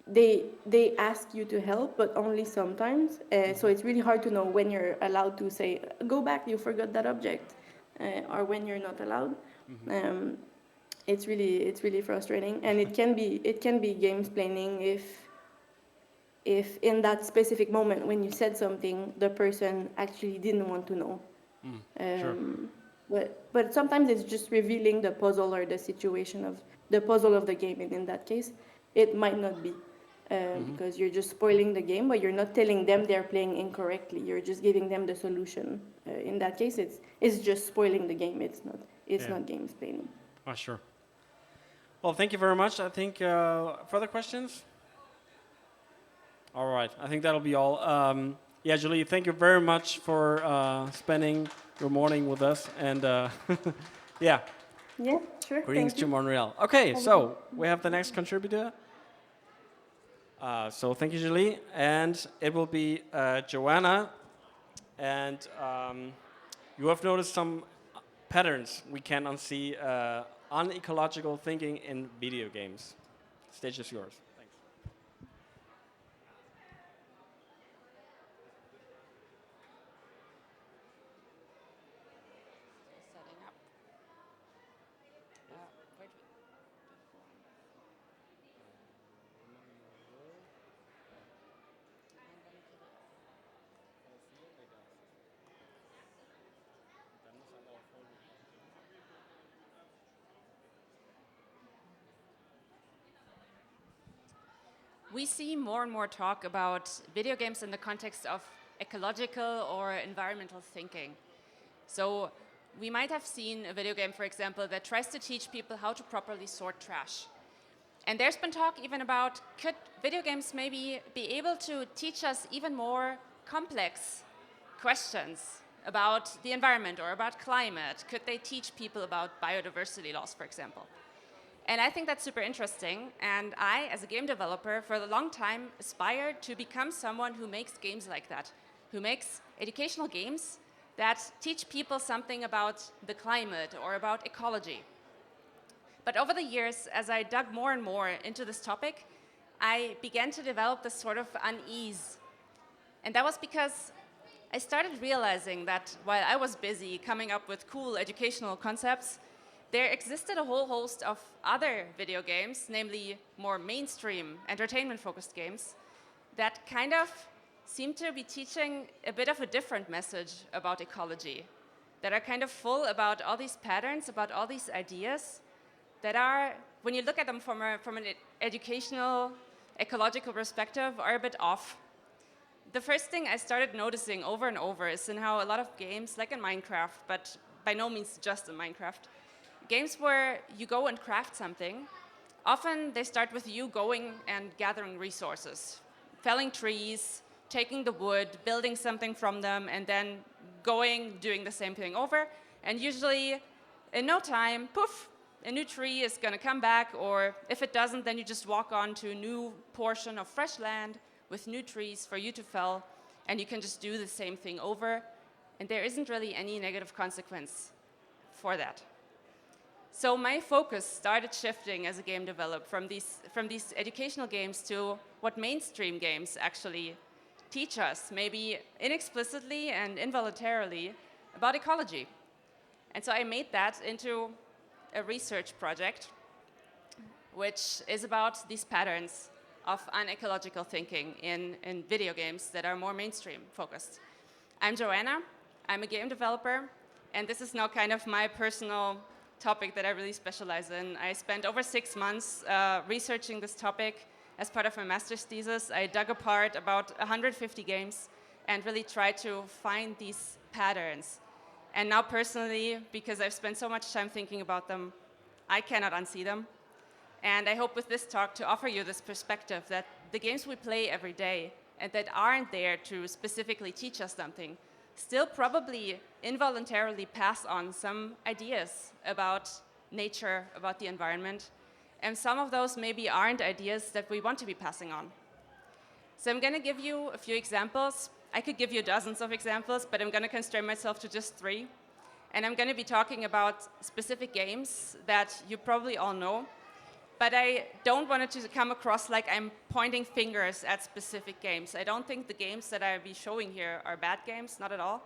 they ask you to help, but only sometimes. So it's really hard to know when you're allowed to say, go back, you forgot that object, or when you're not allowed. It's really frustrating, and it can be gamesplaining if in that specific moment when you said something, the person actually didn't want to know. Sure. But sometimes it's just revealing the puzzle or the situation of the puzzle of the game, and in that case, it might not be because you're just spoiling the game, but you're not telling them they're playing incorrectly. You're just giving them the solution. In that case, it's just spoiling the game. It's not gamesplaining. Oh, sure. Well, thank you very much. I think further questions? All right. I think that'll be all. Yeah, Julie, thank you very much for spending your morning with us. And yeah. Yeah, sure. Greetings Thank you. to Montreal. Okay, so we have the next contributor. So thank you, Julie. And it will be Joanna. And you have noticed some patterns we can unsee unecological thinking in video games. Stage is yours. Thanks. We see more and more talk about video games in the context of ecological or environmental thinking. So we might have seen a video game, for example, that tries to teach people how to properly sort trash. And there's been talk even about, could video games maybe be able to teach us even more complex questions about the environment or about climate? Could they teach people about biodiversity loss, for example? And I think that's super interesting. And I, as a game developer, for a long time aspired to become someone who makes games like that, who makes educational games that teach people something about the climate or about ecology. But over the years, as I dug more and more into this topic, I began to develop this sort of unease. And that was because I started realizing that while I was busy coming up with cool educational concepts, there existed a whole host of other video games, namely more mainstream entertainment-focused games, that kind of seem to be teaching a bit of a different message about ecology, that are kind of full about all these patterns, about all these ideas, that are, when you look at them from an educational, ecological perspective, are a bit off. The first thing I started noticing over and over is in how a lot of games, like in Minecraft, but by no means just in Minecraft, games where you go and craft something, often they start with you going and gathering resources, felling trees, taking the wood, building something from them, and then going, doing the same thing over. And usually, in no time, poof, a new tree is going to come back, or if it doesn't, then you just walk on to a new portion of fresh land with new trees for you to fell, and you can just do the same thing over, and there isn't really any negative consequence for that. So my focus started shifting as a game developer from these educational games to what mainstream games actually teach us, maybe inexplicitly and involuntarily, about ecology. And so I made that into a research project which is about these patterns of unecological thinking in video games that are more mainstream focused. I'm Joanna, I'm a game developer, and this is now kind of my personal topic that I really specialize in. I spent over 6 months researching this topic as part of my master's thesis. I dug apart about 150 games and really tried to find these patterns. And now personally, because I've spent so much time thinking about them, I cannot unsee them. And I hope with this talk to offer you this perspective that the games we play every day and that aren't there to specifically teach us something still probably involuntarily pass on some ideas about nature, about the environment. And some of those maybe aren't ideas that we want to be passing on. So I'm going to give you a few examples. I could give you dozens of examples, but I'm going to constrain myself to just 3. And I'm going to be talking about specific games that you probably all know. But I don't want it to come across like I'm pointing fingers at specific games. I don't think the games that I'll be showing here are bad games, not at all.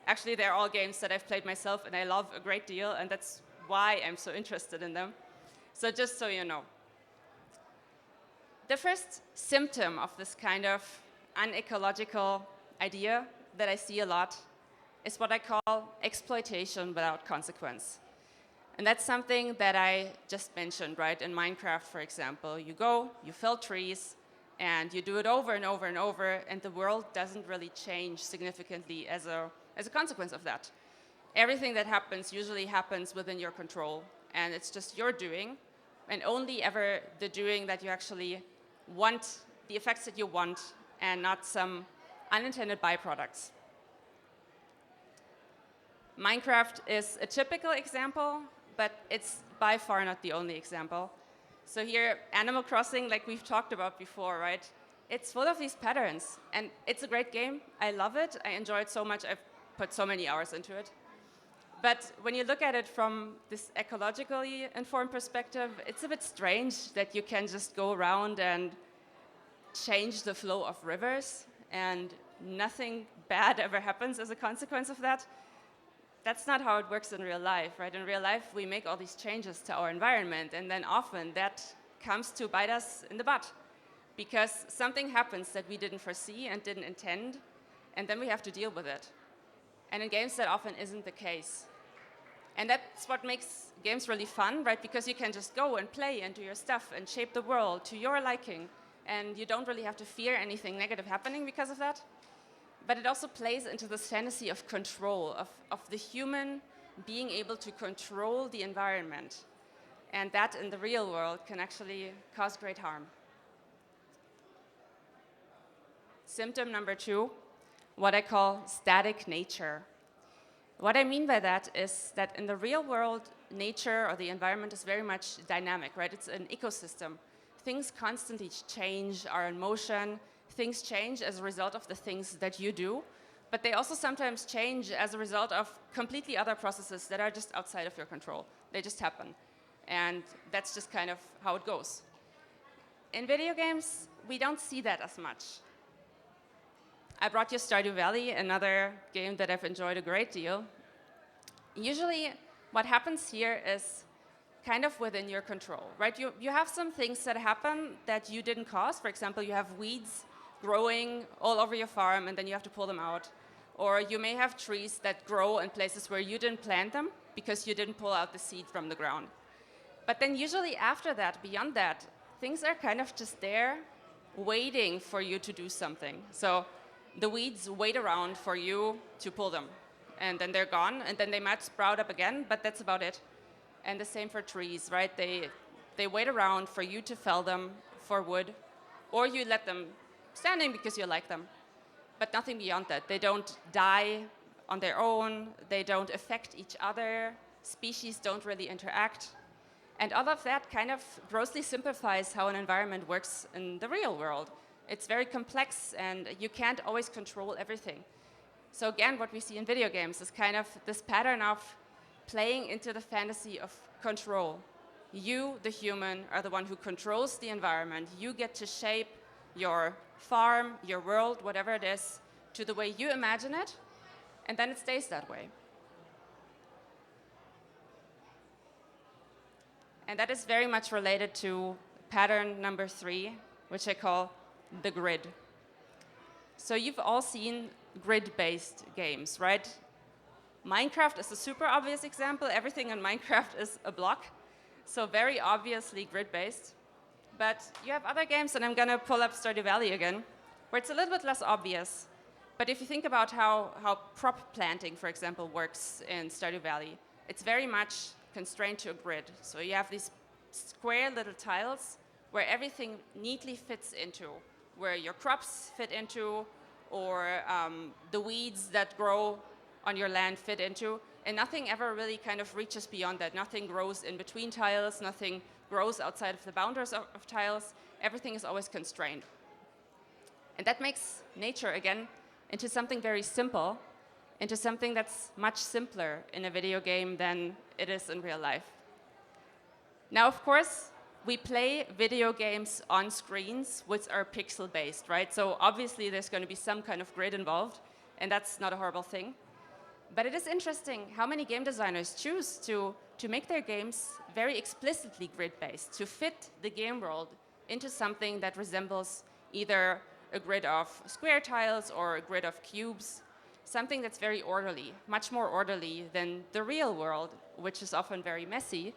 Actually, they're all games that I've played myself and I love a great deal, and that's why I'm so interested in them. So just so you know. The first symptom of this kind of unecological idea that I see a lot is what I call exploitation without consequence. And that's something that I just mentioned, right? In Minecraft, for example, you go, you fell trees, and you do it over and over and over, and the world doesn't really change significantly as a consequence of that. Everything that happens usually happens within your control, and it's just your doing, and only ever the doing that you actually want, the effects that you want, and not some unintended byproducts. Minecraft is a typical example, but it's by far not the only example. So here, Animal Crossing, like we've talked about before, right? It's full of these patterns, and it's a great game. I love it. I enjoy it so much. I've put so many hours into it. But when you look at it from this ecologically informed perspective, it's a bit strange that you can just go around and change the flow of rivers and nothing bad ever happens as a consequence of that. That's not how it works in real life, right? In real life, we make all these changes to our environment, and then often that comes to bite us in the butt because something happens that we didn't foresee and didn't intend, and then we have to deal with it. And in games, that often isn't the case. And that's what makes games really fun, right? Because you can just go and play and do your stuff and shape the world to your liking, and you don't really have to fear anything negative happening because of that. But it also plays into this fantasy of control, of the human being able to control the environment. And that in the real world can actually cause great harm. Symptom number 2, what I call static nature. What I mean by that is that in the real world, nature or the environment is very much dynamic, right? It's an ecosystem. Things constantly change, are in motion. Things change as a result of the things that you do, but they also sometimes change as a result of completely other processes that are just outside of your control. They just happen. And that's just kind of how it goes. In video games, we don't see that as much. I brought you Stardew Valley, another game that I've enjoyed a great deal. Usually, what happens here is kind of within your control, right? You have some things that happen that you didn't cause. For example, you have weeds growing all over your farm, and then you have to pull them out. Or you may have trees that grow in places where you didn't plant them because you didn't pull out the seed from the ground. But then usually after that, beyond that, things are kind of just there waiting for you to do something. So the weeds wait around for you to pull them. And then they're gone, and then they might sprout up again, but that's about it. And the same for trees, right? They wait around for you to fell them for wood, or you let them standing because you like them, but nothing beyond that. They don't die on their own. They don't affect each other. Species don't really interact. And all of that kind of grossly simplifies how an environment works in the real world. It's very complex, and you can't always control everything. So again, what we see in video games is kind of this pattern of playing into the fantasy of control. You, the human, are the one who controls the environment. You get to shape your farm, your world, whatever it is, to the way you imagine it, and then it stays that way. And that is very much related to pattern number 3, which I call the grid. So you've all seen grid-based games, right? Minecraft is a super obvious example. Everything in Minecraft is a block, so very obviously grid-based. But you have other games, and I'm going to pull up Stardew Valley again, where it's a little bit less obvious. But if you think about how crop planting, for example, works in Stardew Valley, it's very much constrained to a grid. So you have these square little tiles where everything neatly fits into, where your crops fit into, or the weeds that grow on your land fit into, and nothing ever really kind of reaches beyond that. Nothing grows in between tiles, nothing grows outside of the boundaries of tiles. Everything is always constrained. And that makes nature, again, into something very simple, into something that's much simpler in a video game than it is in real life. Now, of course, we play video games on screens which are pixel-based, right? So obviously there's going to be some kind of grid involved, and that's not a horrible thing. But it is interesting how many game designers choose to make their games very explicitly grid-based, to fit the game world into something that resembles either a grid of square tiles or a grid of cubes, something that's very orderly, much more orderly than the real world, which is often very messy,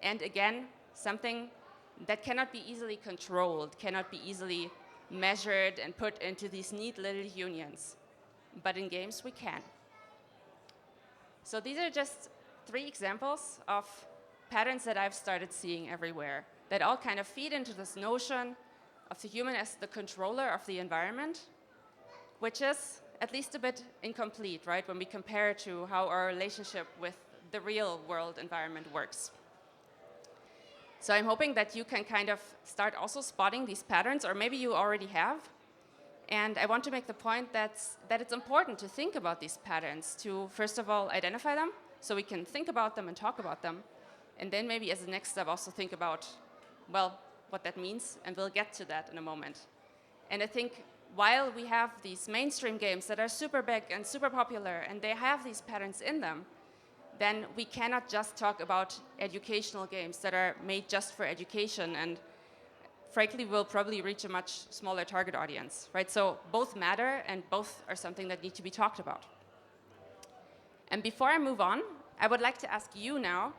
and again, something that cannot be easily controlled, cannot be easily measured and put into these neat little unions. But in games, we can. So these are just 3 examples of patterns that I've started seeing everywhere that all kind of feed into this notion of the human as the controller of the environment, which is at least a bit incomplete, right, when we compare to how our relationship with the real world environment works. So I'm hoping that you can kind of start also spotting these patterns, or maybe you already have. And I want to make the point that it's important to think about these patterns, to first of all identify them, so we can think about them and talk about them. And then maybe as a next step also think about, well, what that means, and we'll get to that in a moment. And I think while we have these mainstream games that are super big and super popular, and they have these patterns in them, then we cannot just talk about educational games that are made just for education, and frankly, we'll probably reach a much smaller target audience, right? So both matter, and both are something that need to be talked about. And before I move on, I would like to ask you now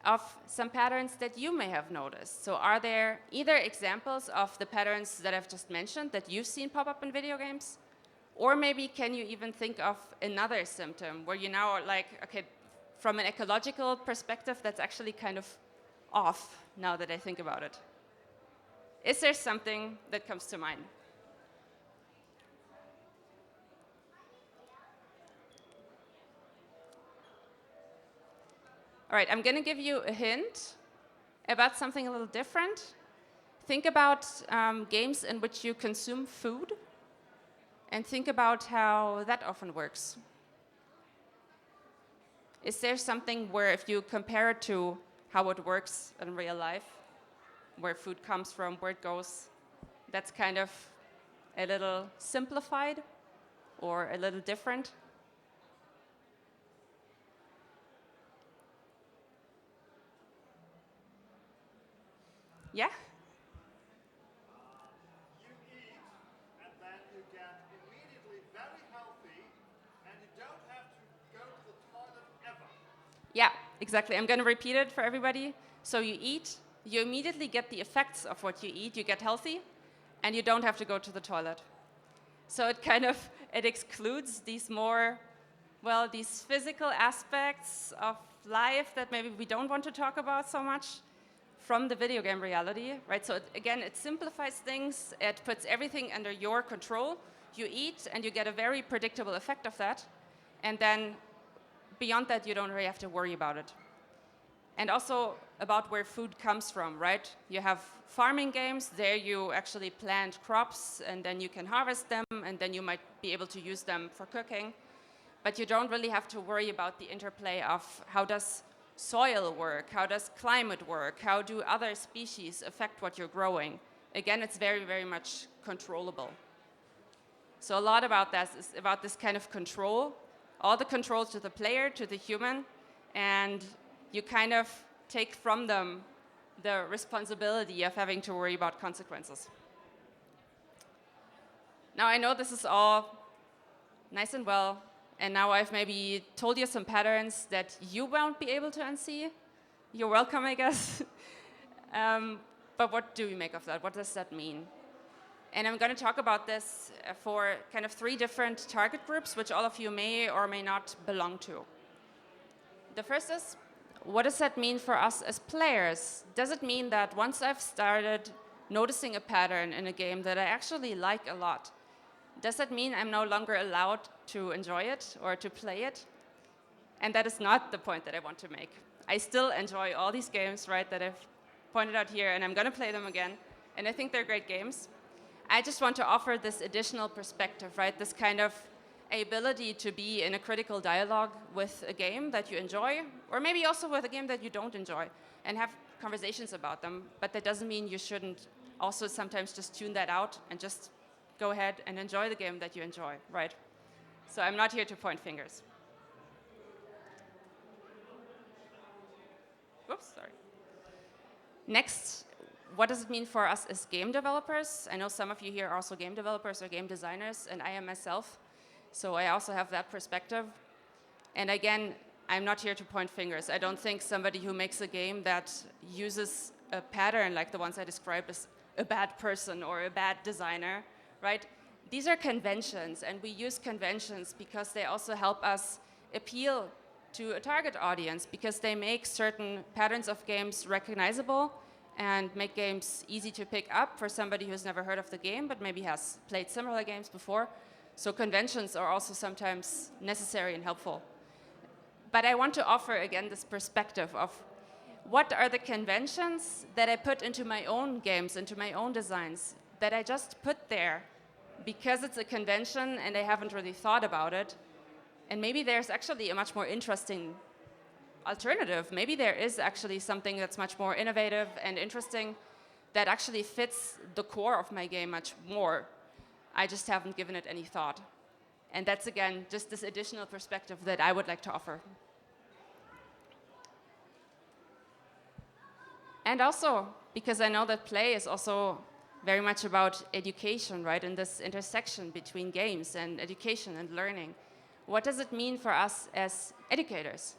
of some patterns that you may have noticed. So are there either examples of the patterns that I've just mentioned that you've seen pop up in video games? Or maybe can you even think of another symptom where you now are like, okay, from an ecological perspective, that's actually kind of off now that I think about it. Is there something that comes to mind? All right, I'm going to give you a hint about something a little different. Think about games in which you consume food, and think about how that often works. Is there something where if you compare it to how it works in real life, where food comes from, where it goes, that's kind of a little simplified or a little different? Yeah? You eat, and then you get immediately very healthy, and you don't have to go to the toilet ever. Yeah, exactly. I'm going to repeat it for everybody. So you eat, you immediately get the effects of what you eat, you get healthy, and you don't have to go to the toilet. So it excludes these more, well, these physical aspects of life that maybe we don't want to talk about so much from the video game reality, right? So again, it simplifies things, it puts everything under your control. You eat, and you get a very predictable effect of that, and then beyond that, you don't really have to worry about it. And also about where food comes from, right? You have farming games, there you actually plant crops, and then you can harvest them, and then you might be able to use them for cooking. But you don't really have to worry about the interplay of how does soil work, how does climate work, how do other species affect what you're growing. Again, it's very, very much controllable. So a lot about this is about this kind of control, all the controls to the player, to the human, and you kind of take from them the responsibility of having to worry about consequences. Now, I know this is all nice and well, and now I've maybe told you some patterns that you won't be able to unsee. You're welcome, I guess. But what do we make of that? What does that mean? And I'm going to talk about this for kind of 3 different target groups, which all of you may or may not belong to. The first is, what does that mean for us as players? Does it mean that once I've started noticing a pattern in a game that I actually like a lot, does that mean I'm no longer allowed to enjoy it or to play it? And that is not the point that I want to make. I still enjoy all these games, right, that I've pointed out here, and I'm going to play them again. And I think they're great games. I just want to offer this additional perspective, right, this kind of ability to be in a critical dialogue with a game that you enjoy, or maybe also with a game that you don't enjoy, and have conversations about them. But that doesn't mean you shouldn't also sometimes just tune that out and just go ahead and enjoy the game that you enjoy, right? So I'm not here to point fingers. Whoops, sorry. Next, what does it mean for us as game developers? I know some of you here are also game developers or game designers, and I am myself. So I also have that perspective. And again, I'm not here to point fingers. I don't think somebody who makes a game that uses a pattern like the ones I described is a bad person or a bad designer, right? These are conventions, and we use conventions because they also help us appeal to a target audience, because they make certain patterns of games recognizable and make games easy to pick up for somebody who's never heard of the game but maybe has played similar games before. So conventions are also sometimes necessary and helpful. But I want to offer, again, this perspective of what are the conventions that I put into my own games, into my own designs, that I just put there because it's a convention and I haven't really thought about it. And maybe there's actually a much more interesting alternative. Maybe there is actually something that's much more innovative and interesting that actually fits the core of my game much more. I just haven't given it any thought. And that's, again, just this additional perspective that I would like to offer. And also, because I know that play is also very much about education, right? In this intersection between games and education and learning. What does it mean for us as educators?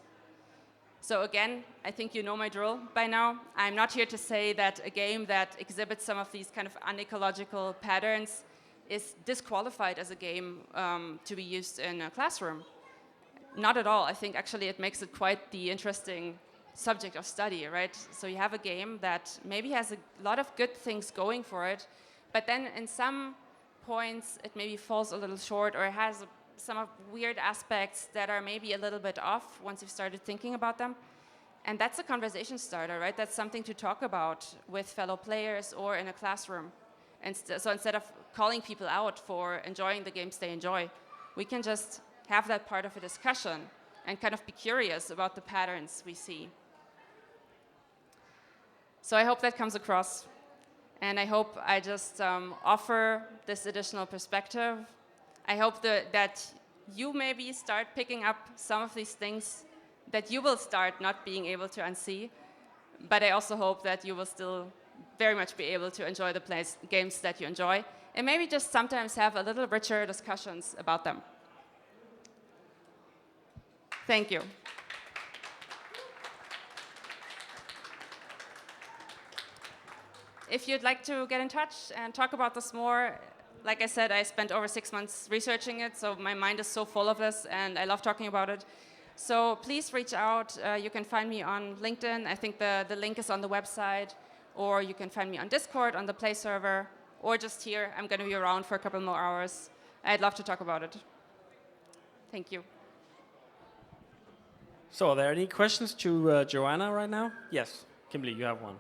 So again, I think you know my drill by now. I'm not here to say that a game that exhibits some of these kind of unecological patterns is disqualified as a game to be used in a classroom. Not at all. I think actually it makes it quite the interesting subject of study, right? So you have a game that maybe has a lot of good things going for it, but then in some points it maybe falls a little short, or it has some of weird aspects that are maybe a little bit off once you've started thinking about them. And that's a conversation starter, right? That's something to talk about with fellow players or in a classroom. And so instead of calling people out for enjoying the games they enjoy, we can just have that part of a discussion and kind of be curious about the patterns we see. So I hope that comes across. And I hope I just offer this additional perspective. I hope that you maybe start picking up some of these things that you will start not being able to unsee. But I also hope that you will still very much be able to enjoy the games that you enjoy, and maybe just sometimes have a little richer discussions about them. Thank you. If you'd like to get in touch and talk about this more, like I said, I spent over 6 months researching it, so my mind is so full of this, and I love talking about it. So please reach out. You can find me on LinkedIn. I think the link is on the website. Or you can find me on Discord, on the Play server, or just here. I'm going to be around for a couple more hours. I'd love to talk about it. Thank you. So are there any questions to Joanna right now? Yes. Kimberly, you have one.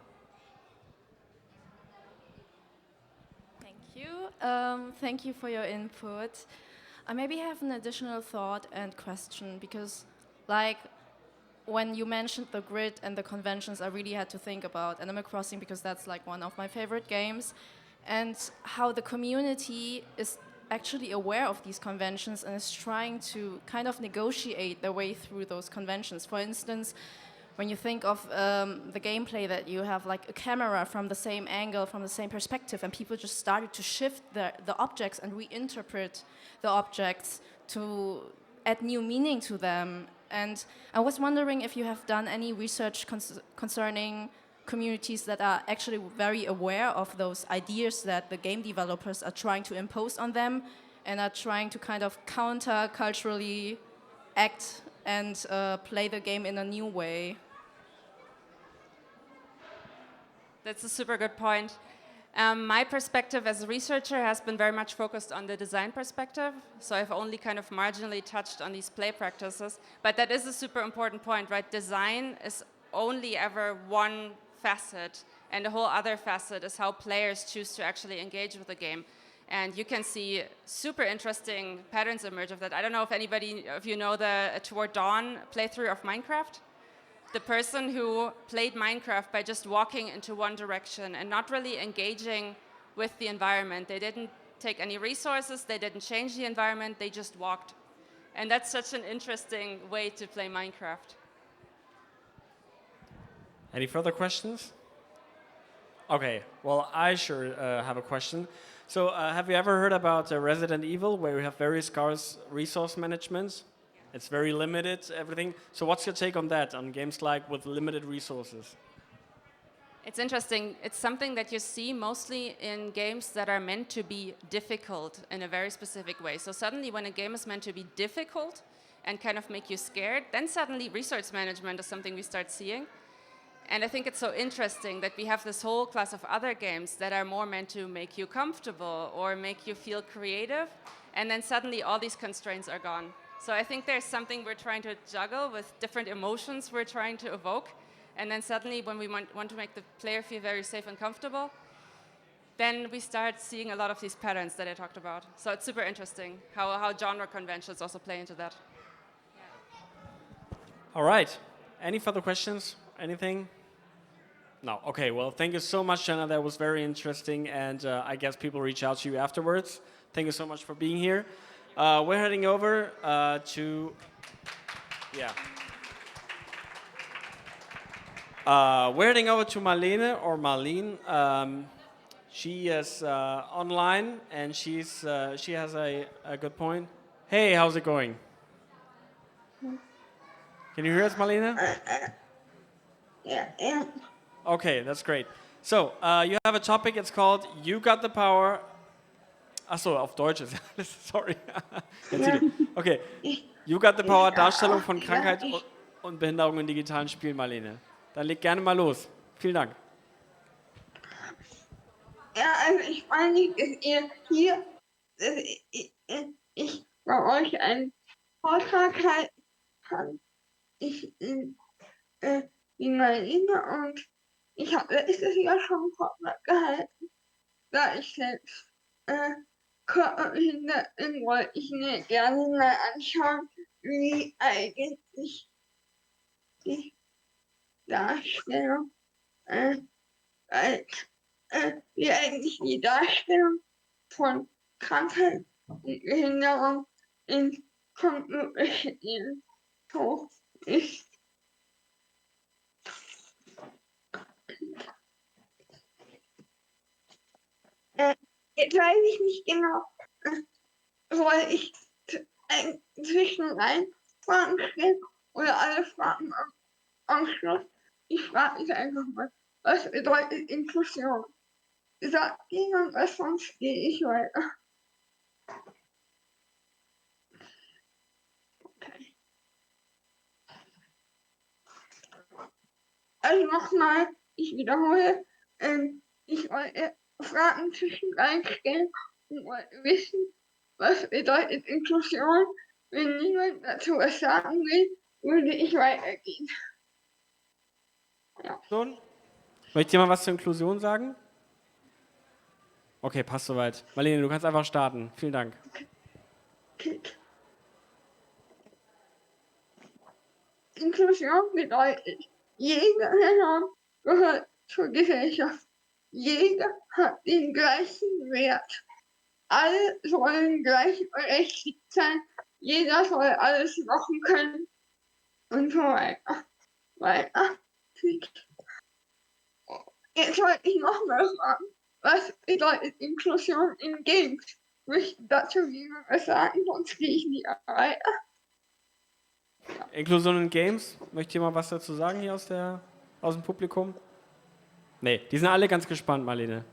Thank you. Thank you for your input. I maybe have an additional thought and question, because like when you mentioned the grid and the conventions, I really had to think about Animal Crossing, because that's like one of my favorite games, and how the community is actually aware of these conventions and is trying to kind of negotiate their way through those conventions. For instance, when you think of the gameplay that you have like a camera from the same angle, from the same perspective, and people just started to shift the objects and reinterpret the objects to add new meaning to them. And I was wondering if you have done any research concerning communities that are actually very aware of those ideas that the game developers are trying to impose on them and are trying to kind of counter-culturally act and play the game in a new way. That's a super good point. My perspective as a researcher has been very much focused on the design perspective, so I've only kind of marginally touched on these play practices, but that is a super important point, right? Design is only ever one facet, and the whole other facet is how players choose to actually engage with the game. And you can see super interesting patterns emerge of that. I don't know if anybody of you know the Toward Dawn playthrough of Minecraft. The person who played Minecraft by just walking into one direction and not really engaging with the environment. They didn't take any resources, they didn't change the environment, they just walked. And that's such an interesting way to play Minecraft. Any further questions? Okay, well, I sure have a question. So have you ever heard about Resident Evil, where you have very scarce resource management? It's very limited, everything. So what's your take on that, on games like with limited resources? It's interesting. It's something that you see mostly in games that are meant to be difficult in a very specific way. So suddenly when a game is meant to be difficult and kind of make you scared, then suddenly resource management is something we start seeing. And I think it's so interesting that we have this whole class of other games that are more meant to make you comfortable or make you feel creative, and then suddenly all these constraints are gone. So I think there's something we're trying to juggle with different emotions we're trying to evoke, and then suddenly when we want to make the player feel very safe and comfortable, then we start seeing a lot of these patterns that I talked about. So it's super interesting how genre conventions also play into that. All right. Any further questions? Anything? No. Okay, well, thank you so much, Jenna. That was very interesting, and I guess people reach out to you afterwards. Thank you so much for being here. We're heading over to... Yeah. We're heading over to Marlene, or Marlene. She is online, and she has a good point. Hey, how's it going? Can you hear us, Marlene? Yeah. Okay, that's great. So, you have a topic, it's called You Got the Power. Achso, auf Deutsch ist sorry. Okay. You Got the Power, Darstellung von Krankheit und Behinderung in digitalen Spielen, Marlene. Dann leg gerne mal los. Vielen Dank. Ja, also ich freue mich, dass ihr hier, ich bei euch einen Vortrag halten kann. Ich bin die Marlene und ich habe letztes Jahr schon einen Vortrag gehalten, da ich selbst körperbehindert bin, wollte ich mir gerne mal anschauen, wie eigentlich die Darstellung wie eigentlich die Darstellung von Krankheit und Behinderung in Computerspielen so ist. Jetzt weiß ich nicht genau, soll ich zwischenrein Fragen stellen oder alle Fragen am Schluss. Ich frage mich einfach mal, was bedeutet Inklusion? Sagt jemand was, sonst gehe ich weiter. Okay. Also nochmal, ich wiederhole, ich wollte Fragen zwischenrein stellen und wollte wissen, was bedeutet Inklusion. Wenn niemand dazu was sagen will, würde ich weitergehen. Ja. Möchte jemand was zur Inklusion sagen? Okay, passt soweit. Marlene, du kannst einfach starten. Vielen Dank. Okay. Inklusion bedeutet, jede Person gehört zur Gesellschaft. Jeder hat den gleichen Wert. Alle sollen gleichberechtigt sein. Jeder soll alles machen können und so weiter. weiter. Jetzt wollte ich noch mal fragen, was bedeutet Inklusion in Games? Möchte dazu jemand was sagen, sonst gehe ich nicht weiter. Inklusion in Games. Möchte jemand was dazu sagen hier aus dem Publikum? Nee, die sind alle ganz gespannt, Marlene.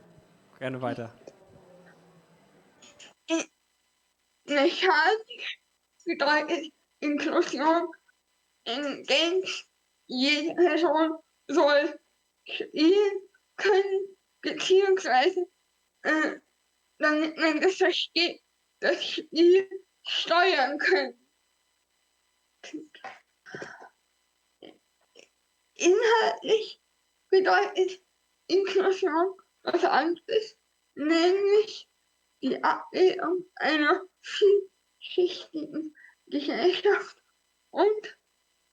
Gerne weiter. Mechanisch bedeutet Inklusion in Games, jede Person soll spielen können, beziehungsweise, damit man das versteht, das Spiel steuern können. Inhaltlich bedeutet Inklusion was anderes, nämlich die Abbildung einer vielschichtigen Gesellschaft und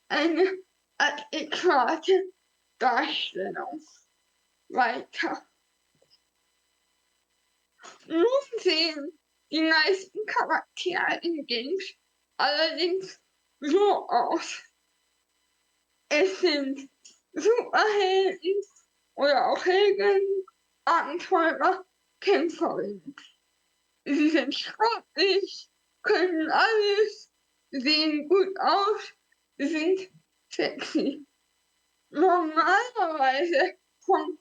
eine adäquate Darstellung. Weiter. Nun sehen die meisten Charaktere in Games allerdings so aus. Es sind Superhelden oder auch Helden, Abenteurer, Kämpferinnen. Sie sind sportlich, können alles, sehen gut aus, sind sexy. Normalerweise kommt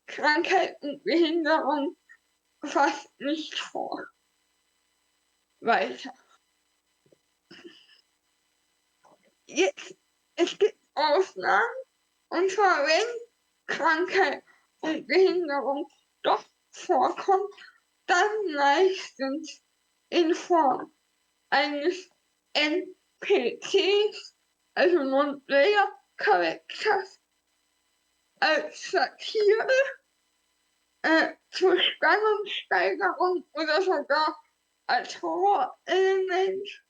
Krankheit und Behinderung fast nicht vor. Weiter. Jetzt, es gibt Ausnahmen, und zwar wenn Krankheit und Behinderung doch vorkommt, dann meistens in Form eines NPCs, also Non-Player-Charakters, als Satire, zur Spannungssteigerung oder sogar als Horrorelement.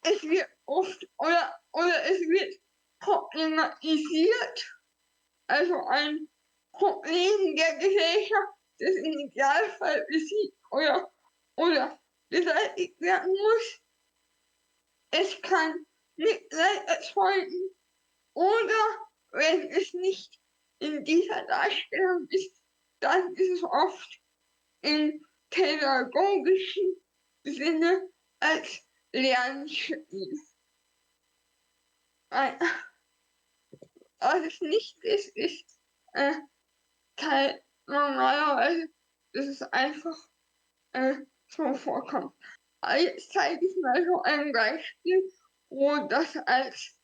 Es wird oft oder es wird problematisiert, also ein Problem der Gesellschaft, das im Idealfall besiegt oder beseitigt werden muss. Es kann Mitleid erzeugen oder, wenn es nicht in dieser Darstellung ist, dann ist es oft im pädagogischen Sinne als Lernspiel. Was es nicht ist, ist Teil normalerweise, dass es einfach so vorkommt. Aber jetzt zeige ich mal so ein Beispiel, wo das als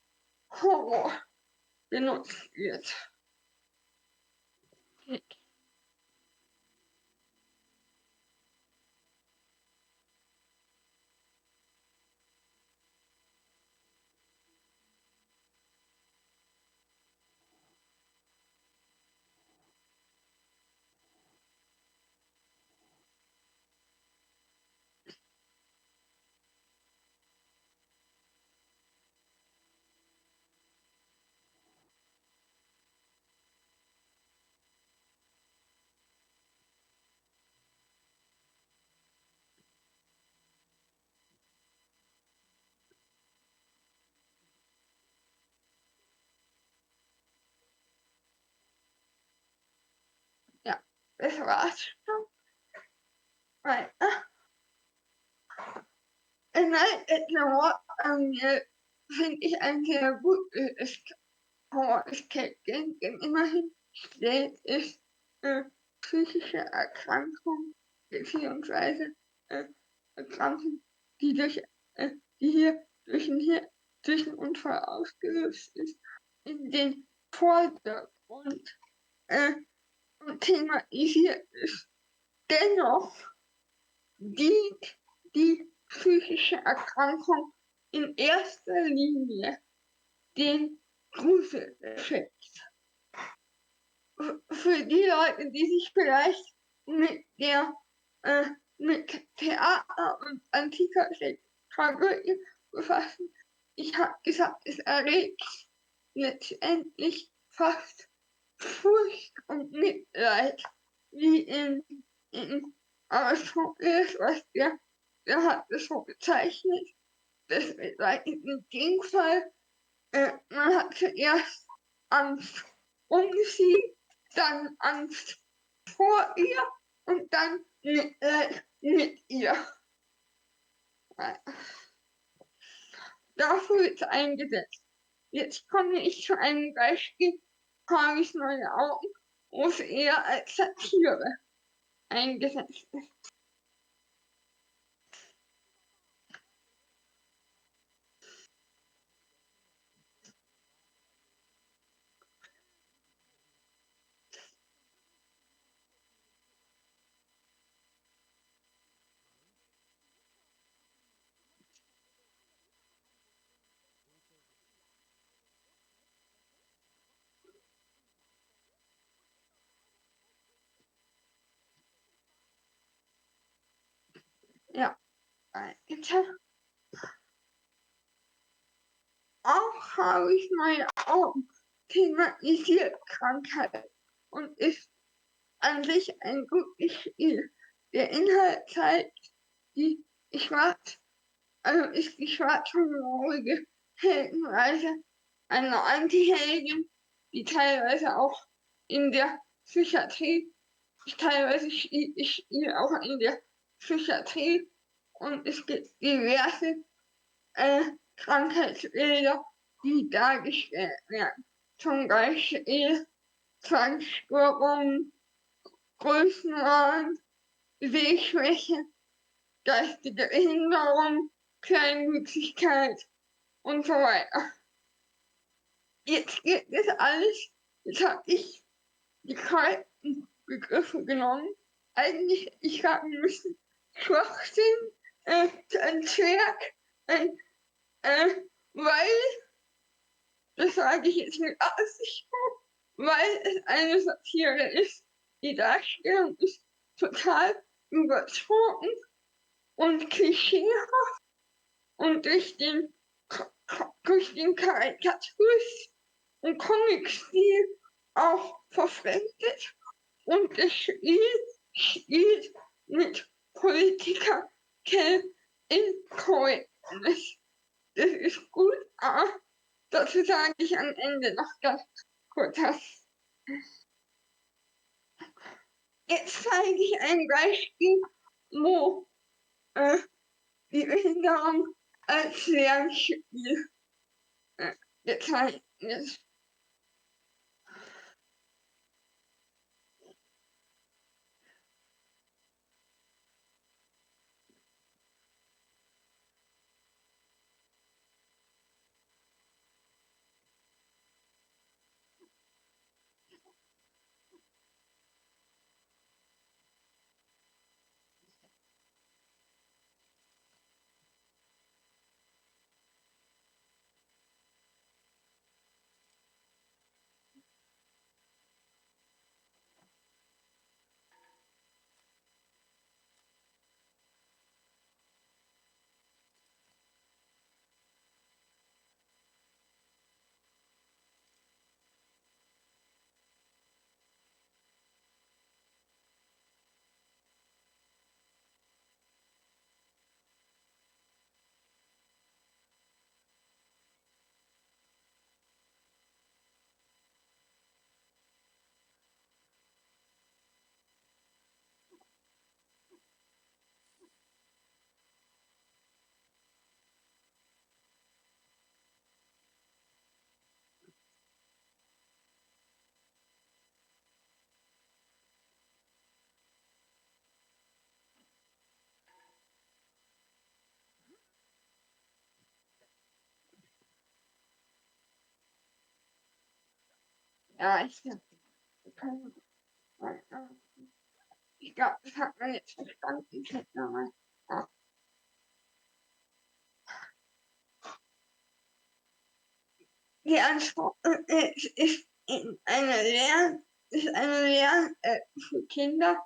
Horror benutzt wird. Ja, das war's schon. Alatorre finde ich ein sehr gutes Horror-Escape-Game, denn immerhin stellt es psychische Erkrankungen beziehungsweise Erkrankungen, die hier durch einen Unfall ausgelöst ist, in den Vordergrund und thematisiert ist. Dennoch dient die psychische Erkrankung in erster Linie den Gruseleffekt. Für die Leute, die sich vielleicht mit Theater und antiker Tragödie befassen, ich habe gesagt, es erregt letztendlich fast Furcht und Mitleid, wie in Aristoteles, was der hat es so bezeichnet. Das bedeutet in dem Fall Man hat zuerst Angst um sie, dann Angst vor ihr und dann mit ihr. Dafür wird eingesetzt. Jetzt komme ich zu einem Beispiel, habe ich neue Augen, wo es eher als Satire eingesetzt ist. Ja, weiter. Auch habe ich meine Augen thematisiert Krankheit und ist an sich ein gutes Spiel. Der Inhalt zeigt die ist die schwarz-humorige Heldenreise einer Anti-Heldin, die teilweise auch in der Psychiatrie, teilweise spielt auch in der Psychiatrie und es gibt diverse Krankheitsbilder, die dargestellt werden. Zum Beispiel Zwangsstörungen, Größenwahn, Sehschwäche, geistige Behinderung, Kleinwüchsigkeit und so weiter. Jetzt gibt es alles, jetzt habe ich die kalten Begriffe genommen. Eigentlich, ich sagen müssen, Schwachsinn, ein Zwerg, weil, das sage ich jetzt mit Absicht, weil es eine Satire ist. Die Darstellung ist total überzogen und klischeehaft und durch den Karikaturstil und Comic-Stil auch verfremdet und das spielt mit Politiker Incorrectness. Das ist gut, aber dazu sage ich am Ende noch ganz kurz was. Jetzt zeige ich ein Beispiel, wo die Behinderung als Lernspiel gezeigt ist. Ja, ich glaube, das hat man jetzt verstanden. Ja. Die Antwort ist eine Lern-App für Kinder.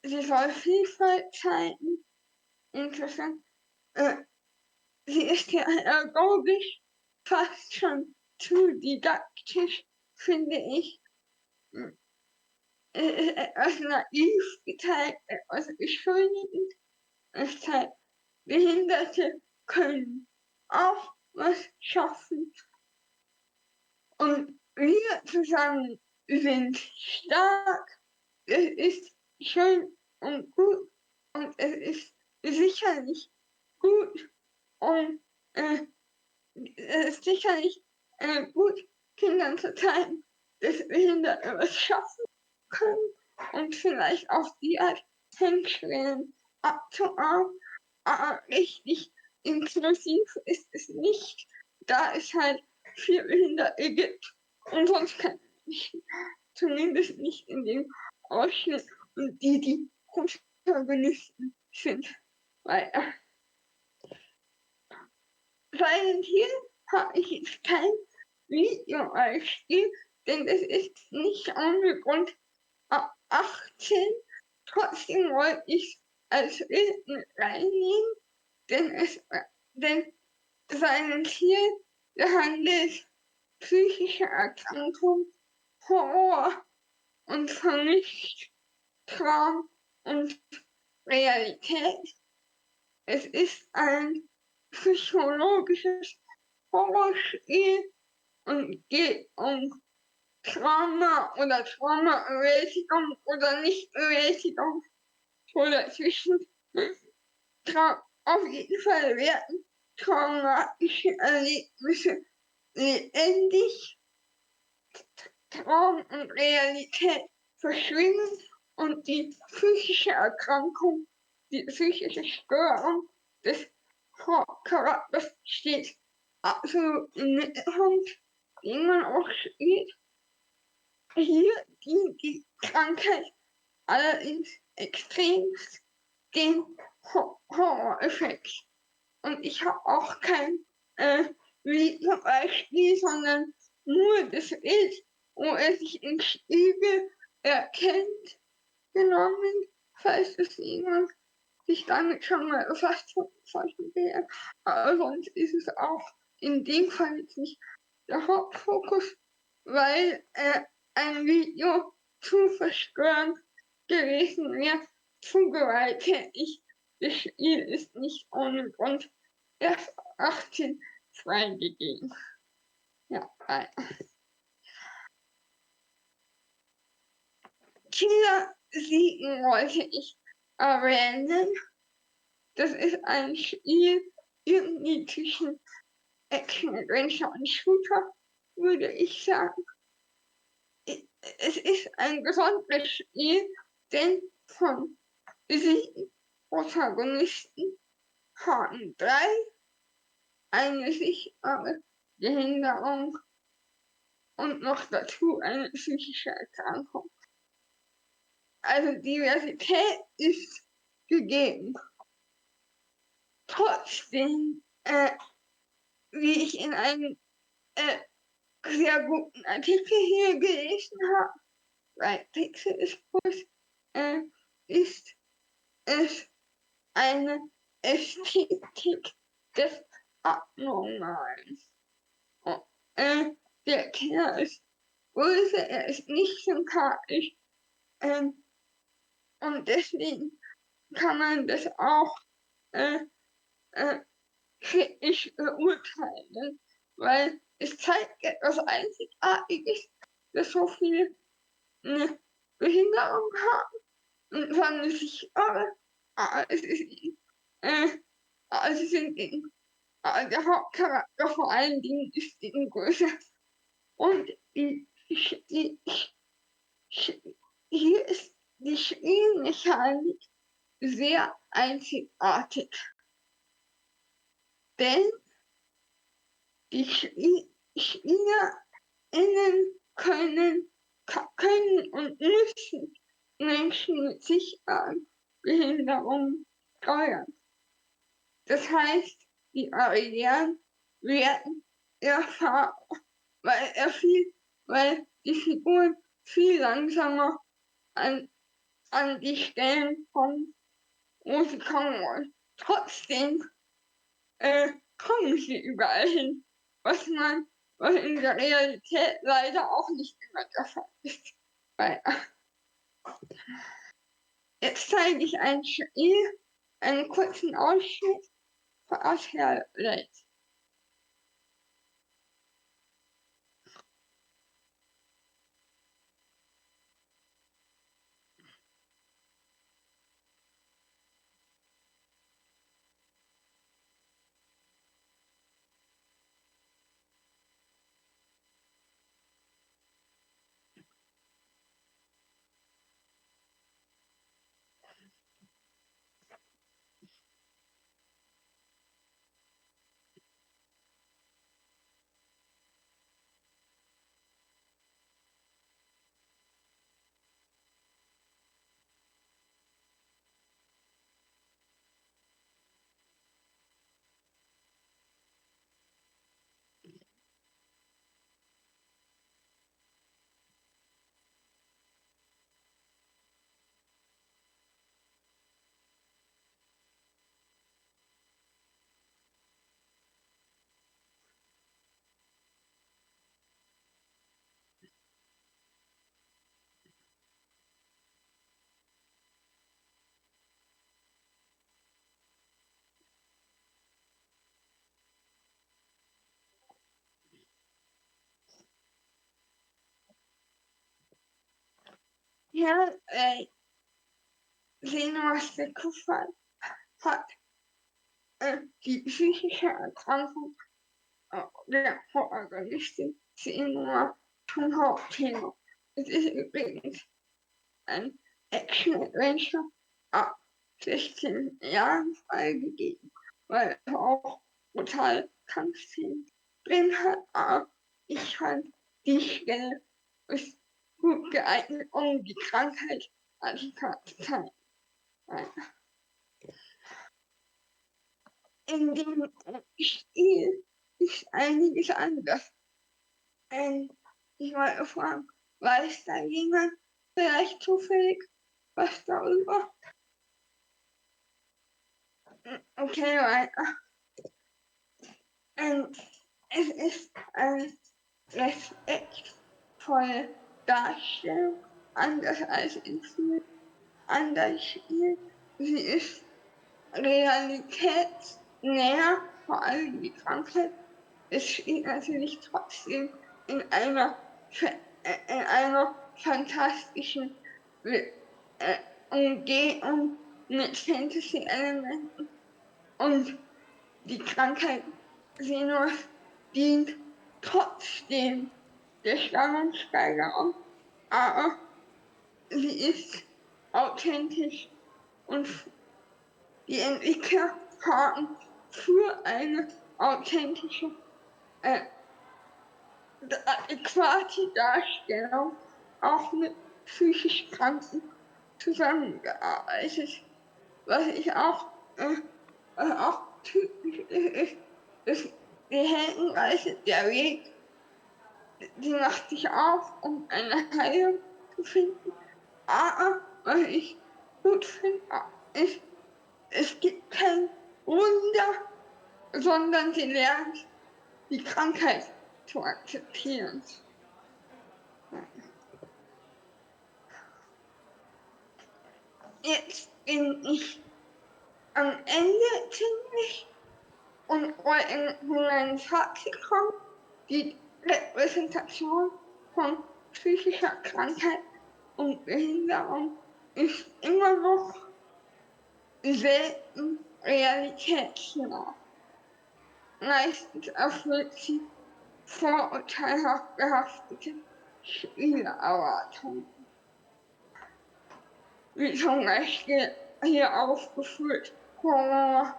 Sie soll Vielfalt zeigen. Interessant. Sie ist ja pädagogisch fast schon zu didaktisch, finde ich. Es ist etwas naiv gezeigt, etwas beschönigend. Es zeigt, Behinderte können auch was schaffen. Und wir zusammen sind stark. Es ist schön und gut und es ist sicherlich gut und es ist sicherlich gut, Kindern zu zeigen, dass Behinderte was schaffen können und vielleicht auf die Art Hemmschwellen abzuarbeiten. Aber richtig inklusiv ist es nicht, da es halt viel Behinderte gibt und sonst keine Menschen, zumindest nicht in dem Ausschnitt, und die Protagonisten sind. Weil Silent Hill habe ich jetzt kein Video Beispiel, denn das ist nicht ohne Grund ab 18. Trotzdem wollte ich als Bild mit reinnehmen, denn Silent Hill behandelt psychische Erkrankung, Horror und vermischt Traum und Realität. Es ist ein psychologisches Horrorspiel und geht um Trauma oder Traumabewältigung oder Nichtbewältigung oder zwischen. Auf jeden Fall werden traumatische Erlebnisse lebendig, Traum und Realität verschwimmen und die psychische Erkrankung, die psychische Störung des Charakters steht absolut im Mittelpunkt, den man auch spielt. Hier dient die Krankheit allerdings extremst den Horror-Effekt. Und ich habe auch kein Beispiel, sondern nur das Bild, wo er sich im Spiegel erkennt, genommen, falls es jemand sich damit schon mal befasst hat, solchen Bildern. Aber sonst ist es auch in dem Fall jetzt nicht der Hauptfokus, weil ein Video zu verstörend gewesen wäre, zu gewalttätig. Das Spiel ist nicht ohne Grund erst 18 freigegeben. Ja, Killer-Siegen wollte ich erwähnen. Das ist ein Spiel irgendwie zwischen Action, Adventure und Shooter, würde ich sagen. Es ist ein besonderes Spiel, denn von 7 Protagonisten haben 3 eine sichtbare Behinderung und noch dazu eine psychische Erkrankung. Also Diversität ist gegeben. Trotzdem, wie ich in einem sehr guten Artikel hier gelesen habe, bei Pixel ist es eine Ästhetik des Abnormalen. Der Killer ist böse, er ist nicht sympathisch und deswegen kann man das auch kritisch beurteilen, weil es zeigt etwas Einzigartiges, dass so viele eine Behinderung haben und dann sich der Hauptcharakter vor allen Dingen ist eben größer. Und hier ist die Spielmechanik sehr einzigartig. Denn die SpielerInnen können und müssen Menschen mit sichtbaren Behinderungen steuern. Das heißt, die Barrieren werden erfahren, weil die Figuren viel langsamer an die Stellen kommen, wo sie kommen wollen. Trotzdem kommen sie überall hin, was in der Realität leider auch nicht immer der Fall ist. Jetzt zeige ich ein Spiel, einen kurzen Ausschnitt aus Herrlich. her sehen, was der Zufall hat. Die psychische Erkrankung der Protagonistin sehen nur zum Hauptthema. Es ist übrigens ein Action-Adventure ab 16 Jahren freigegeben, weil es auch brutal Kampfszenen drin hat, aber ich fand, die Stelle ist gut geeignet, um die Krankheit radikal zu zeigen. In dem Stil ist einiges anders. Ich wollte fragen, weiß da jemand vielleicht zufällig was darüber? Okay, weiter. Es ist eine respektvolle Darstellung, anders als in vielen anderen Spielen. Sie ist realitätsnäher, vor allem die Krankheit. Es steht natürlich trotzdem in einer fantastischen Umgebung mit Fantasy-Elementen. Und die Krankheit Sinus dient trotzdem der Spannungssteigerung, aber sie ist authentisch und die Entwickler haben für eine authentische, adäquate Darstellung auch mit psychisch Kranken zusammengearbeitet. Was auch typisch ist die Heldenreise, der Weg, die macht sich auf, um eine Heilung zu finden. Aber was ich gut finde, ist, es gibt kein Wunder, sondern sie lernt, die Krankheit zu akzeptieren. Jetzt bin ich am Ende ziemlich und wollte in ein Fazit kommen. Die Repräsentation von psychischer Krankheit und Behinderung ist immer noch selten realitätsnah. Meistens erfüllt sie vorurteilhaft behaftete Spielererwartungen. Wie zum Beispiel hier aufgeführt Horror,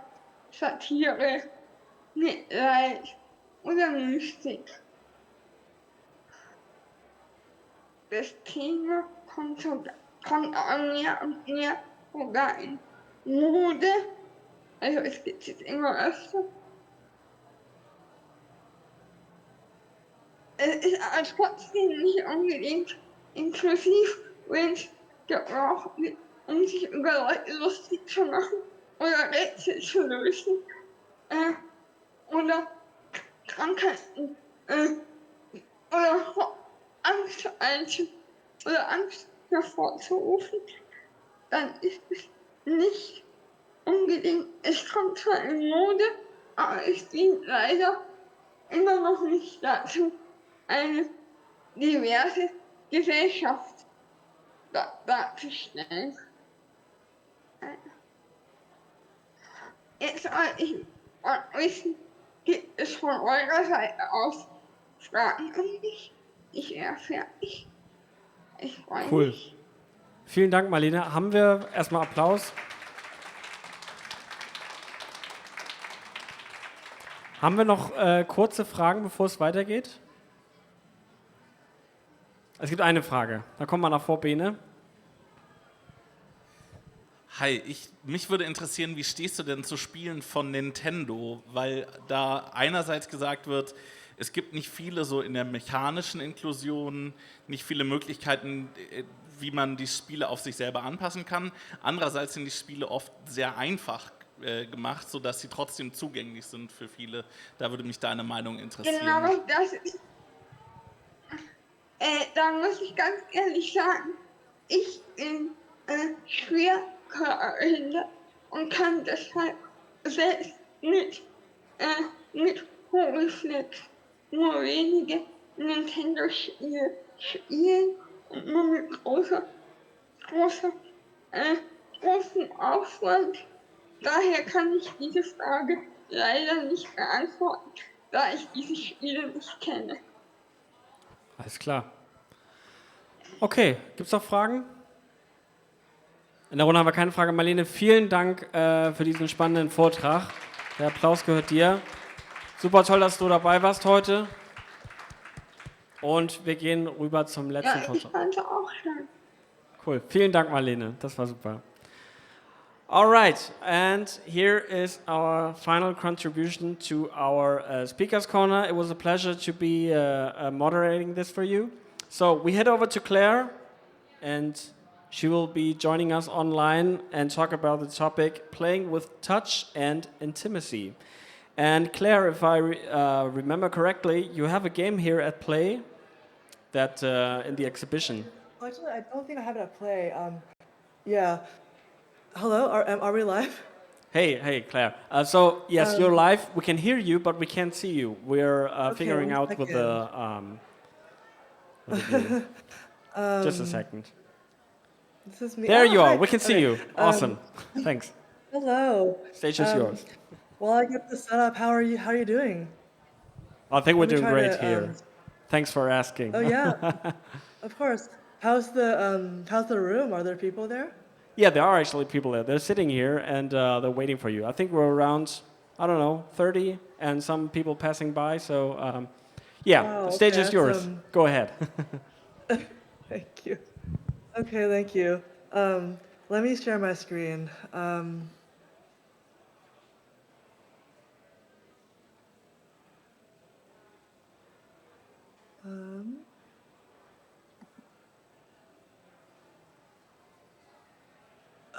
Satire, Mitleid oder Mystik. Das Thema kommt auch mehr und mehr sogar in Mode, also es gibt es immer öfter. Es ist aber trotzdem nicht unbedingt inklusiv, wenn es gebraucht wird, um sich über Leute lustig zu machen oder Rätsel zu lösen oder Krankheiten oder Angst hervorzurufen, dann ist es nicht unbedingt, es kommt zwar in Mode, aber es dient leider immer noch nicht dazu, eine diverse Gesellschaft darzustellen. Jetzt wollte ich wissen, gibt es von eurer Seite aus Fragen an mich? Ich wäre fertig. Ich freue mich. Cool. Vielen Dank, Marlene. Haben wir erstmal Applaus? Haben wir noch kurze Fragen, bevor es weitergeht? Es gibt eine Frage. Da kommt man nach vor, Bene. Hi, mich würde interessieren, wie stehst du denn zu Spielen von Nintendo? Weil da einerseits gesagt wird, es gibt nicht viele so in der mechanischen Inklusion, nicht viele Möglichkeiten, wie man die Spiele auf sich selber anpassen kann. Andererseits sind die Spiele oft sehr einfach gemacht, sodass sie trotzdem zugänglich sind für viele. Da würde mich deine Meinung interessieren. Genau, das ist. Da muss ich ganz ehrlich sagen, ich bin schwer behindert und kann deshalb selbst mit Hobbyflex nur wenige Nintendo-Spiele spielen und nur mit großer große, großen Aufwand. Daher kann ich diese Frage leider nicht beantworten, da ich diese Spiele nicht kenne. Alles klar. Okay, gibt es noch Fragen? In der Runde haben wir keine Frage. Marlene, vielen Dank für diesen spannenden Vortrag. Der Applaus gehört dir. Super toll, dass du dabei warst heute. Und wir gehen rüber zum letzten Ja, ich Vortrag. fand auch schön. Cool. Vielen Dank, Marlene. Das war super. All right, and here is our final contribution to our Speakers Corner. It was a pleasure to be moderating this for you. So we head over to Claire, and she will be joining us online and talk about the topic playing with touch and intimacy. And Claire, if I remember correctly, you have a game here at Play that in the exhibition. Actually, I don't think I have it at Play. Yeah. Hello, are we live? Hey, Claire. So yes, you're live. We can hear you, but we can't see you. We're figuring out with the. Just a second. This is me. There you are. Hi. We can see Okay, you. Awesome. Thanks. Hello. Stage is yours. While I get this set up, how are you doing? I think we're Let me doing try great to, here. Thanks for asking. Oh yeah, of course. How's the room? Are there people there? Yeah, there are actually people there. They're sitting here and they're waiting for you. I think we're around, I don't know, 30 and some people passing by. So yeah, Wow, the stage okay, is yours. Go ahead. Thank you. Okay, thank you. Let me share my screen.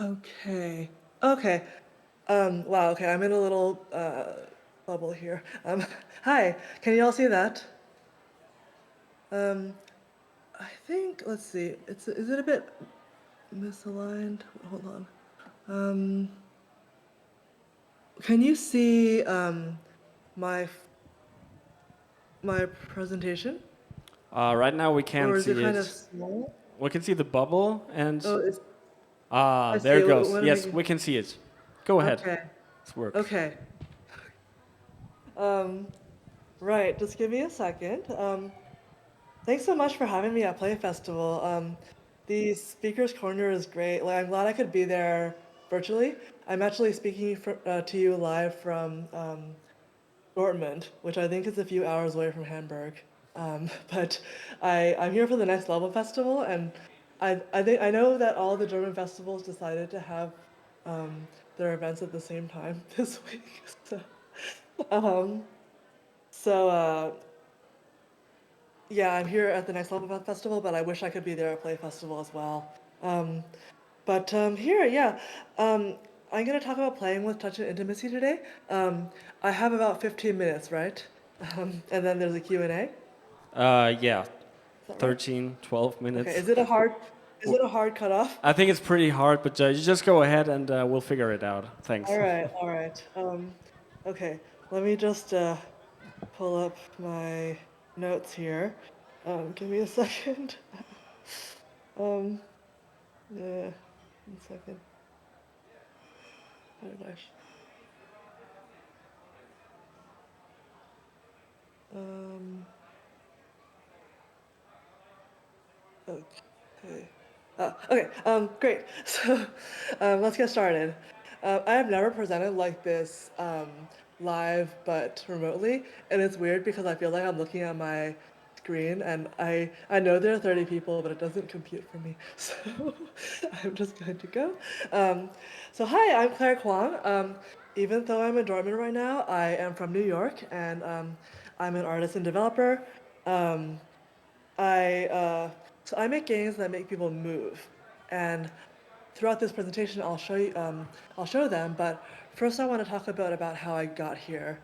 Okay. Okay. Wow, okay, I'm in a little bubble here. Hi, can you all see that? I think, let's see, is it a bit misaligned? Hold on. Can you see my presentation? Right now we can't Or is see it kind of it. small? We can see the bubble and Oh, it's, there see. it goes. What am Yes, I- we can see it. Go ahead. Okay. It's work. Okay. Right, just give me a second. Thanks so much for having me at Play Festival. The Speaker's Corner is great. Like, I'm glad I could be there virtually. I'm actually speaking to you live from Dortmund, which I think is a few hours away from Hamburg. But I'm here for the Next Level Festival, and I know that all the German festivals decided to have their events at the same time this week. So yeah, I'm here at the Next Level Festival, but I wish I could be there at Play Festival as well. But here, yeah, I'm gonna talk about playing with touch and intimacy today. I have about 15 minutes, right? And then there's a Q&A. Yeah, 13, 12 minutes. Okay, is it a hard cutoff? I think it's pretty hard, but you just go ahead and we'll figure it out. Thanks. All right. Okay, let me just pull up my notes here. Give me a second. Yeah, 1 second. How did I? Okay. Great. So let's get started. I have never presented like this live but remotely, and it's weird because I feel like I'm looking at my screen and I know there are 30 people, but it doesn't compute for me. So I'm just going to go. So hi, I'm Claire Kwong. Even though I'm in Dortmund right now, I am from New York, and I'm an artist and developer. So I make games that make people move, and throughout this presentation, I'll show them. But first, I want to talk about how I got here.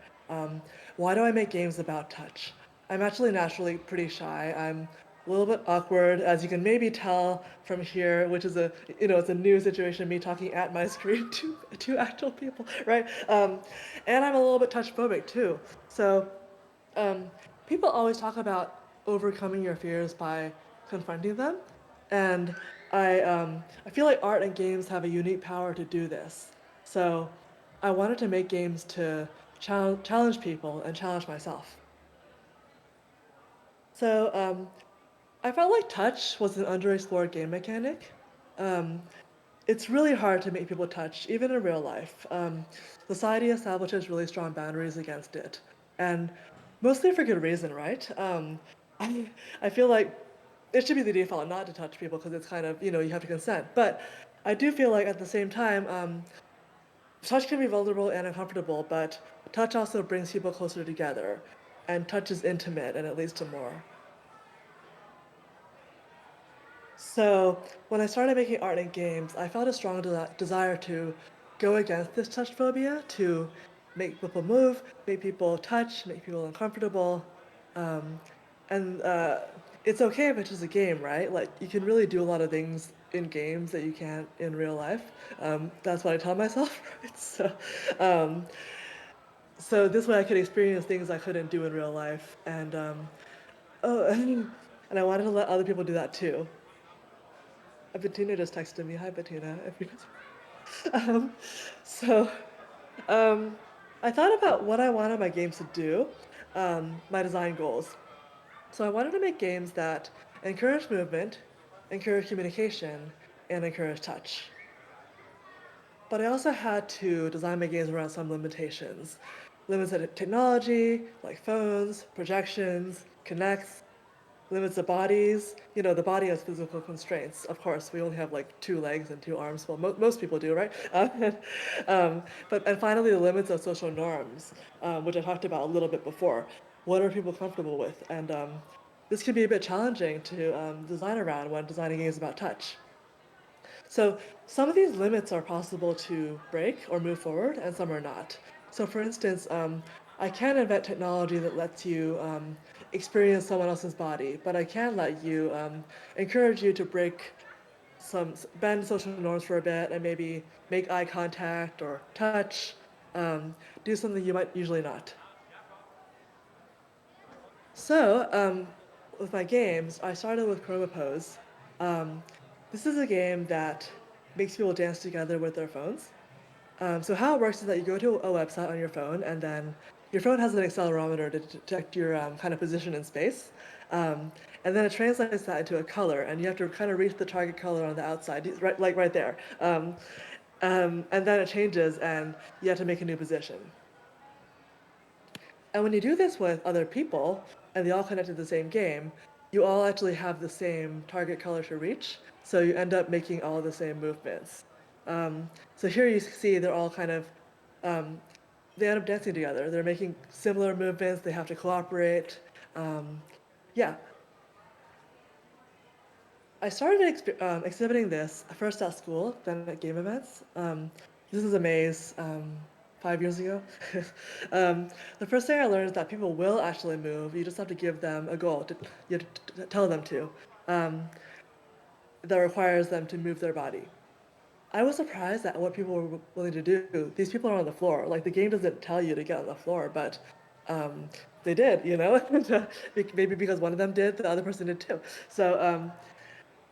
Why do I make games about touch? I'm actually naturally pretty shy. I'm a little bit awkward, as you can maybe tell from here, which is it's a new situation, me talking at my screen to actual people, right? And I'm a little bit touch phobic too. So people always talk about overcoming your fears by confronting them, and I feel like art and games have a unique power to do this. So I wanted to make games to challenge people and challenge myself. So I felt like touch was an underexplored game mechanic. Um, it's really hard to make people touch, even in real life. Society establishes really strong boundaries against it, and mostly for good reason, right? I, I feel like it should be the default not to touch people because it's kind of, you know, you have to consent. But I do feel like at the same time, touch can be vulnerable and uncomfortable, but touch also brings people closer together, and touch is intimate and it leads to more. So when I started making art and games, I felt a strong desire to go against this touch phobia, to make people move, make people touch, make people uncomfortable. Um, and it's okay if it's just a game, right? Like you can really do a lot of things in games that you can't in real life. That's what I tell myself, right? Um, so this way I could experience things I couldn't do in real life. And oh, and I wanted to let other people do that too. Bettina just texted me. Hi, Bettina. If you um, so, um, I thought about what I wanted my games to do, my design goals. So I wanted to make games that encourage movement, encourage communication, and encourage touch. But I also had to design my games around some limitations. Limits of technology, like phones, projections, Kinects, limits of bodies. You know, the body has physical constraints. Of course, we only have like 2 legs and 2 arms. Well, most people do, right? And finally, the limits of social norms, which I talked about a little bit before. What are people comfortable with? And this can be a bit challenging to design around when designing games about touch. So some of these limits are possible to break or move forward, and some are not. So for instance, I can invent technology that lets you experience someone else's body, but I can let you encourage you to bend social norms for a bit and maybe make eye contact or touch, do something you might usually not. So with my games, I started with Chroma Pose. This is a game that makes people dance together with their phones. So how it works is that you go to a website on your phone, and then your phone has an accelerometer to detect your kind of position in space. And then it translates that into a color, and you have to kind of reach the target color on the outside, right, like right there. And then it changes, and you have to make a new position. And when you do this with other people, and they all connect to the same game, you all actually have the same target color to reach, so you end up making all the same movements. So here you see they're all kind of, they end up dancing together. They're making similar movements, they have to cooperate. Yeah. I started exhibiting this first at school, then at game events. This is a maze 5 years ago. The first thing I learned is that people will actually move. You just have to give them a goal. You have to tell them to. That requires them to move their body. I was surprised at what people were willing to do. These people are on the floor. Like the game doesn't tell you to get on the floor, but they did, you know? Maybe because one of them did, the other person did too. So,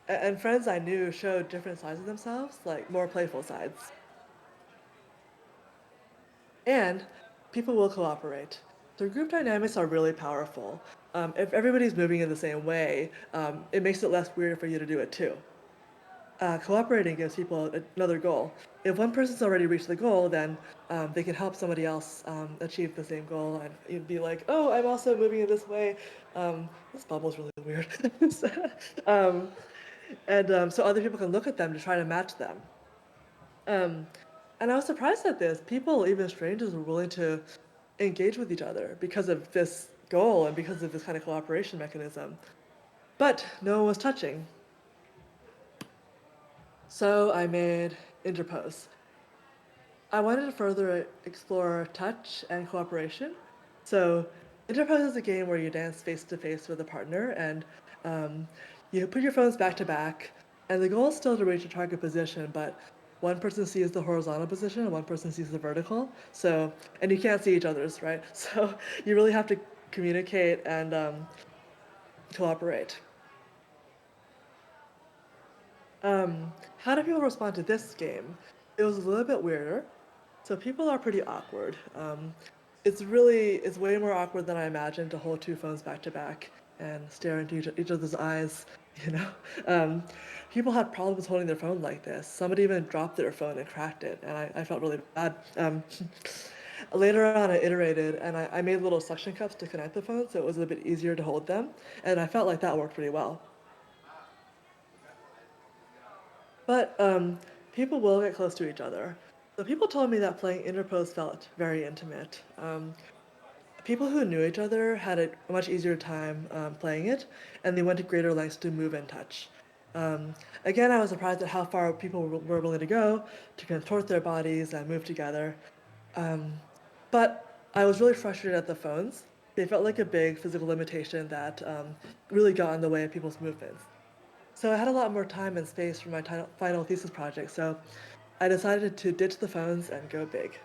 and friends I knew showed different sides of themselves, like more playful sides. And people will cooperate. So group dynamics are really powerful. If everybody's moving in the same way, it makes it less weird for you to do it too. Cooperating gives people another goal. If one person's already reached the goal, then they can help somebody else achieve the same goal, and you'd be like, oh, I'm also moving in this way. This bubble's really weird. So other people can look at them to try to match them. And I was surprised at this. People, even strangers, were willing to engage with each other because of this goal and because of this kind of cooperation mechanism. But no one was touching. So I made Interpose. I wanted to further explore touch and cooperation. So Interpose is a game where you dance face to face with a partner, and you put your phones back to back, and the goal is still to reach a target position, but one person sees the horizontal position and one person sees the vertical. So, and you can't see each other's, right? So you really have to communicate and cooperate. How do people respond to this game? It was a little bit weirder. So people are pretty awkward. It's way more awkward than I imagined to hold two phones back to back and stare into each other's eyes, you know? Um, People had problems holding their phone like this. Somebody even dropped their phone and cracked it, and I felt really bad. Later on, I iterated, and I made little suction cups to connect the phones, so it was a bit easier to hold them, and I felt like that worked pretty well. But people will get close to each other. So people told me that playing Interpose felt very intimate. People who knew each other had a much easier time playing it, and they went to greater lengths to move and touch. Again, I was surprised at how far people were willing to go to contort their bodies and move together. But I was really frustrated at the phones. They felt like a big physical limitation that really got in the way of people's movements. So I had a lot more time and space for my final thesis project, so I decided to ditch the phones and go big.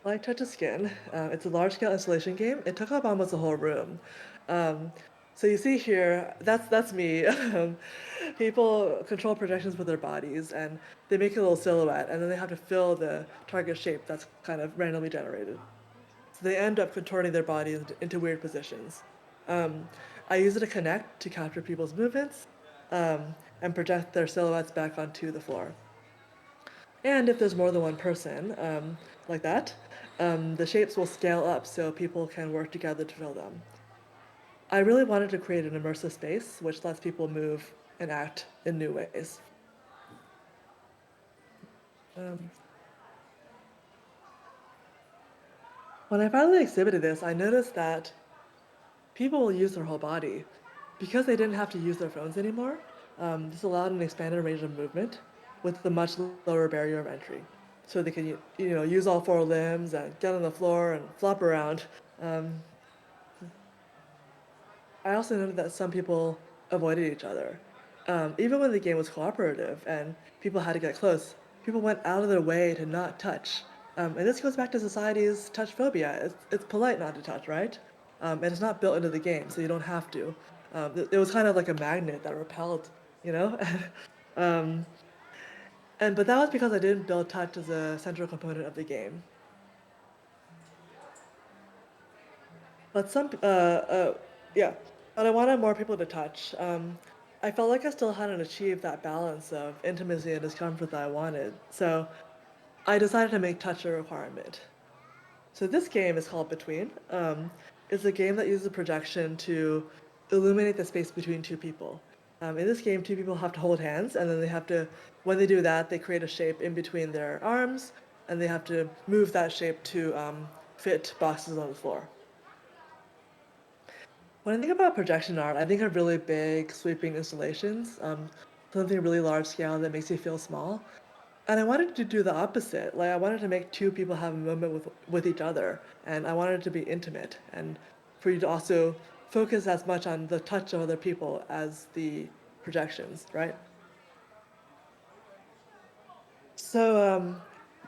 Like Touch of Skin, it's a large-scale installation game. It took up almost the whole room. Um, so you see here, that's me. People control projections with their bodies, and they make a little silhouette, and then they have to fill the target shape that's kind of randomly generated. So they end up contorting their bodies into weird positions. I use it to connect to capture people's movements and project their silhouettes back onto the floor. And if there's more than one person, like that, the shapes will scale up so people can work together to fill them. I really wanted to create an immersive space which lets people move and act in new ways. When I finally exhibited this, I noticed that people will use their whole body. Because they didn't have to use their phones anymore, this allowed an expanded range of movement with a much lower barrier of entry. So they can, use all four limbs and get on the floor and flop around. I also noted that some people avoided each other. Even when the game was cooperative and people had to get close, people went out of their way to not touch. And this goes back to society's touch phobia. It's polite not to touch, right? And it's not built into the game, so you don't have to. It was kind of like a magnet that repelled, you know? But that was because I didn't build touch as a central component of the game. But yeah, but I wanted more people to touch. I felt like I still hadn't achieved that balance of intimacy and discomfort that I wanted. So I decided to make touch a requirement. So this game is called Between. It's a game that uses projection to illuminate the space between two people. In this game, two people have to hold hands, and then they have to, when they do that, they create a shape in between their arms, and they have to move that shape to fit boxes on the floor. When I think about projection art, I think of really big, sweeping installations, something really large scale that makes you feel small. And I wanted to do the opposite. Like I wanted to make two people have a moment with each other, and I wanted it to be intimate, and for you to also focus as much on the touch of other people as the projections, right? So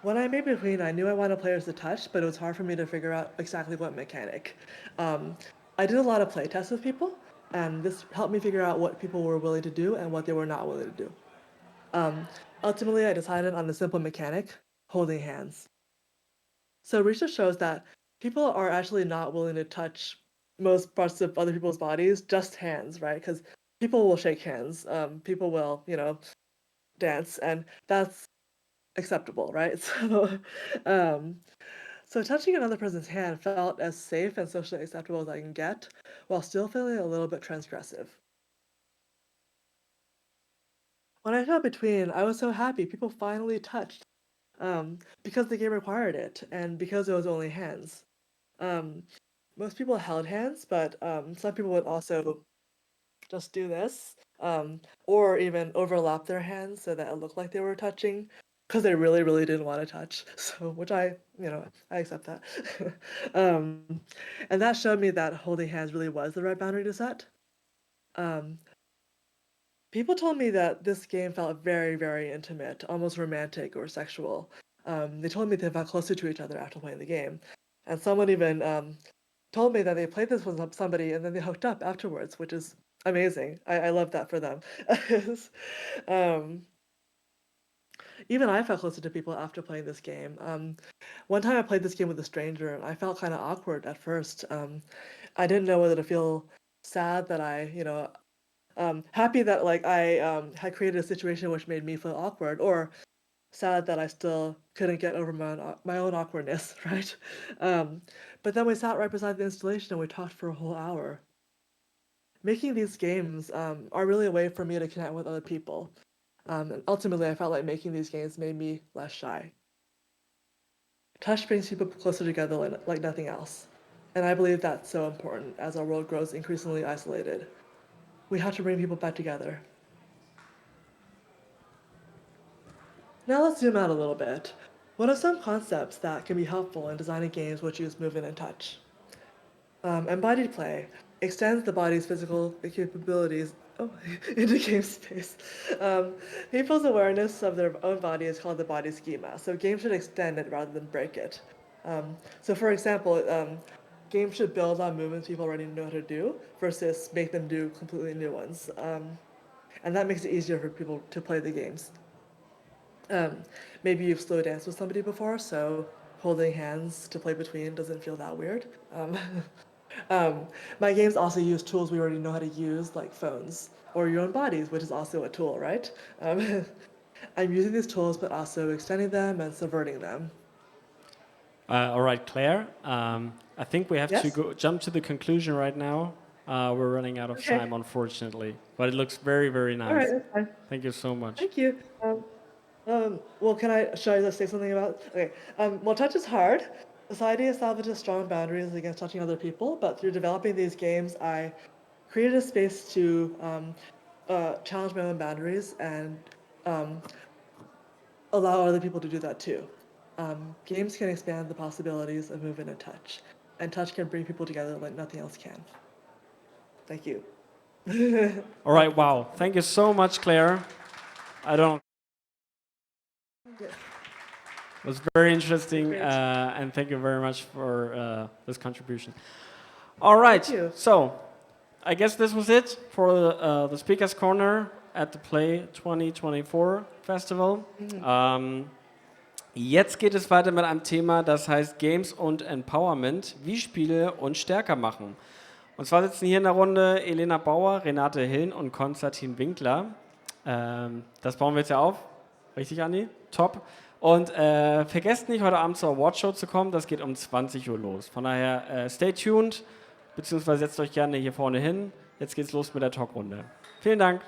when I made Between, I knew I wanted players to touch, but it was hard for me to figure out exactly what mechanic. I did a lot of playtests with people, and this helped me figure out what people were willing to do and what they were not willing to do. Ultimately, I decided on the simple mechanic, holding hands. So research shows that people are actually not willing to touch most parts of other people's bodies, just hands, right? Because people will shake hands, people will, dance, and that's acceptable, right? Um, so touching another person's hand felt as safe and socially acceptable as I can get, while still feeling a little bit transgressive. When I felt Between, I was so happy people finally touched, because the game required it, and because it was only hands. Um, Most people held hands, but some people would also just do this, or even overlap their hands so that it looked like they were touching, because they really, really didn't want to touch. So, which I accept that. And that showed me that holding hands really was the right boundary to set. Um, People told me that this game felt very, very intimate, almost romantic or sexual. They told me they felt closer to each other after playing the game. And someone even told me that they played this with somebody and then they hooked up afterwards, which is amazing. I love that for them. um, Even I felt closer to people after playing this game. One time I played this game with a stranger, and I felt kind of awkward at first. I didn't know whether to feel sad that happy that like I had created a situation which made me feel awkward, or sad that I still couldn't get over my own awkwardness, right? But then we sat right beside the installation and we talked for a whole hour. Making these games are really a way for me to connect with other people. And ultimately, I felt like making these games made me less shy. Touch brings people closer together like nothing else. And I believe that's so important as our world grows increasingly isolated. We have to bring people back together. Now let's zoom out a little bit. What are some concepts that can be helpful in designing games which use movement and touch? Embodied play extends the body's physical capabilities into game space. People's awareness of their own body is called the body schema, so games should extend it rather than break it. So for example, games should build on movements people already know how to do versus make them do completely new ones. And that makes it easier for people to play the games. Maybe you've slow danced with somebody before, so holding hands to play between doesn't feel that weird. My games also use tools we already know how to use, like phones, or your own bodies, which is also a tool, right? I'm using these tools, but also extending them and subverting them. All right, Claire. I think we have to jump to the conclusion right now. We're running out of time, unfortunately, but it looks very, very nice. All right, that's fine. Thank you so much. Thank you. Well, should I just say something about? Okay. Well, touch is hard. Society establishes strong boundaries against touching other people, but through developing these games, I created a space to challenge my own boundaries and allow other people to do that too. Games can expand the possibilities of movement and touch can bring people together like nothing else can. Thank you. All right, wow. Thank you so much, Claire. It was very interesting, and thank you very much for this contribution. All right, so I guess this was it for the Speakers Corner at the Play 2024 Festival. Jetzt geht es weiter mit einem Thema, das heißt Games und Empowerment, wie Spiele uns stärker machen. Und zwar sitzen hier in der Runde Elena Bauer, Renate Hillen und Konstantin Winkler. Das bauen wir jetzt ja auf. Richtig, Anni? Top. Und vergesst nicht, heute Abend zur Awardshow zu kommen. Das geht um 20 Uhr los. Von daher, stay tuned, beziehungsweise setzt euch gerne hier vorne hin. Jetzt geht's los mit der Talkrunde. Vielen Dank.